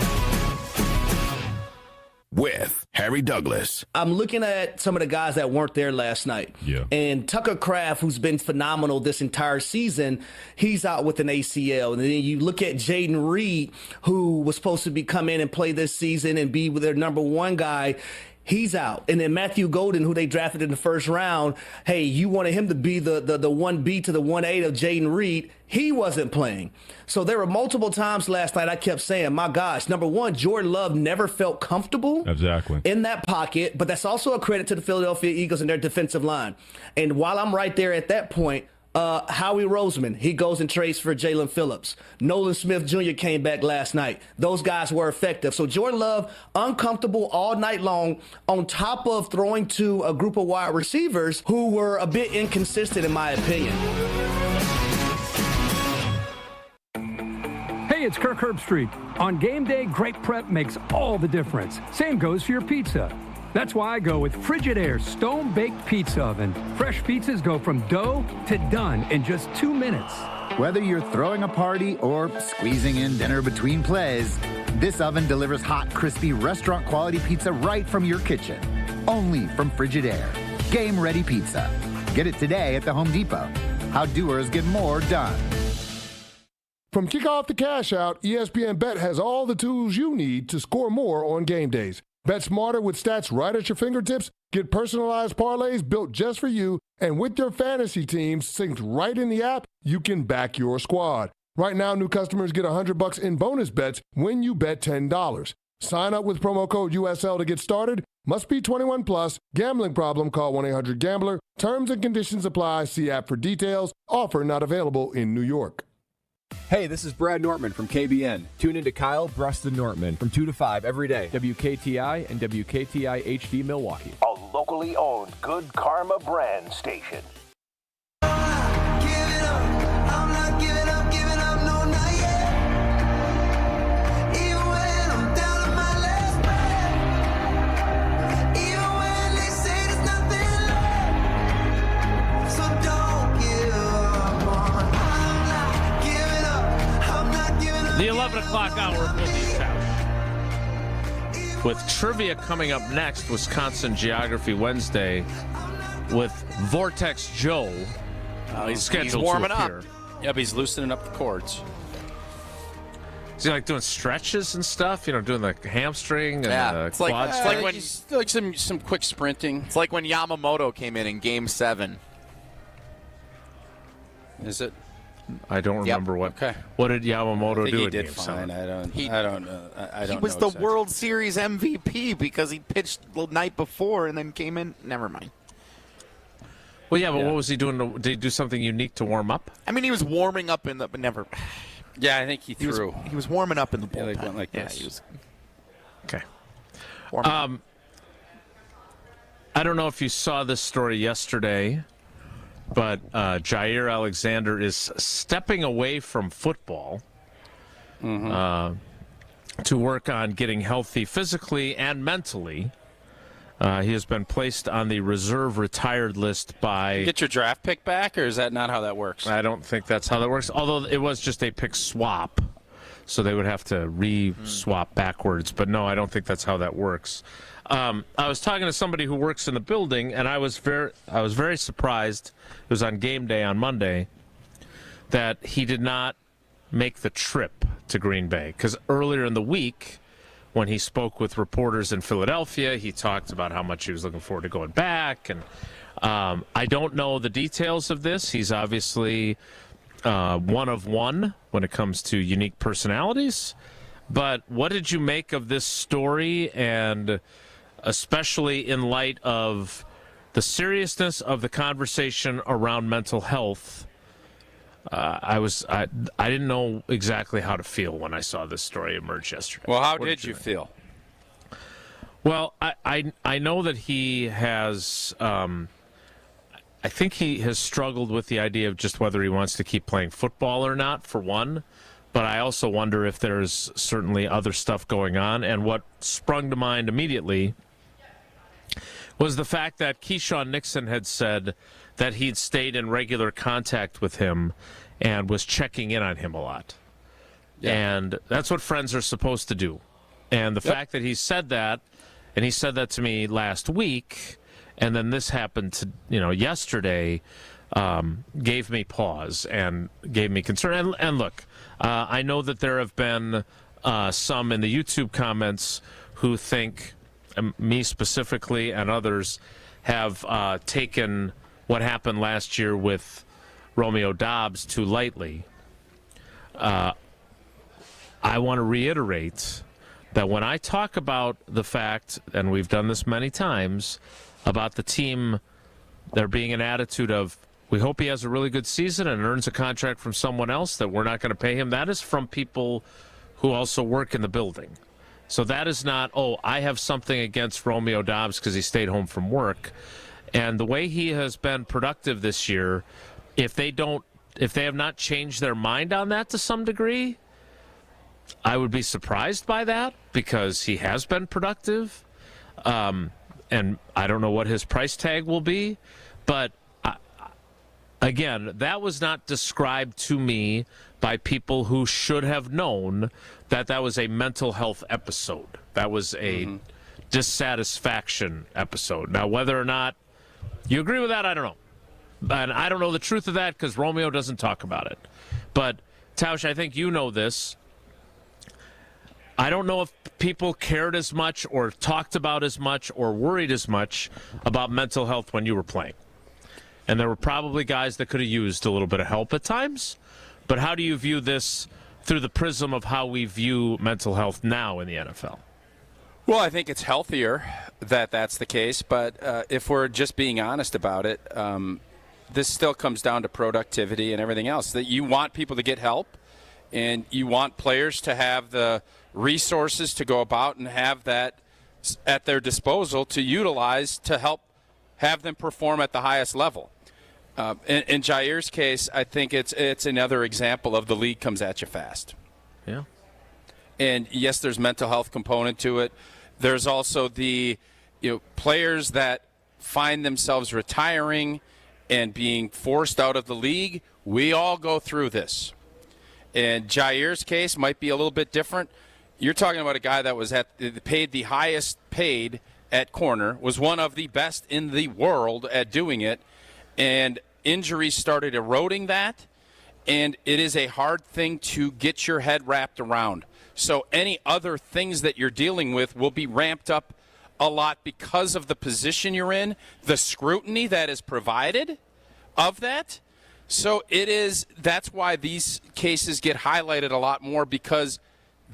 with Harry Douglas. I'm looking at some of the guys that weren't there last night. Yeah. And Tucker Kraft, who's been phenomenal this entire season, he's out with an ACL. And then you look at Jaden Reed, who was supposed to come in and play this season and be their number one guy. He's out. And then Matthew Golden, who they drafted in the first round, hey, you wanted him to be the 1B to the 1A of Jaden Reed. He wasn't playing. So there were multiple times last night I kept saying, my gosh, number one, Jordan Love never felt comfortable in that pocket, but that's also a credit to the Philadelphia Eagles and their defensive line. And while I'm right there at that point, Howie Roseman, he goes and trades for Jalen Phillips. Nolan Smith Jr. came back last night. Those guys were effective. So Jordan Love, uncomfortable all night long, on top of throwing to a group of wide receivers who were a bit inconsistent in my opinion. Hey, it's Kirk Herbstreit. On game day, great prep makes all the difference. Same goes for your pizza. That's why I go with Frigidaire Stone-Baked Pizza Oven. Fresh pizzas go from dough to done in just 2 minutes. Whether you're throwing a party or squeezing in dinner between plays, this oven delivers hot, crispy, restaurant-quality pizza right from your kitchen. Only from Frigidaire. Game-ready pizza. Get it today at the Home Depot. How doers get more done. From kickoff to cash out, ESPN Bet has all the tools you need to score more on game days. Bet smarter with stats right at your fingertips. Get personalized parlays built just for you. And with your fantasy teams synced right in the app, you can back your squad. Right now, new customers get $100 in bonus bets when you bet $10. Sign up with promo code USL to get started. Must be 21 plus. Gambling problem? Call 1-800-GAMBLER. Terms and conditions apply. See app for details. Offer not available in New York. Hey, this is Brad Nortman from KBN. Tune into Kyle, Preston Nortman from 2 to 5 every day. WKTI and WKTI HD Milwaukee. locally owned Good Karma brand station. The 11 o'clock hour of Wilde and Tausch. With trivia coming up next, Wisconsin Geography Wednesday, with Vortex Joe. He's scheduled warming to appear. up. Yep, he's loosening up the cords. Is he like doing stretches and stuff? You know, doing the hamstring and the it's like, quad it's stretch? like when He's like some quick sprinting. It's like when Yamamoto came in Game 7. Is it? I don't remember what. Okay. What did Yamamoto I think do he in did Game fine. 7? I don't He was know the exactly. World Series MVP because he pitched the night before and then came in. Never mind. Well, yeah, but what was he doing? Did he do something unique to warm up? I mean, he was warming up in the. But never. Yeah, I think he was, threw. he was warming up in the bullpen. Like went like this. He was. Okay. Warming up. I don't know if you saw this story yesterday, but Jair Alexander is stepping away from football to work on getting healthy physically and mentally. He has been placed on the reserve retired list by... Get your draft pick back, or is that not how that works? I don't think that's how that works, although it was just a pick swap, so they would have to re-swap backwards. But no, I don't think that's how that works. I was talking to somebody who works in the building, and I was very surprised. It was on game day on Monday that he did not make the trip to Green Bay, because earlier in the week, when he spoke with reporters in Philadelphia, he talked about how much he was looking forward to going back. And I don't know the details of this. He's obviously one of one when it comes to unique personalities. But what did you make of this story, and especially in light of the seriousness of the conversation around mental health? I didn't know exactly how to feel when I saw this story emerge yesterday. Well, how What did you feel? Well, I know that he has. I think he has struggled with the idea of just whether he wants to keep playing football or not, for one. But I also wonder if there's certainly other stuff going on. And what sprung to mind immediately was the fact that Keyshawn Nixon had said that he'd stayed in regular contact with him and was checking in on him a lot. Yeah. And that's what friends are supposed to do. And the fact that he said that, and he said that to me last week, and then this happened to yesterday, gave me pause and gave me concern. And look, I know that there have been some in the YouTube comments who think, me specifically and others, have taken what happened last year with Romeo Doubs too lightly. I want to reiterate that when I talk about the fact, and we've done this many times, about the team, there being an attitude of, we hope he has a really good season and earns a contract from someone else, that we're not going to pay him. That is from people who also work in the building. So that is not, I have something against Romeo Doubs because he stayed home from work. And the way he has been productive this year, if they have not changed their mind on that to some degree, I would be surprised by that, because he has been productive. And I don't know what his price tag will be. But again, that was not described to me by people who should have known that that was a mental health episode. That was a dissatisfaction episode. Now, whether or not you agree with that, I don't know. And I don't know the truth of that because Romeo doesn't talk about it. But, Tausch, I think you know this. I don't know if people cared as much or talked about as much or worried as much about mental health when you were playing. And there were probably guys that could have used a little bit of help at times. But how do you view this through the prism of how we view mental health now in the NFL? Well, I think it's healthier that that's the case. But if we're just being honest about it, this still comes down to productivity and everything else. That you want people to get help, and you want players to have the resources to go about and have that at their disposal to utilize to help have them perform at the highest level. In Jair's case, I think it's another example of the league comes at you fast. Yeah. And yes, there's mental health component to it. There's also the players that find themselves retiring and being forced out of the league. We all go through this. And Jair's case might be a little bit different. You're talking about a guy that was paid the highest paid at corner, was one of the best in the world at doing it, and injuries started eroding that, and it is a hard thing to get your head wrapped around. So any other things that you're dealing with will be ramped up a lot because of the position you're in, the scrutiny that is provided of that. So that's why these cases get highlighted a lot more, because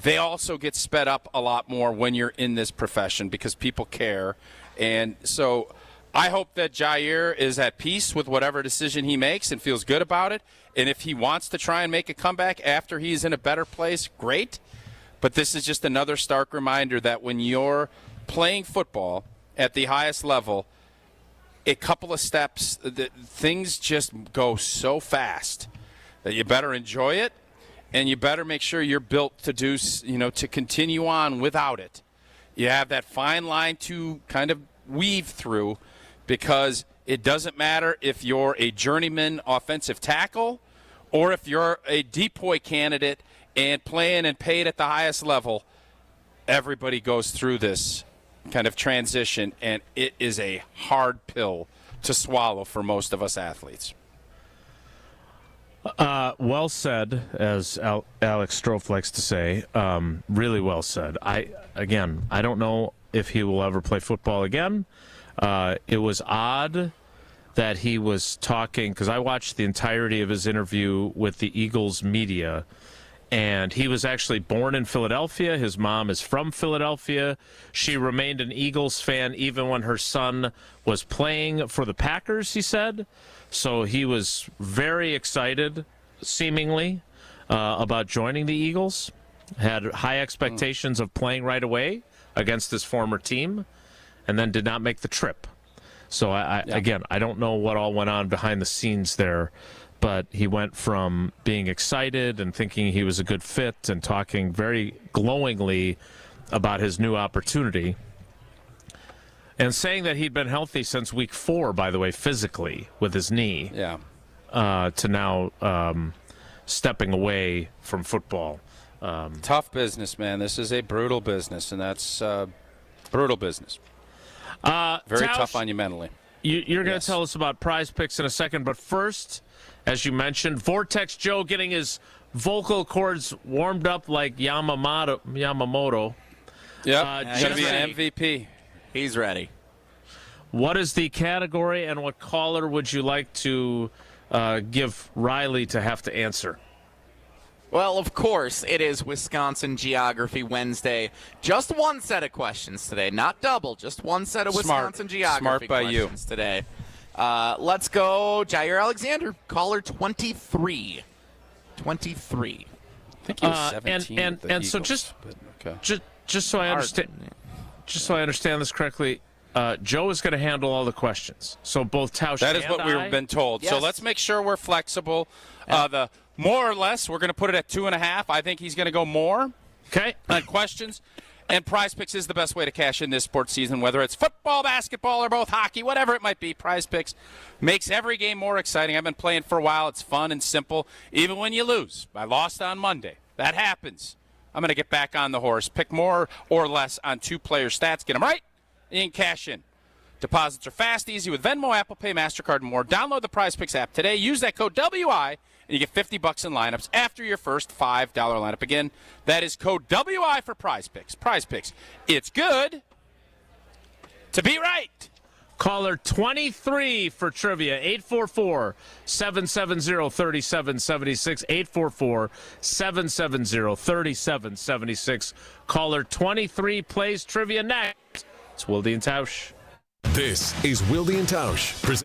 they also get sped up a lot more when you're in this profession because people care. And so I hope that Jair is at peace with whatever decision he makes and feels good about it. And if he wants to try and make a comeback after he's in a better place, great. But this is just another stark reminder that when you're playing football at the highest level, a couple of steps, things just go so fast that you better enjoy it, and you better make sure you're built to do, to continue on without it. You have that fine line to kind of weave through, because it doesn't matter if you're a journeyman offensive tackle or if you're a decoy candidate and playing and paid at the highest level. Everybody goes through this kind of transition, and it is a hard pill to swallow for most of us athletes. Well said, as Alex Strofe likes to say. Really well said. I don't know if he will ever play football again. It was odd that he was talking, because I watched the entirety of his interview with the Eagles media, and he was actually born in Philadelphia. His mom is from Philadelphia. She remained an Eagles fan even when her son was playing for the Packers, he said. So he was very excited, seemingly, about joining the Eagles. Had high expectations of playing right away against his former team, and then did not make the trip. So, again, I don't know what all went on behind the scenes there, but he went from being excited and thinking he was a good fit and talking very glowingly about his new opportunity, and saying that he'd been healthy since week 4, by the way, physically, with his knee, to now stepping away from football. Tough business, man. This is a brutal business, and that's brutal business. Very Tausch, tough on you mentally. You're going to tell us about Prize Picks in a second, but first, as you mentioned, Vortex Joe getting his vocal cords warmed up like Yamamoto. Yep, he's going to be an MVP. He's ready. What is the category, and what caller would you like to give Riley to have to answer? Well, of course, it is Wisconsin Geography Wednesday. Just one set of questions today, not double, just one set of Wisconsin Geography questions today. Let's go, Jair Alexander, caller 23. 23. I think he was 17 with the and Eagles, so just so I understand this correctly, Joe is going to handle all the questions. So both Tausch That is and what we've been told. Yes. So let's make sure we're flexible. The more or less, we're going to put it at 2.5. I think he's going to go more. Okay. On questions. And Prize Picks is the best way to cash in this sports season, whether it's football, basketball, or both hockey, whatever it might be. Prize Picks makes every game more exciting. I've been playing for a while. It's fun and simple, even when you lose. I lost on Monday. That happens. I'm going to get back on the horse, pick more or less on 2 player stats, get them right, and you can cash in. Deposits are fast, easy with Venmo, Apple Pay, MasterCard, and more. Download the Prize Picks app today. Use that code WI, and you get $50 in lineups after your first $5 lineup. Again, that is code WI for Prize Picks. Prize Picks. It's good to be right. Caller 23 for trivia, 844-770-3776, 844-770-3776. Caller 23 plays trivia next. It's Wilde and Tausch. This is Wilde and Tausch.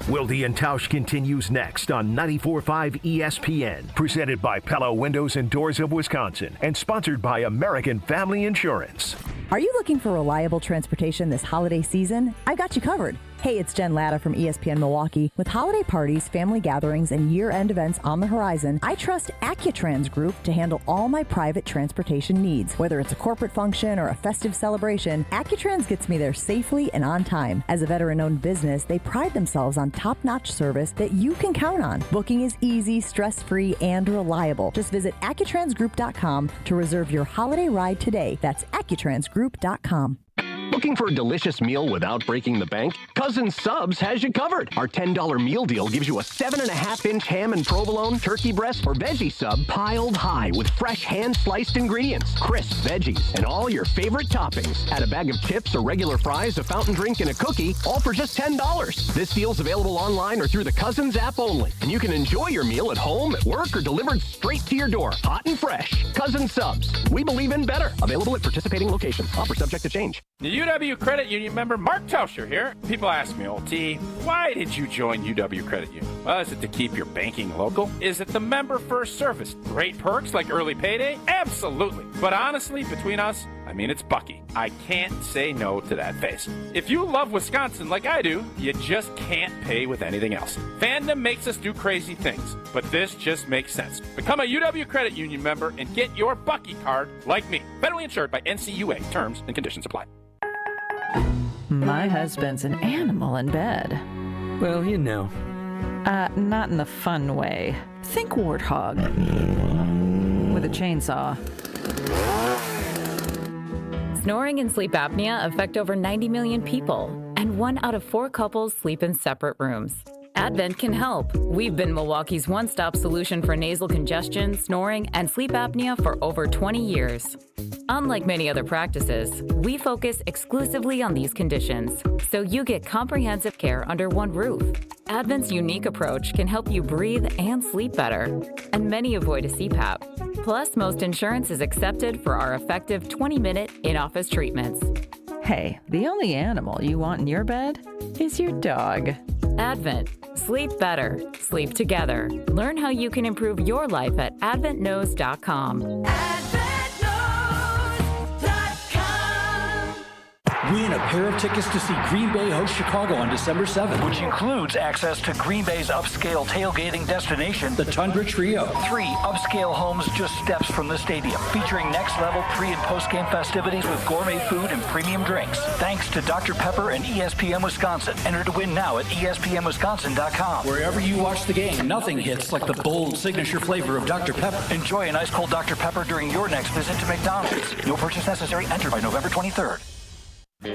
Wilde and Tausch continues next on 94.5 ESPN, presented by Pella Windows and Doors of Wisconsin, and sponsored by American Family Insurance. Are you looking for reliable transportation this holiday season? I got you covered. Hey, it's Jen Latta from ESPN Milwaukee. With holiday parties, family gatherings, and year-end events on the horizon, I trust Accutrans Group to handle all my private transportation needs. Whether it's a corporate function or a festive celebration, Accutrans gets me there safely and on time. As a veteran-owned business, they pride themselves on top-notch service that you can count on. Booking is easy, stress-free, and reliable. Just visit AccuTransGroup.com to reserve your holiday ride today. That's AccuTransGroup.com. Looking for a delicious meal without breaking the bank? Cousin Subs has you covered. Our $10 meal deal gives you a 7.5-inch ham and provolone, turkey breast, or veggie sub piled high with fresh hand-sliced ingredients, crisp veggies, and all your favorite toppings. Add a bag of chips or regular fries, a fountain drink, and a cookie, all for just $10. This deal's available online or through the Cousins app only. And you can enjoy your meal at home, at work, or delivered straight to your door, hot and fresh. Cousin Subs. We believe in better. Available at participating locations. Offer subject to change. The UW Credit Union member Mark Tauscher here. People ask me, old T, why did you join UW Credit Union? Well, is it to keep your banking local? Is it the member first service? Great perks like early payday? Absolutely. But honestly, between us, I mean, it's Bucky. I can't say no to that face. If you love Wisconsin like I do, you just can't pay with anything else. Fandom makes us do crazy things, but this just makes sense. Become a UW Credit Union member and get your Bucky card like me. Federally insured by NCUA. Terms and conditions apply. My husband's an animal in bed. Well, you know. Not in the fun way. Think warthog. With a chainsaw. Snoring and sleep apnea affect over 90 million people, and 1 out of 4 couples sleep in separate rooms. Advent can help. We've been Milwaukee's one-stop solution for nasal congestion, snoring, and sleep apnea for over 20 years. Unlike many other practices, we focus exclusively on these conditions, so you get comprehensive care under one roof. Advent's unique approach can help you breathe and sleep better, and many avoid a CPAP. Plus, most insurance is accepted for our effective 20-minute in-office treatments. Hey, the only animal you want in your bed is your dog. Advent. Sleep better. Sleep together. Learn how you can improve your life at adventknows.com. Win a pair of tickets to see Green Bay host Chicago on December 7th. Which includes access to Green Bay's upscale tailgating destination, the Tundra Trio. 3 upscale homes just steps from the stadium, featuring next-level pre- and post-game festivities with gourmet food and premium drinks. Thanks to Dr. Pepper and ESPN Wisconsin. Enter to win now at ESPNWisconsin.com. Wherever you watch the game, nothing hits like the bold signature flavor of Dr. Pepper. Enjoy an ice-cold Dr. Pepper during your next visit to McDonald's. No purchase necessary. Enter by November 23rd.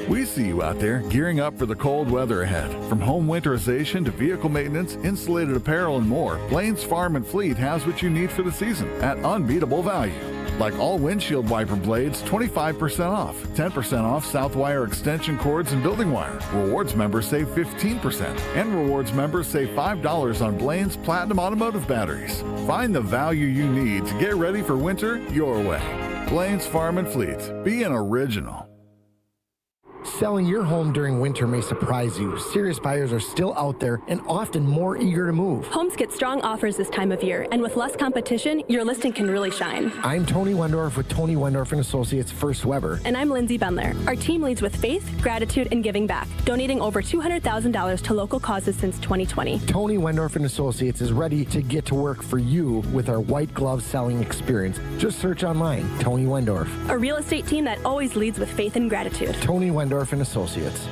We see you out there gearing up for the cold weather ahead. From home winterization to vehicle maintenance, insulated apparel, and more, Blaine's Farm and Fleet has what you need for the season at unbeatable value. Like all windshield wiper blades, 25% off, 10% off Southwire extension cords and building wire. Rewards members save 15%, and Rewards members save $5 on Blaine's Platinum Automotive batteries. Find the value you need to get ready for winter your way. Blaine's Farm and Fleet. Be an original. Selling your home during winter may surprise you. Serious buyers are still out there and often more eager to move. Homes get strong offers this time of year, and with less competition, your listing can really shine. I'm Tony Wendorf with Tony Wendorf & Associates First Weber. And I'm Lindsay Bendler. Our team leads with faith, gratitude, and giving back, donating over $200,000 to local causes since 2020. Tony Wendorf & Associates is ready to get to work for you with our white glove selling experience. Just search online, Tony Wendorf. A real estate team that always leads with faith and gratitude. Tony Wendorf & Associates.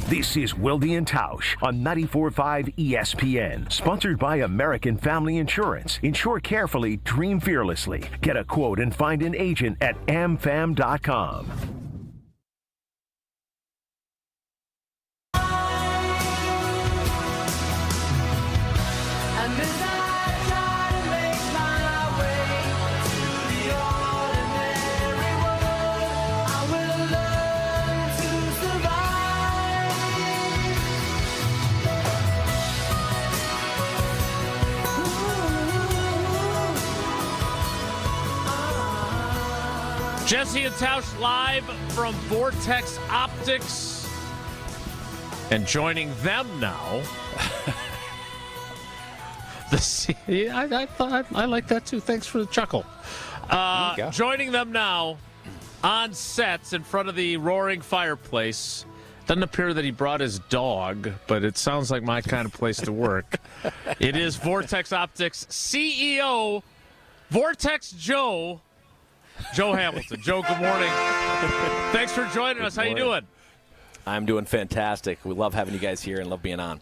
This is Wilde and Tausch on 94.5 ESPN. Sponsored by American Family Insurance. Insure carefully, dream fearlessly. Get a quote and find an agent at amfam.com. Jesse and Tausch live from Vortex Optics. And joining them now. I like that too. Thanks for the chuckle. Joining them now, on set in front of the roaring fireplace. Doesn't appear that he brought his dog, but it sounds like my kind of place to work. It is Vortex Optics CEO, Vortex Joe Hamilton. Joe, good morning. Thanks for joining us. How you doing? I'm doing fantastic. We love having you guys here and love being on.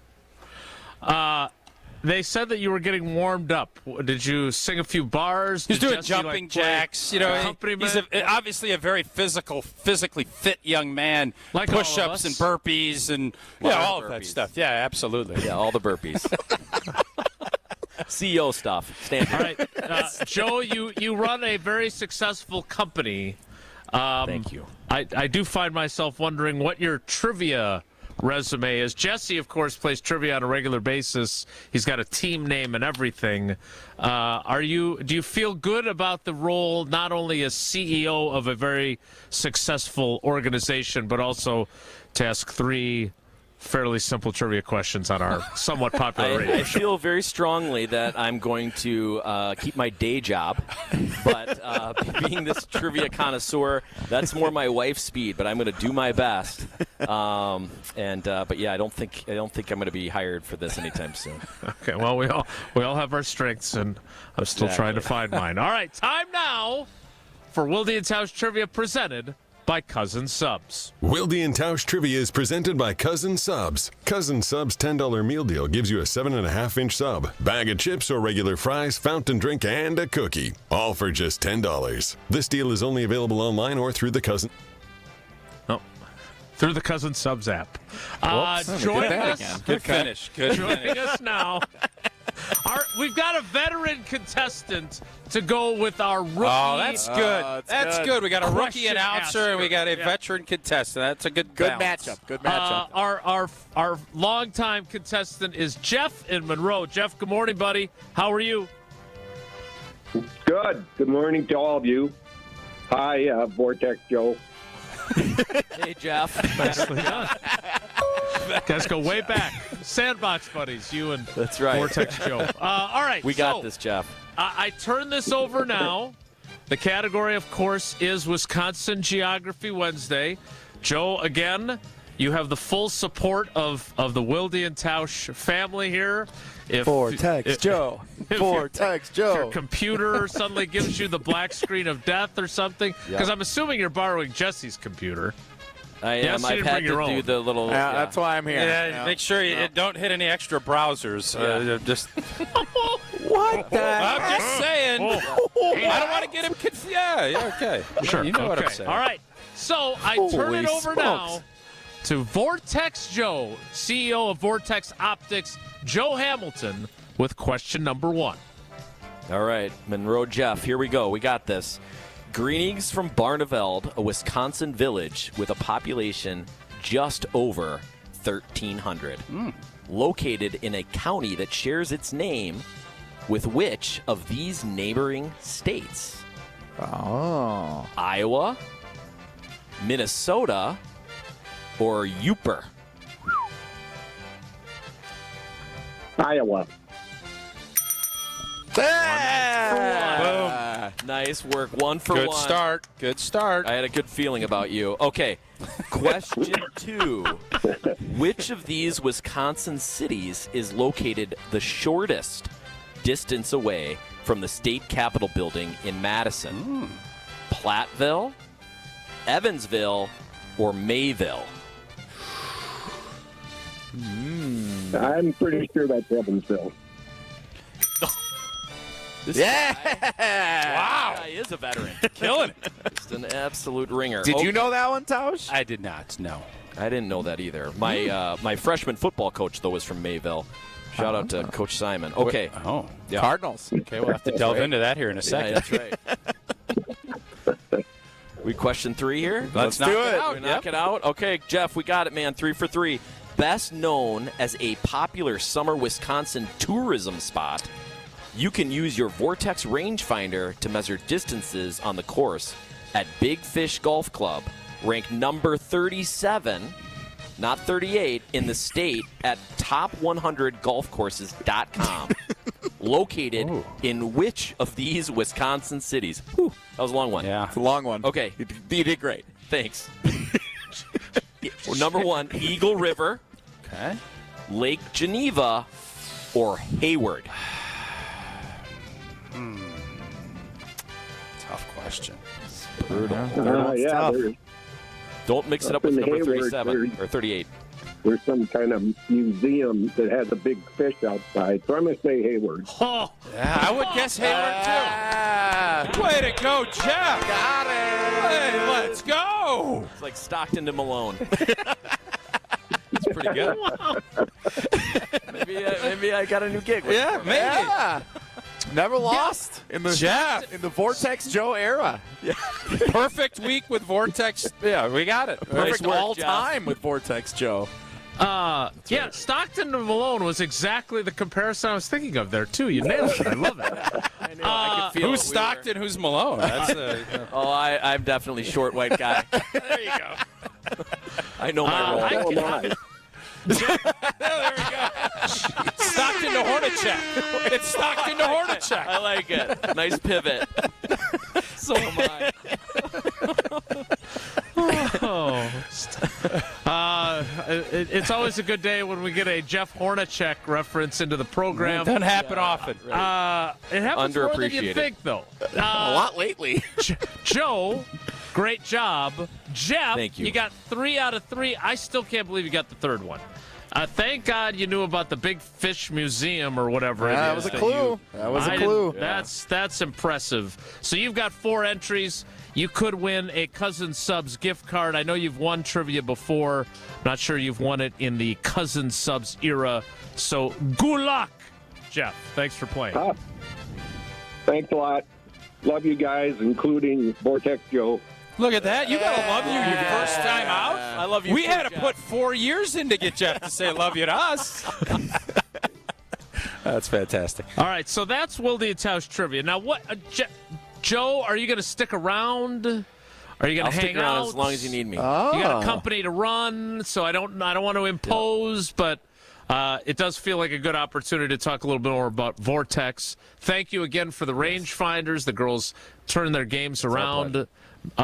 They said that you were getting warmed up. Did you sing a few bars? He's Did doing Jesse, jumping jacks. He's obviously a very physically fit young man. Like push-ups and burpees and all of that stuff. Yeah, absolutely. Yeah, all the burpees. CEO stuff. Stand all right, Joe, you run a very successful company. Thank you. I do find myself wondering what your trivia resume is. Jesse, of course, plays trivia on a regular basis. He's got a team name and everything. Do you feel good about the role, not only as CEO of a very successful organization, but also to ask 3 fairly simple trivia questions on our somewhat popular radio I show? feel very strongly that I'm going to keep my day job, but being this trivia connoisseur, that's more my wife's speed. But I'm going to do my best. But yeah, I don't think I'm going to be hired for this anytime soon. Okay, well, we all have our strengths, and I'm still trying to find mine. All right, time now for Wilde and Tausch Trivia presented by Cousin Subs. Wilde and Tausch Trivia is presented by Cousin Subs. Cousin Subs' $10 meal deal gives you a 7.5-inch sub, bag of chips or regular fries, fountain drink, and a cookie. All for just $10. This deal is only available online or through the Cousin Subs app. Joining us. Good finish. Joining us now. We've got a veteran contestant to go with our rookie. Oh, that's good. That's good. We got a rookie announcer and we got a veteran contestant. That's a good matchup. Good matchup. Our longtime contestant is Jeff in Monroe. Jeff, good morning, buddy. How are you? Good. Good morning to all of you. Hi, Vortex Joe. Hey, Jeff. Nicely done. Guys go way back. Sandbox buddies, you and That's right. Vortex Joe. All right. We got this, Jeff. I turn this over now. The category, of course, is Wisconsin Geography Wednesday. Joe, again, you have the full support of the Wilde and Tausch family here. Vortex Joe. Vortex Joe. If your computer suddenly gives you the black screen of death or something, because I'm assuming you're borrowing Jesse's computer. I am. Yes, I've had to do the little. That's why I'm here. Yeah, make sure you don't hit any extra browsers. Just. What the I'm just saying. I don't want to get him confused. Yeah, okay. Sure. You know what I'm saying. All right. So I turn it over now to Vortex Joe, CEO of Vortex Optics, Joe Hamilton, with question number 1. All right, Monroe Jeff, here we go. We got this. Greetings from Barneveld, a Wisconsin village with a population just over 1,300. Located in a county that shares its name with which of these neighboring states? Oh. Iowa, Minnesota, or Yooper? Iowa. Boom. Nice work. 1 for 1. Good start. Good start. I had a good feeling about you. Okay. Question 2. Which of these Wisconsin cities is located the shortest distance away from the state capitol building in Madison? Platteville, Evansville, or Mayville? I'm pretty sure that's Evansville. This Yeah! guy is a veteran. Killing it. Just an absolute ringer. Did you know that one, Tausch? I did not. No. I didn't know that either. My freshman football coach, though, was from Mayville. Shout out to Coach Simon. Okay. Oh, yeah. Cardinals. Okay, we'll have to delve into that here in a second. Yeah, that's right. We question 3 here? Let's do it. We knock it out? Okay, Jeff, we got it, man. 3 for 3. Best known as a popular summer Wisconsin tourism spot, you can use your Vortex rangefinder to measure distances on the course at Big Fish Golf Club, ranked number 37, not 38, in the state at top100golfcourses.com. located in which of these Wisconsin cities? Whew, that was a long one. Yeah. It's a long one. Okay. You did great. Thanks. Well, number 1, Eagle River. Okay. Lake Geneva or Hayward? Tough question. Yeah, Don't mix it up with number 37 or 38. There's some kind of museum that has a big fish outside, so I'm going to say Hayward. Oh, Yeah, I would guess Hayward, too. Way to go, Jeff. Got it. Hey, let's go. It's like Stockton to Malone. It's pretty good. Maybe I got a new gig. Yeah, maybe. Yeah. Never lost in the Jeff. in the Vortex Joe era. Yeah. Perfect week with Vortex. Yeah, we got it. Perfect Nice work, all Jeff. time with Vortex Joe. yeah, Stockton to Malone was exactly the comparison I was thinking of there, too. You nailed it. I love it. I know. I can feel Who's it. Stockton? Who's Malone? That's I'm definitely short white guy. there you go. I know my role. So am I. There we go. Stockton to Hornacek. It's Stockton to Hornacek. I like it. Nice pivot. So am I. It's always a good day when we get a Jeff Hornacek reference into the program. It doesn't happen often. It happens more than you Underappreciated. think, though. A lot lately. Joe, great job. Jeff, Thank you. You got 3 out of 3. I still can't believe you got the third one. Thank God you knew about the Big Fish Museum or whatever it is. That was a clue. That was a clue. That's impressive. So you've got 4 entries. You could win a Cousin Subs gift card. I know you've won trivia before. Not sure you've won it in the Cousin Subs era. So good luck, Jeff. Thanks for playing. Thanks a lot. Love you guys, including Vortex Joe. Look at that. You got to love you your first time out. I love you. We too, had to Jeff. put 4 years in to get Jeff to say love you to us. That's fantastic. All right, so that's Wilde and Tausch trivia. Now, what, Joe? Are you going to stick around? Are you going I'll to hang stick around out as long as you need me. You got a company to run, so I don't want to impose, but it does feel like a good opportunity to talk a little bit more about Vortex. Thank you again for the rangefinders. The girls turn their games around.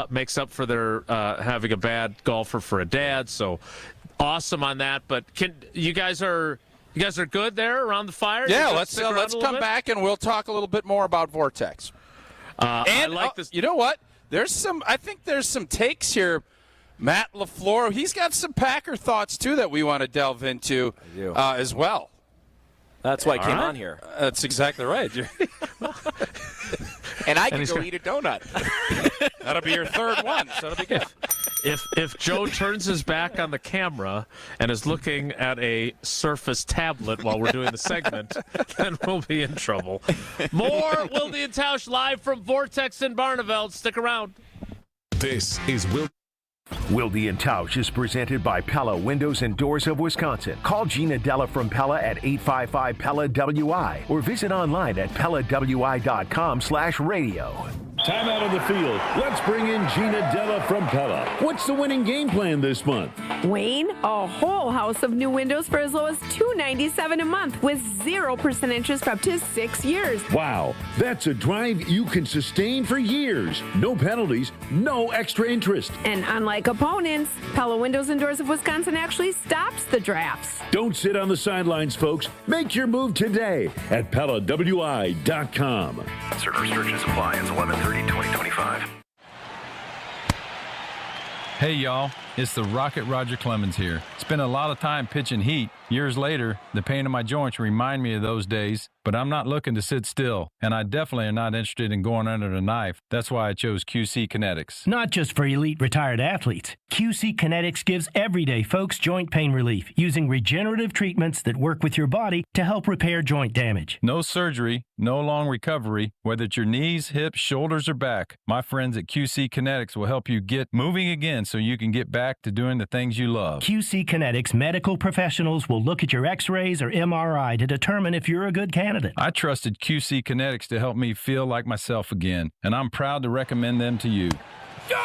Makes up for their having a bad golfer for a dad. So awesome on that. But you guys are good there around the fire? Yeah, let's come back and we'll talk a little bit more about Vortex. I like this. You know what? I think there's some takes here. Matt LaFleur, he's got some Packer thoughts too that we want to delve into as well. That's why I came on here. That's exactly right. And I can go eat a donut. That'll be your third one, so it'll be good. If Joe turns his back on the camera and is looking at a Surface tablet while we're doing the segment, then we'll be in trouble. More Wilde and Tausch live from Vortex in Barneveld. Stick around. This is Wilde and Tausch is presented by Pella Windows and Doors of Wisconsin. Call Gina Della from Pella at 855-PELLA-WI or visit online at PellaWI.com/radio. Time out on the field. Let's bring in Gina Della from Pella. What's the winning game plan this month? Wayne, a whole house of new windows for as low as $297 a month with 0% interest for up to 6 years. Wow, that's a drive you can sustain for years. No penalties, no extra interest. And unlike opponents, Pella Windows and Doors of Wisconsin actually stops the drafts. Don't sit on the sidelines, folks. Make your move today at PellaWI.com. Certain restrictions apply. It's 11/30/2025. Hey y'all, it's the Rocket Roger Clemens here. Spent a lot of time pitching heat. Years later, the pain in my joints remind me of those days, but I'm not looking to sit still, and I definitely am not interested in going under the knife. That's why I chose QC Kinetics. Not just for elite retired athletes. QC Kinetics gives everyday folks joint pain relief using regenerative treatments that work with your body to help repair joint damage. No surgery, no long recovery, whether it's your knees, hips, shoulders, or back. My friends at QC Kinetics will help you get moving again so you can get back to doing the things you love. QC Kinetics medical professionals will look at your x-rays or MRI to determine if you're a good candidate. I trusted QC Kinetics to help me feel like myself again, and I'm proud to recommend them to you. Good!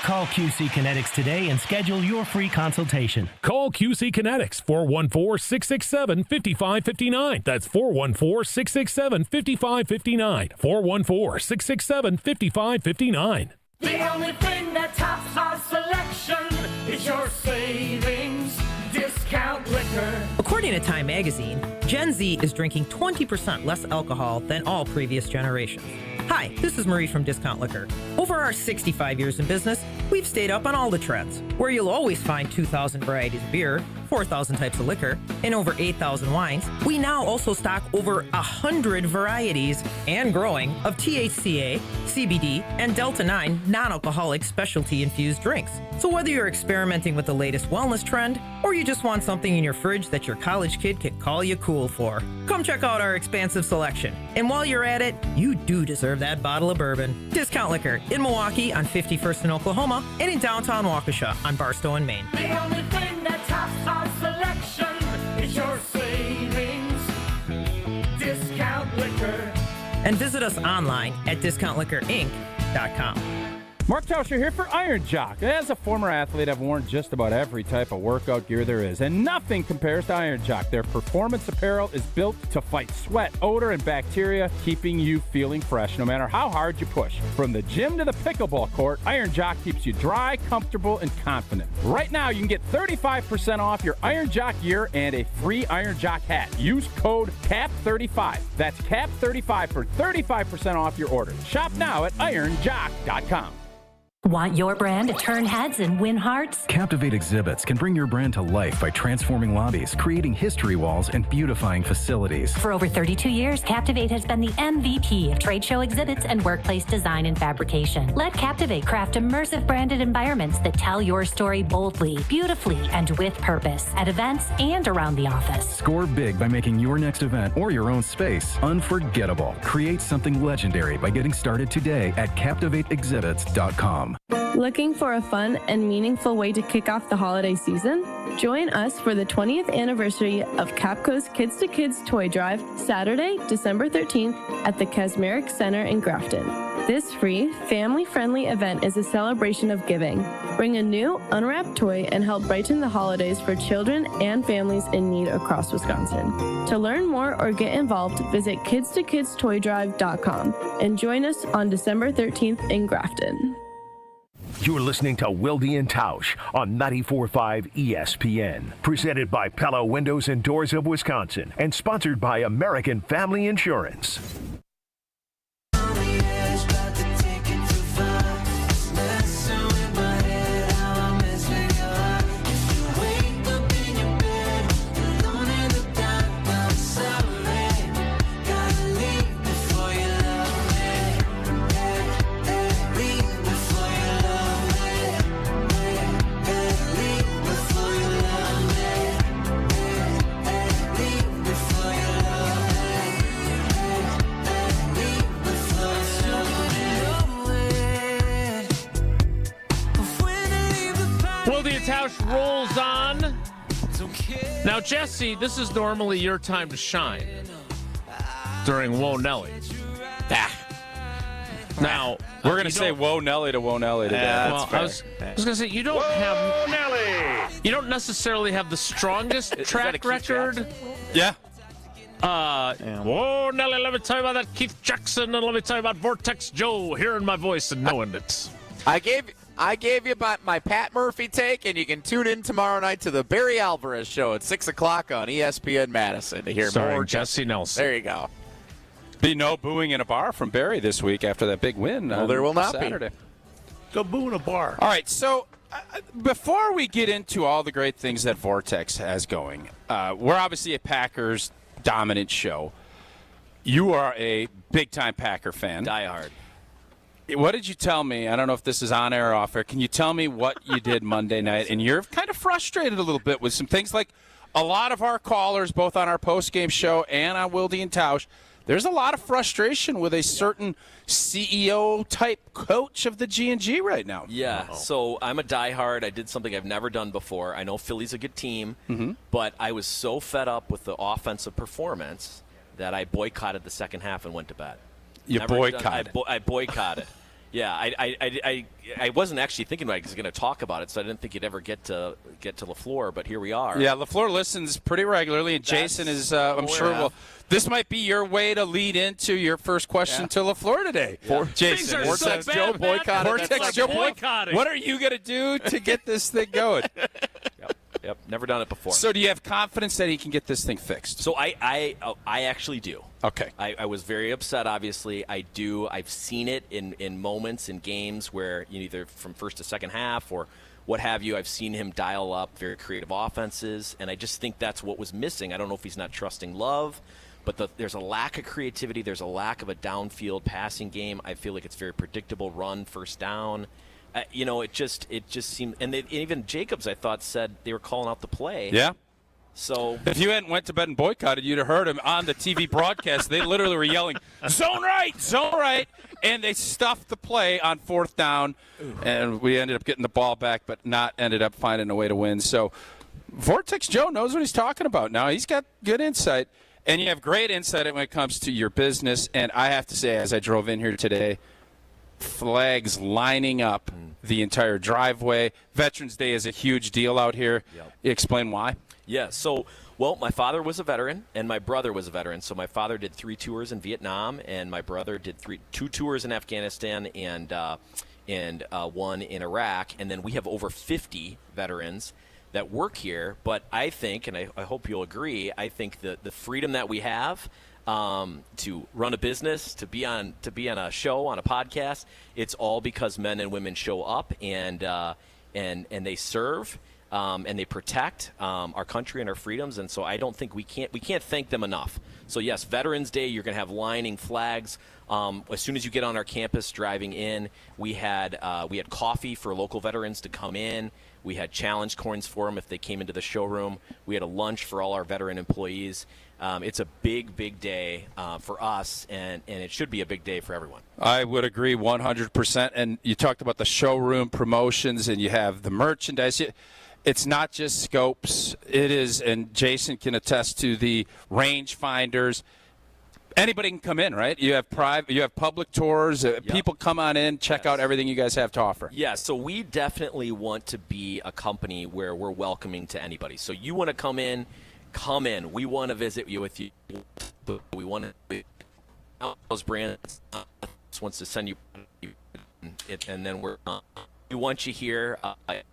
Call QC Kinetics today and schedule your free consultation. Call QC Kinetics, 414-667-5559. That's 414-667-5559. 414-667-5559. The only thing that tops our selection is your savings discount liquor. According to Time Magazine, Gen Z is drinking 20% less alcohol than all previous generations. Hi, this is Marie from Discount Liquor. Over our 65 years in business, we've stayed up on all the trends, where you'll always find 2,000 varieties of beer, 4,000 types of liquor, and over 8,000 wines. We now also stock over 100 varieties and growing of THCA, CBD, and Delta-9 non-alcoholic specialty-infused drinks. So whether you're experimenting with the latest wellness trend, or you just want something in your fridge that your college kid can call you cool for, come check out our expansive selection. And while you're at it, you do deserve that bottle of bourbon. Discount Liquor in Milwaukee on 51st in Oklahoma and in downtown Waukesha on Barstow and Maine. The only thing that tops our selection is your savings discount liquor. And visit us online at discountliquorinc.com. Mark Tauscher here for Iron Jock. As a former athlete, I've worn just about every type of workout gear there is, and nothing compares to Iron Jock. Their performance apparel is built to fight sweat, odor, and bacteria, keeping you feeling fresh no matter how hard you push. From the gym to the pickleball court, Iron Jock keeps you dry, comfortable, and confident. Right now, you can get 35% off your Iron Jock gear and a free Iron Jock hat. Use code CAP35. That's CAP35 for 35% off your order. Shop now at ironjock.com. Want your brand to turn heads and win hearts? Captivate Exhibits can bring your brand to life by transforming lobbies, creating history walls, and beautifying facilities. For over 32 years, Captivate has been the MVP of trade show exhibits and workplace design and fabrication. Let Captivate craft immersive branded environments that tell your story boldly, beautifully, and with purpose at events and around the office. Score big by making your next event or your own space unforgettable. Create something legendary by getting started today at CaptivateExhibits.com. Looking for a fun and meaningful way to kick off the holiday season? Join us for the 20th anniversary of Capco's Kids to Kids Toy Drive, Saturday, December 13th at the Kasmeric Center in Grafton. This free, family-friendly event is a celebration of giving. Bring a new, unwrapped toy and help brighten the holidays for children and families in need across Wisconsin. To learn more or get involved, visit kidstokidstoydrive.com and join us on December 13th in Grafton. You're listening to Wilde and Tausch on 94.5 ESPN. Presented by Pella Windows and Doors of Wisconsin and sponsored by American Family Insurance. Tausch rolls on. Now, Jesse, this is normally your time to shine during Whoa Nelly. Now, we're going to say Whoa Nelly to Whoa Nelly today. Well, I was going to say, you don't have Nelly. You don't necessarily have the strongest track record. Yeah. Whoa, Nelly, let me tell you about that Keith Jackson, and let me tell you about Vortex Joe, hearing my voice and knowing it. I gave you my Pat Murphy take, and you can tune in tomorrow night to the Barry Alvarez show at 6 o'clock on ESPN Madison to hear more. Jesse Nelson. There you go. Be no booing in a bar from Barry this week after that big win. Well, there will not Saturday. be. Go boo in a bar. All right, so before we get into all the great things that Vortex has going, we're obviously a Packers dominant show. You are a big-time Packer fan. Die hard. What did you tell me? I don't know if this is on air or off air. Can you tell me what you did Monday night? And you're kind of frustrated a little bit with some things like a lot of our callers, both on our post-game show and on Wilde and Tausch, there's a lot of frustration with a certain CEO-type coach of the G&G right now. Yeah, so I'm a diehard. I did something I've never done before. I know Philly's a good team, but I was so fed up with the offensive performance that I boycotted the second half and went to bed. You boycotted? I boycotted. Yeah, I wasn't actually thinking about it because I was going to talk about it, so I didn't think you'd ever get to LaFleur, but here we are. Yeah, LaFleur listens pretty regularly, and Jason is, I'm sure, will. This might be your way to lead into your first question to LaFleur today. Yeah. Jason, Vortex Joe boycotted. Vortex Joe boycotted. What are you going to do to get this thing going? Yep, never done it before. So do you have confidence that he can get this thing fixed? So I actually do. Okay. I was very upset, obviously. I do. I've seen it in moments in games where either from first to second half or what have you. I've seen him dial up very creative offenses, and I just think that's what was missing. I don't know if he's not trusting Love, but there's a lack of creativity. There's a lack of a downfield passing game. I feel like it's very predictable run, first down. It just seemed, and even Jacobs, I thought, said they were calling out the play. Yeah. So if you hadn't went to bed and boycotted, you'd have heard him on the TV broadcast. They literally were yelling, zone right, and they stuffed the play on fourth down, and we ended up getting the ball back, but not ended up finding a way to win. So Vortex Joe knows what he's talking about now. He's got good insight, and you have great insight when it comes to your business. And I have to say, as I drove in here today, flags lining up the entire driveway. Veterans Day is a huge deal out here. Yep. Explain why. Yeah, so, my father was a veteran, and my brother was a veteran. So my father did 3 tours in Vietnam, and my brother did 2 tours in Afghanistan and 1 in Iraq. And then we have over 50 veterans that work here. But I think, and I hope you'll agree, I think the freedom that we have to run a business, to be on a show, on a podcast, it's all because men and women show up and they serve and they protect our country and our freedoms. And so I don't think we can't thank them enough. So yes, Veterans Day, you're going to have lining flags. As soon as you get on our campus driving in, we had coffee for local veterans to come in. We had challenge coins for them if they came into the showroom. We had a lunch for all our veteran employees. It's a big, big day for us, and it should be a big day for everyone. I would agree 100%. And you talked about the showroom promotions, and you have the merchandise. It's not just scopes. It is, and Jason can attest to the range finders. Anybody can come in, right? You have public tours. People come on in, check out everything you guys have to offer. Yeah, so we definitely want to be a company where we're welcoming to anybody. So you want to come in. We want to visit you with you. We want to those brands wants to send you, and then we want you here.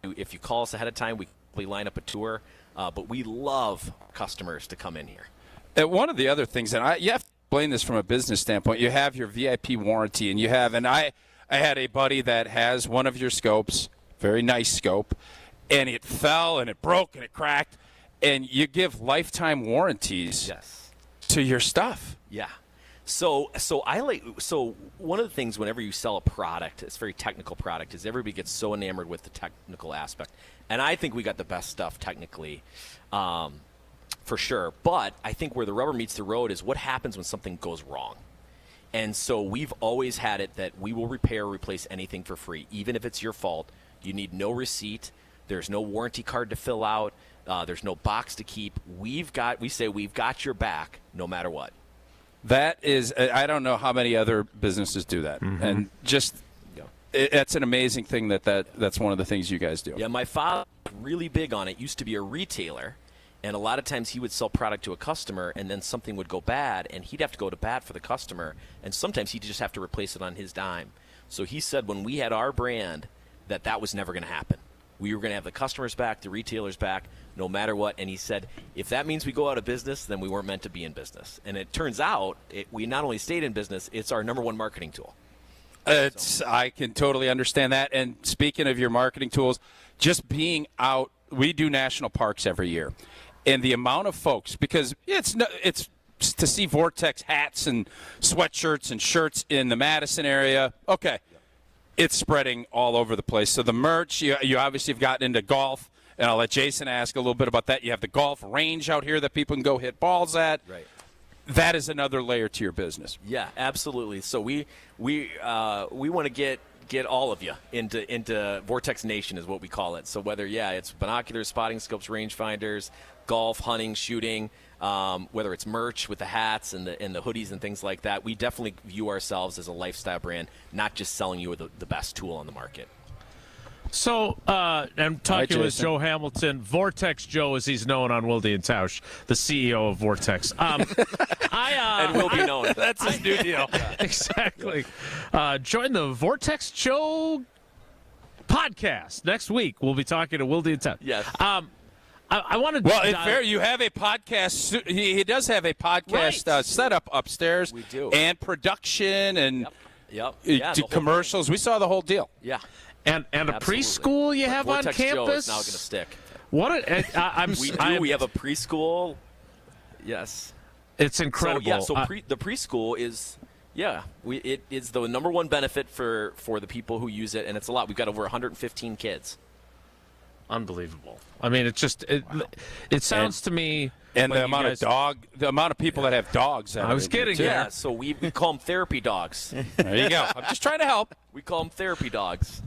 If you call us ahead of time, we line up a tour. But we love customers to come in here. And one of the other things, and you have to explain this from a business standpoint, you have your VIP warranty, and I had a buddy that has one of your scopes, very nice scope, and it fell and it broke and it cracked. And you give lifetime warranties to your stuff. Yeah. So one of the things whenever you sell a product, it's a very technical product, is everybody gets so enamored with the technical aspect. And I think we got the best stuff technically, for sure. But I think where the rubber meets the road is what happens when something goes wrong. And so we've always had it that we will repair or replace anything for free, even if it's your fault. You need no receipt. There's no warranty card to fill out. There's no box to keep. We say we've got your back no matter what. That is, I don't know how many other businesses do that. Mm-hmm. And just, it's an amazing thing that's one of the things you guys do. Yeah, my father was really big on it. Used to be a retailer, and a lot of times he would sell product to a customer, and then something would go bad, and he'd have to go to bat for the customer, and sometimes he'd just have to replace it on his dime. So he said when we had our brand that was never going to happen. We were going to have the customers back, the retailers back, no matter what. And he said, if that means we go out of business, then we weren't meant to be in business. And it turns out we not only stayed in business, it's our number one marketing tool. I can totally understand that. And speaking of your marketing tools, just being out, we do national parks every year. And the amount of folks, because it's to see Vortex hats and sweatshirts and shirts in the Madison area, okay. It's spreading all over the place. So the merch, you obviously have gotten into golf, and I'll let Jason ask a little bit about that. You have the golf range out here that people can go hit balls at. Right. That is another layer to your business. Yeah, absolutely. So we want to get get all of you into Vortex Nation is what we call it. So whether it's binoculars, spotting scopes, rangefinders, golf, hunting, shooting, whether it's merch with the hats and the hoodies and things like that, we definitely view ourselves as a lifestyle brand, not just selling you the best tool on the market. So, I'm talking with Joe Hamilton, Vortex Joe, as he's known on Wilde and Tausch, the CEO of Vortex. And will be known. That's his new deal. Exactly. Join the Vortex Joe podcast next week. We'll be talking to Wilde and Tausch. Yes. I want to. Well, it's fair. You have a podcast. He does have a podcast setup upstairs. We do. And production and commercials. We saw the whole deal. Yeah. And a preschool you have Vortex on campus. Joe is now going to stick. We have a preschool. Yes. It's incredible. So the preschool is. Yeah, it is the number one benefit for the people who use it, and it's a lot. We've got over 115 kids. Unbelievable. I mean, it sounds to me. And like the amount of people that have dogs. I was kidding. Yeah, so we call them therapy dogs. There you go. I'm just trying to help. We call them therapy dogs.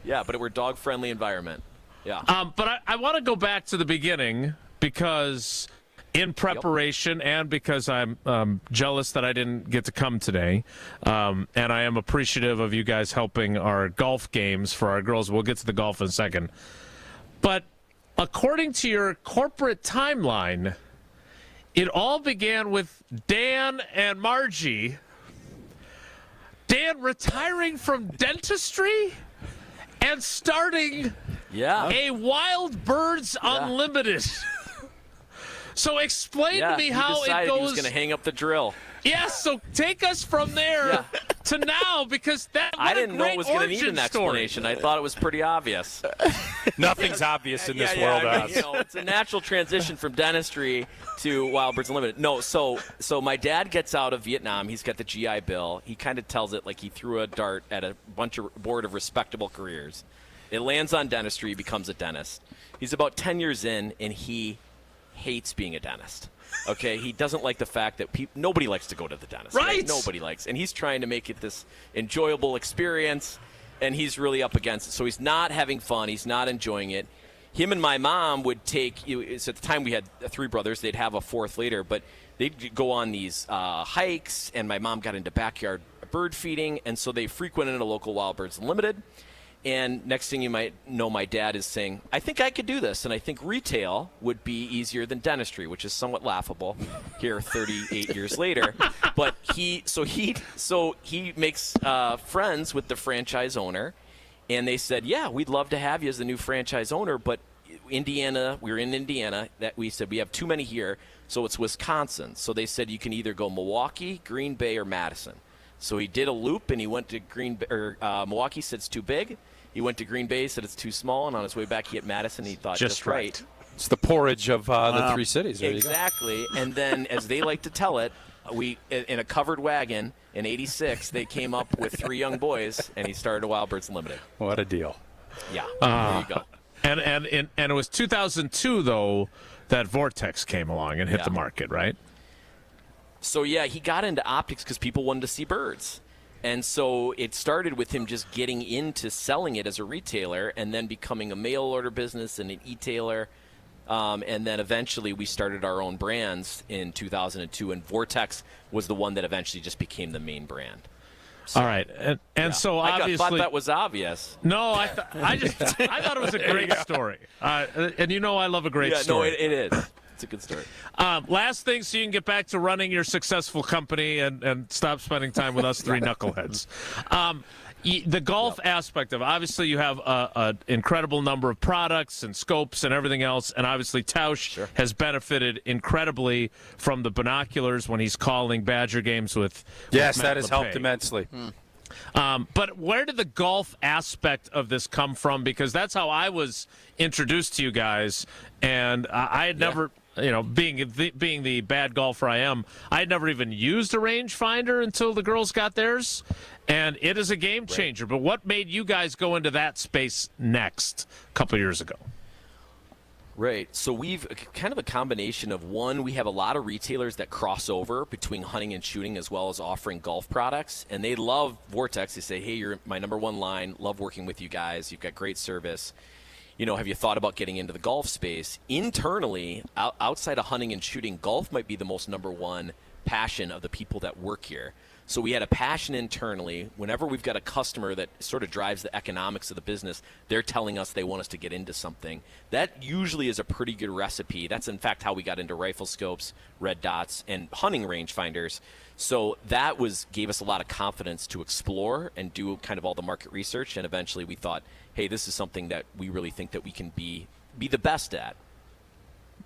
Yeah, but we're a dog-friendly environment. Yeah. But I want to go back to the beginning because in preparation and because I'm jealous that I didn't get to come today, and I am appreciative of you guys helping our golf games for our girls. We'll get to the golf in a second. But according to your corporate timeline, it all began with Dan and Margie. Dan retiring from dentistry and starting a Wild Birds Unlimited. So explain to me how it goes. He was going to hang up the drill. Yes, so take us from there to now, because I didn't know it was going to need an explanation. Story. I thought it was pretty obvious. Nothing's obvious in this world. It's a natural transition from dentistry to Wild Birds Unlimited. No, so my dad gets out of Vietnam. He's got the GI Bill. He kind of tells it like he threw a dart at a board of respectable careers. It lands on dentistry. He becomes a dentist. He's about 10 years in, and he hates being a dentist. Okay, he doesn't like the fact that nobody likes to go to the dentist. Right. Nobody likes. And he's trying to make it this enjoyable experience, and he's really up against it. So he's not having fun. He's not enjoying it. Him and my mom would take, so at the time we had three brothers. They'd have a fourth later, but they'd go on these hikes, and my mom got into backyard bird feeding, and so they frequented a local Wild Birds Unlimited. And next thing you might know, my dad is saying, I think I could do this, and I think retail would be easier than dentistry, which is somewhat laughable here 38 years later. But he makes friends with the franchise owner, and they said, yeah, we'd love to have you as the new franchise owner, but we're in Indiana, that we said we have too many here, so it's Wisconsin. So they said you can either go Milwaukee, Green Bay, or Madison. So he did a loop, and he went to Milwaukee, said it's too big. He went to Green Bay, said it's too small, and on his way back, he hit Madison. He thought just right. It's the porridge of the three cities. There exactly. And then, as they like to tell it, in a covered wagon in '86, they came up with three young boys, and he started a Wild Birds Unlimited. What a deal! Yeah, there you go. And it was 2002 though that Vortex came along and hit the market, right? So he got into optics because people wanted to see birds. And so it started with him just getting into selling it as a retailer and then becoming a mail order business and an e-tailer. And then eventually we started our own brands in 2002, and Vortex was the one that eventually just became the main brand. So, all right. And so obviously... I thought that was obvious. No, I thought it was a great story. And I love a great story. No, it is. It's a good story. Last thing, so you can get back to running your successful company and stop spending time with us three knuckleheads. The golf aspect of it, obviously you have an incredible number of products and scopes and everything else, and obviously Tausch has benefited incredibly from the binoculars when he's calling Badger games with Yes, Matt that has LePay. helped immensely. But where did the golf aspect of this come from? Because that's how I was introduced to you guys, and I had never... being the bad golfer I am, I had never even used a rangefinder until the girls got theirs, and it is a game changer. Right. But what made you guys go into that space next a couple years ago? Right. So we've kind of a combination of one, we have a lot of retailers that cross over between hunting and shooting as well as offering golf products. And they love Vortex. They say, hey, you're my number one line. Love working with you guys. You've got great service. Have you thought about getting into the golf space? Internally, outside of hunting and shooting, golf might be the most number one passion of the people that work here. So we had a passion internally. Whenever we've got a customer that sort of drives the economics of the business, they're telling us they want us to get into something. That usually is a pretty good recipe. That's, in fact, how we got into rifle scopes, red dots, and hunting rangefinders. So that gave us a lot of confidence to explore and do kind of all the market research. And eventually we thought, hey, this is something that we really think that we can be the best at.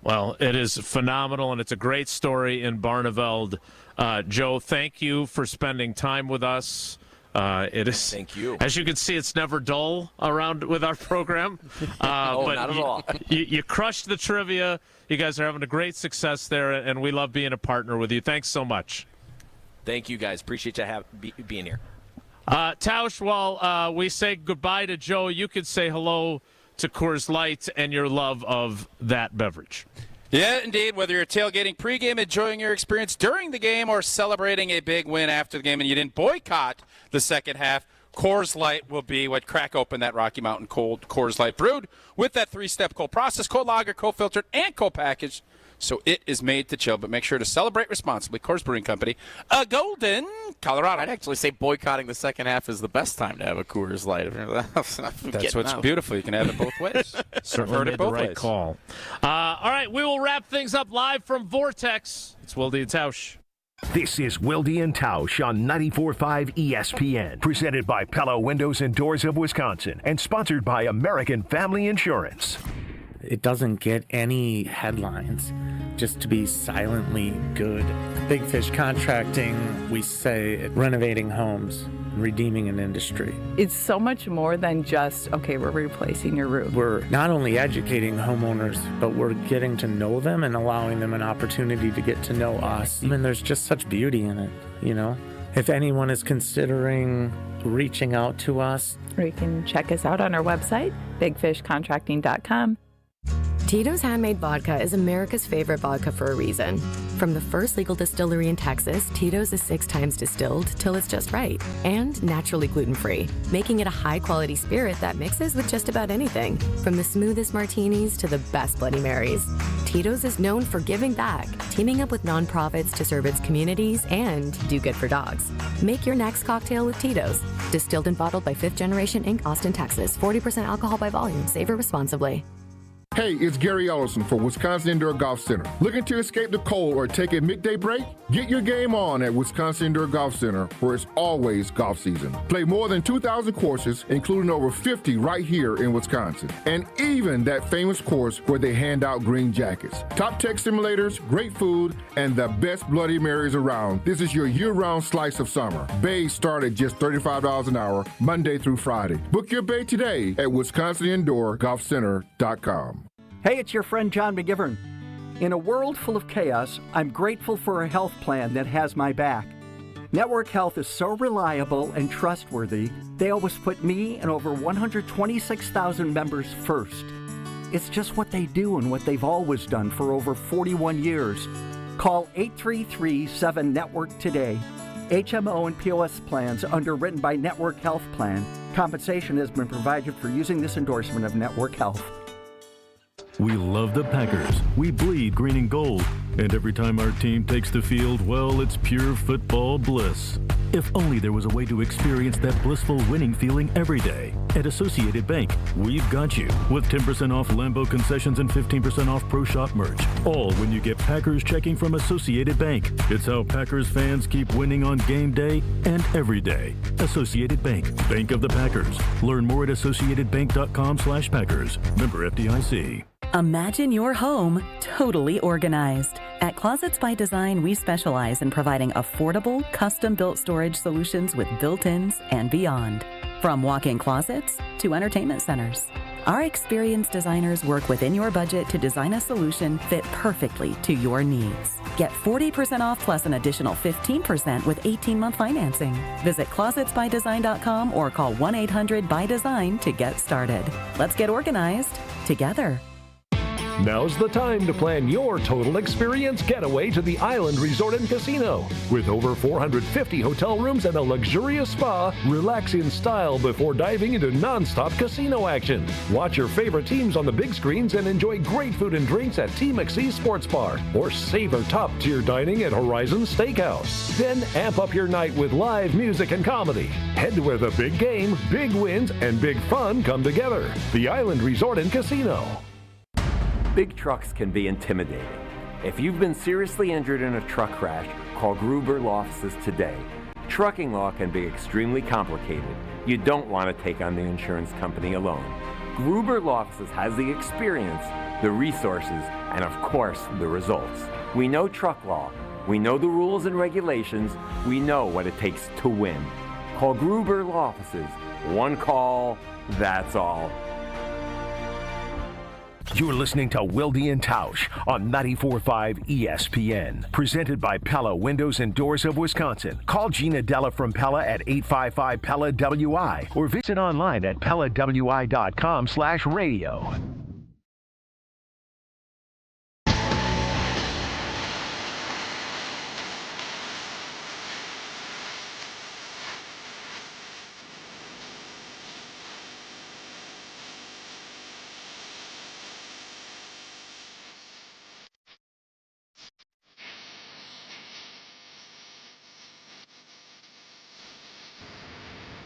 Well, it is phenomenal, and it's a great story in Barneveld. Joe, thank you for spending time with us. It is. Thank you. As you can see, it's never dull around with our program. But not at all. You crushed the trivia. You guys are having a great success there, and we love being a partner with you. Thanks so much. Thank you, guys. Appreciate you being here. Tausch, while we say goodbye to Joe, you could say hello to Coors Light and your love of that beverage. Yeah, indeed. Whether you're tailgating pregame, enjoying your experience during the game, or celebrating a big win after the game and you didn't boycott the second half, Coors Light will be what crack open that Rocky Mountain cold Coors Light brewed with that three-step cold process, cold lager, cold filtered, and cold packaged. So it is made to chill, but make sure to celebrate responsibly. Coors Brewing Company, Golden, Colorado. I'd actually say boycotting the second half is the best time to have a Coors Light. That's what's beautiful. You can have it both ways. Certainly made the right call. All right, we will wrap things up live from Vortex. It's Wilde and Tausch. This is Wilde and Tausch on 94.5 ESPN, presented by Pella Windows and Doors of Wisconsin, and sponsored by American Family Insurance. It doesn't get any headlines just to be silently good. Big Fish Contracting, we say renovating homes, redeeming an industry. It's so much more than just, okay, we're replacing your roof. We're not only educating homeowners, but we're getting to know them and allowing them an opportunity to get to know us. I mean, there's just such beauty in it, If anyone is considering reaching out to us, or you can check us out on our website, bigfishcontracting.com. Tito's Handmade Vodka is America's favorite vodka for a reason. From the first legal distillery in Texas, Tito's is 6 times distilled till it's just right, and naturally gluten-free, making it a high-quality spirit that mixes with just about anything, from the smoothest martinis to the best Bloody Marys. Tito's is known for giving back, teaming up with nonprofits to serve its communities and do good for dogs. Make your next cocktail with Tito's. Distilled and bottled by 5th Generation Inc., Austin, Texas. 40% alcohol by volume. Savor responsibly. Hey, it's Gary Ellison for Wisconsin Indoor Golf Center. Looking to escape the cold or take a midday break? Get your game on at Wisconsin Indoor Golf Center, where it's always golf season. Play more than 2,000 courses, including over 50 right here in Wisconsin. And even that famous course where they hand out green jackets. Top tech simulators, great food, and the best Bloody Marys around. This is your year-round slice of summer. Bays start at just $35 an hour, Monday through Friday. Book your bay today at WisconsinIndoorGolfCenter.com. Hey, it's your friend John McGivern. In a world full of chaos, I'm grateful for a health plan that has my back. Network Health is so reliable and trustworthy, they always put me and over 126,000 members first. It's just what they do and what they've always done for over 41 years. Call 833-7-NETWORK today. HMO and POS plans underwritten by Network Health Plan. Compensation has been provided for using this endorsement of Network Health. We love the Packers. We bleed green and gold. And every time our team takes the field, well, it's pure football bliss. If only there was a way to experience that blissful winning feeling every day. At Associated Bank, we've got you with 10% off Lambeau concessions and 15% off Pro Shop merch. All when you get Packers checking from Associated Bank. It's how Packers fans keep winning on game day and every day. Associated Bank, Bank of the Packers. Learn more at associatedbank.com/Packers. Member FDIC. Imagine your home totally organized. At Closets by Design, we specialize in providing affordable, custom-built storage solutions with built-ins and beyond. From walk-in closets to entertainment centers. Our experienced designers work within your budget to design a solution fit perfectly to your needs. Get 40% off plus an additional 15% with 18-month financing. Visit closetsbydesign.com or call 1-800-BY-DESIGN to get started. Let's get organized together. Now's the time to plan your total experience getaway to the Island Resort and Casino. With over 450 hotel rooms and a luxurious spa, relax in style before diving into non-stop casino action. Watch your favorite teams on the big screens and enjoy great food and drinks at T. McSee's Sports Bar, or savor top-tier dining at Horizon Steakhouse. Then amp up your night with live music and comedy. Head to where the big game, big wins, and big fun come together. The Island Resort and Casino. Big trucks can be intimidating. If you've been seriously injured in a truck crash, call Gruber Law Offices today. Trucking law can be extremely complicated. You don't want to take on the insurance company alone. Gruber Law Offices has the experience, the resources, and of course, the results. We know truck law. We know the rules and regulations. We know what it takes to win. Call Gruber Law Offices. One call, that's all. You're listening to Wilde and Tausch on 94.5 ESPN. Presented by Pella Windows and Doors of Wisconsin. Call Gina Della from Pella at 855-PELLA-WI or visit online at PellaWI.com/radio.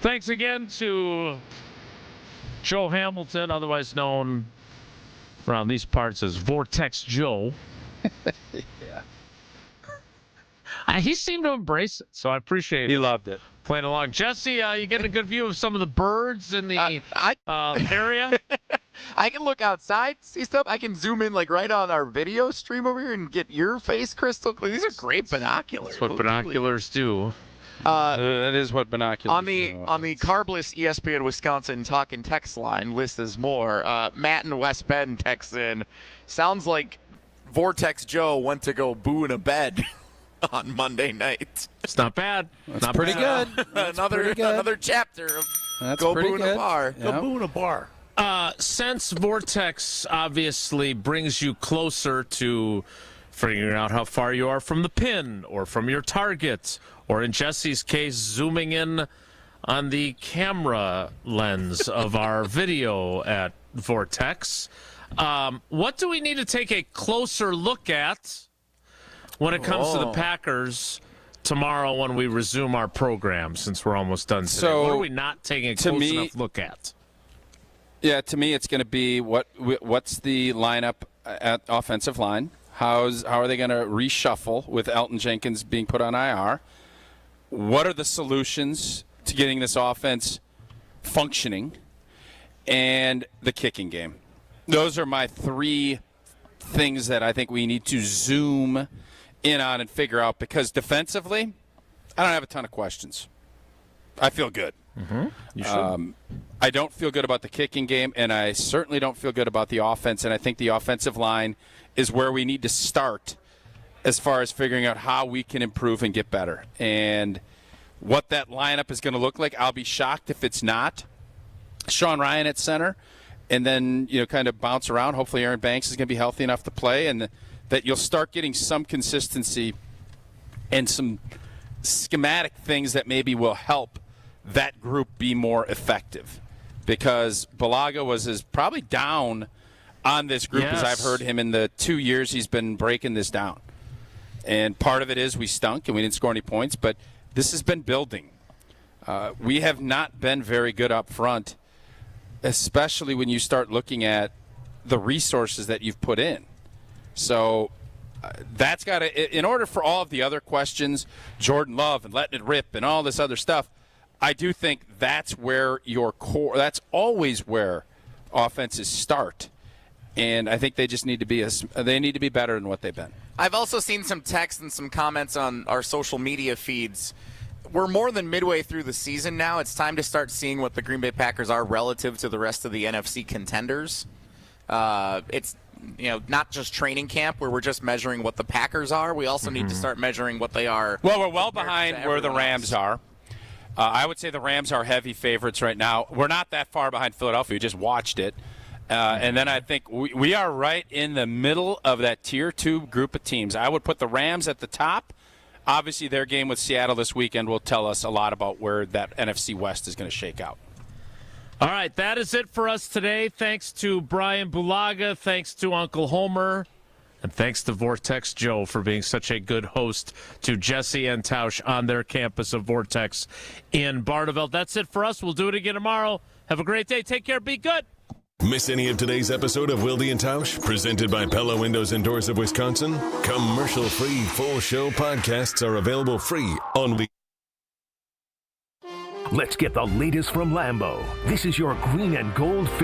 Thanks again to Joe Hamilton, otherwise known around these parts as Vortex Joe. Yeah. He seemed to embrace it, so I appreciate it. He loved it. Playing along. Jesse, you getting a good view of some of the birds in the area? I can look outside, see stuff. I can zoom in like right on our video stream over here and get your face crystal clear. These are great binoculars. That's what binoculars do. That is what binoculars on the carbless ESPN Wisconsin talk and text line, list is more. Matt in West Bend texts in, sounds like Vortex Joe went to go boo in a bed on Monday night. It's not bad. That's pretty good. Another chapter of go boo in a bar. Go boo in a bar. Since Vortex obviously brings you closer to figuring out how far you are from the pin or from your target, or in Jesse's case, zooming in on the camera lens of our video at Vortex, what do we need to take a closer look at when it comes to the Packers tomorrow when we resume our program, since we're almost done today? So, what are we not taking a close enough look at? Yeah, to me, it's going to be what's the lineup at offensive line? How are they going to reshuffle with Elton Jenkins being put on IR? What are the solutions to getting this offense functioning? And the kicking game. Those are my three things that I think we need to zoom in on and figure out, because defensively, I don't have a ton of questions. I feel good. Mm-hmm. You should. I don't feel good about the kicking game, and I certainly don't feel good about the offense, and I think the offensive line is where we need to start as far as figuring out how we can improve and get better. And what that lineup is going to look like, I'll be shocked if it's not Sean Ryan at center, and then kind of bounce around. Hopefully Aaron Banks is going to be healthy enough to play, and that you'll start getting some consistency and some schematic things that maybe will help that group be more effective. Because Bulaga was probably down on this group as I've heard him in the 2 years he's been breaking this down. And part of it is we stunk and we didn't score any points, but this has been building. We have not been very good up front, especially when you start looking at the resources that you've put in. So that's got to, in order for all of the other questions, Jordan Love and letting it rip and all this other stuff, I do think that's where your core, that's always where offenses start. And I think they just need to be better than what they've been. I've also seen some texts and some comments on our social media feeds. We're more than midway through the season now. It's time to start seeing what the Green Bay Packers are relative to the rest of the NFC contenders. It's not just training camp where we're just measuring what the Packers are. We also need to start measuring what they are. Well, we're well behind where the Rams are. I would say the Rams are heavy favorites right now. We're not that far behind Philadelphia. We just watched it. And then I think we are right in the middle of that Tier 2 group of teams. I would put the Rams at the top. Obviously, their game with Seattle this weekend will tell us a lot about where that NFC West is going to shake out. All right, that is it for us today. Thanks to Brian Bulaga. Thanks to Uncle Homer. And thanks to Vortex Joe for being such a good host to Jesse and Tausch on their campus of Vortex in Barneveld. That's it for us. We'll do it again tomorrow. Have a great day. Take care. Be good. Miss any of today's episode of Wilde and Tausch, presented by Pella Windows and Doors of Wisconsin? Commercial-free full show podcasts are available free on Let's get the latest from Lambeau. This is your Green and Gold Fix.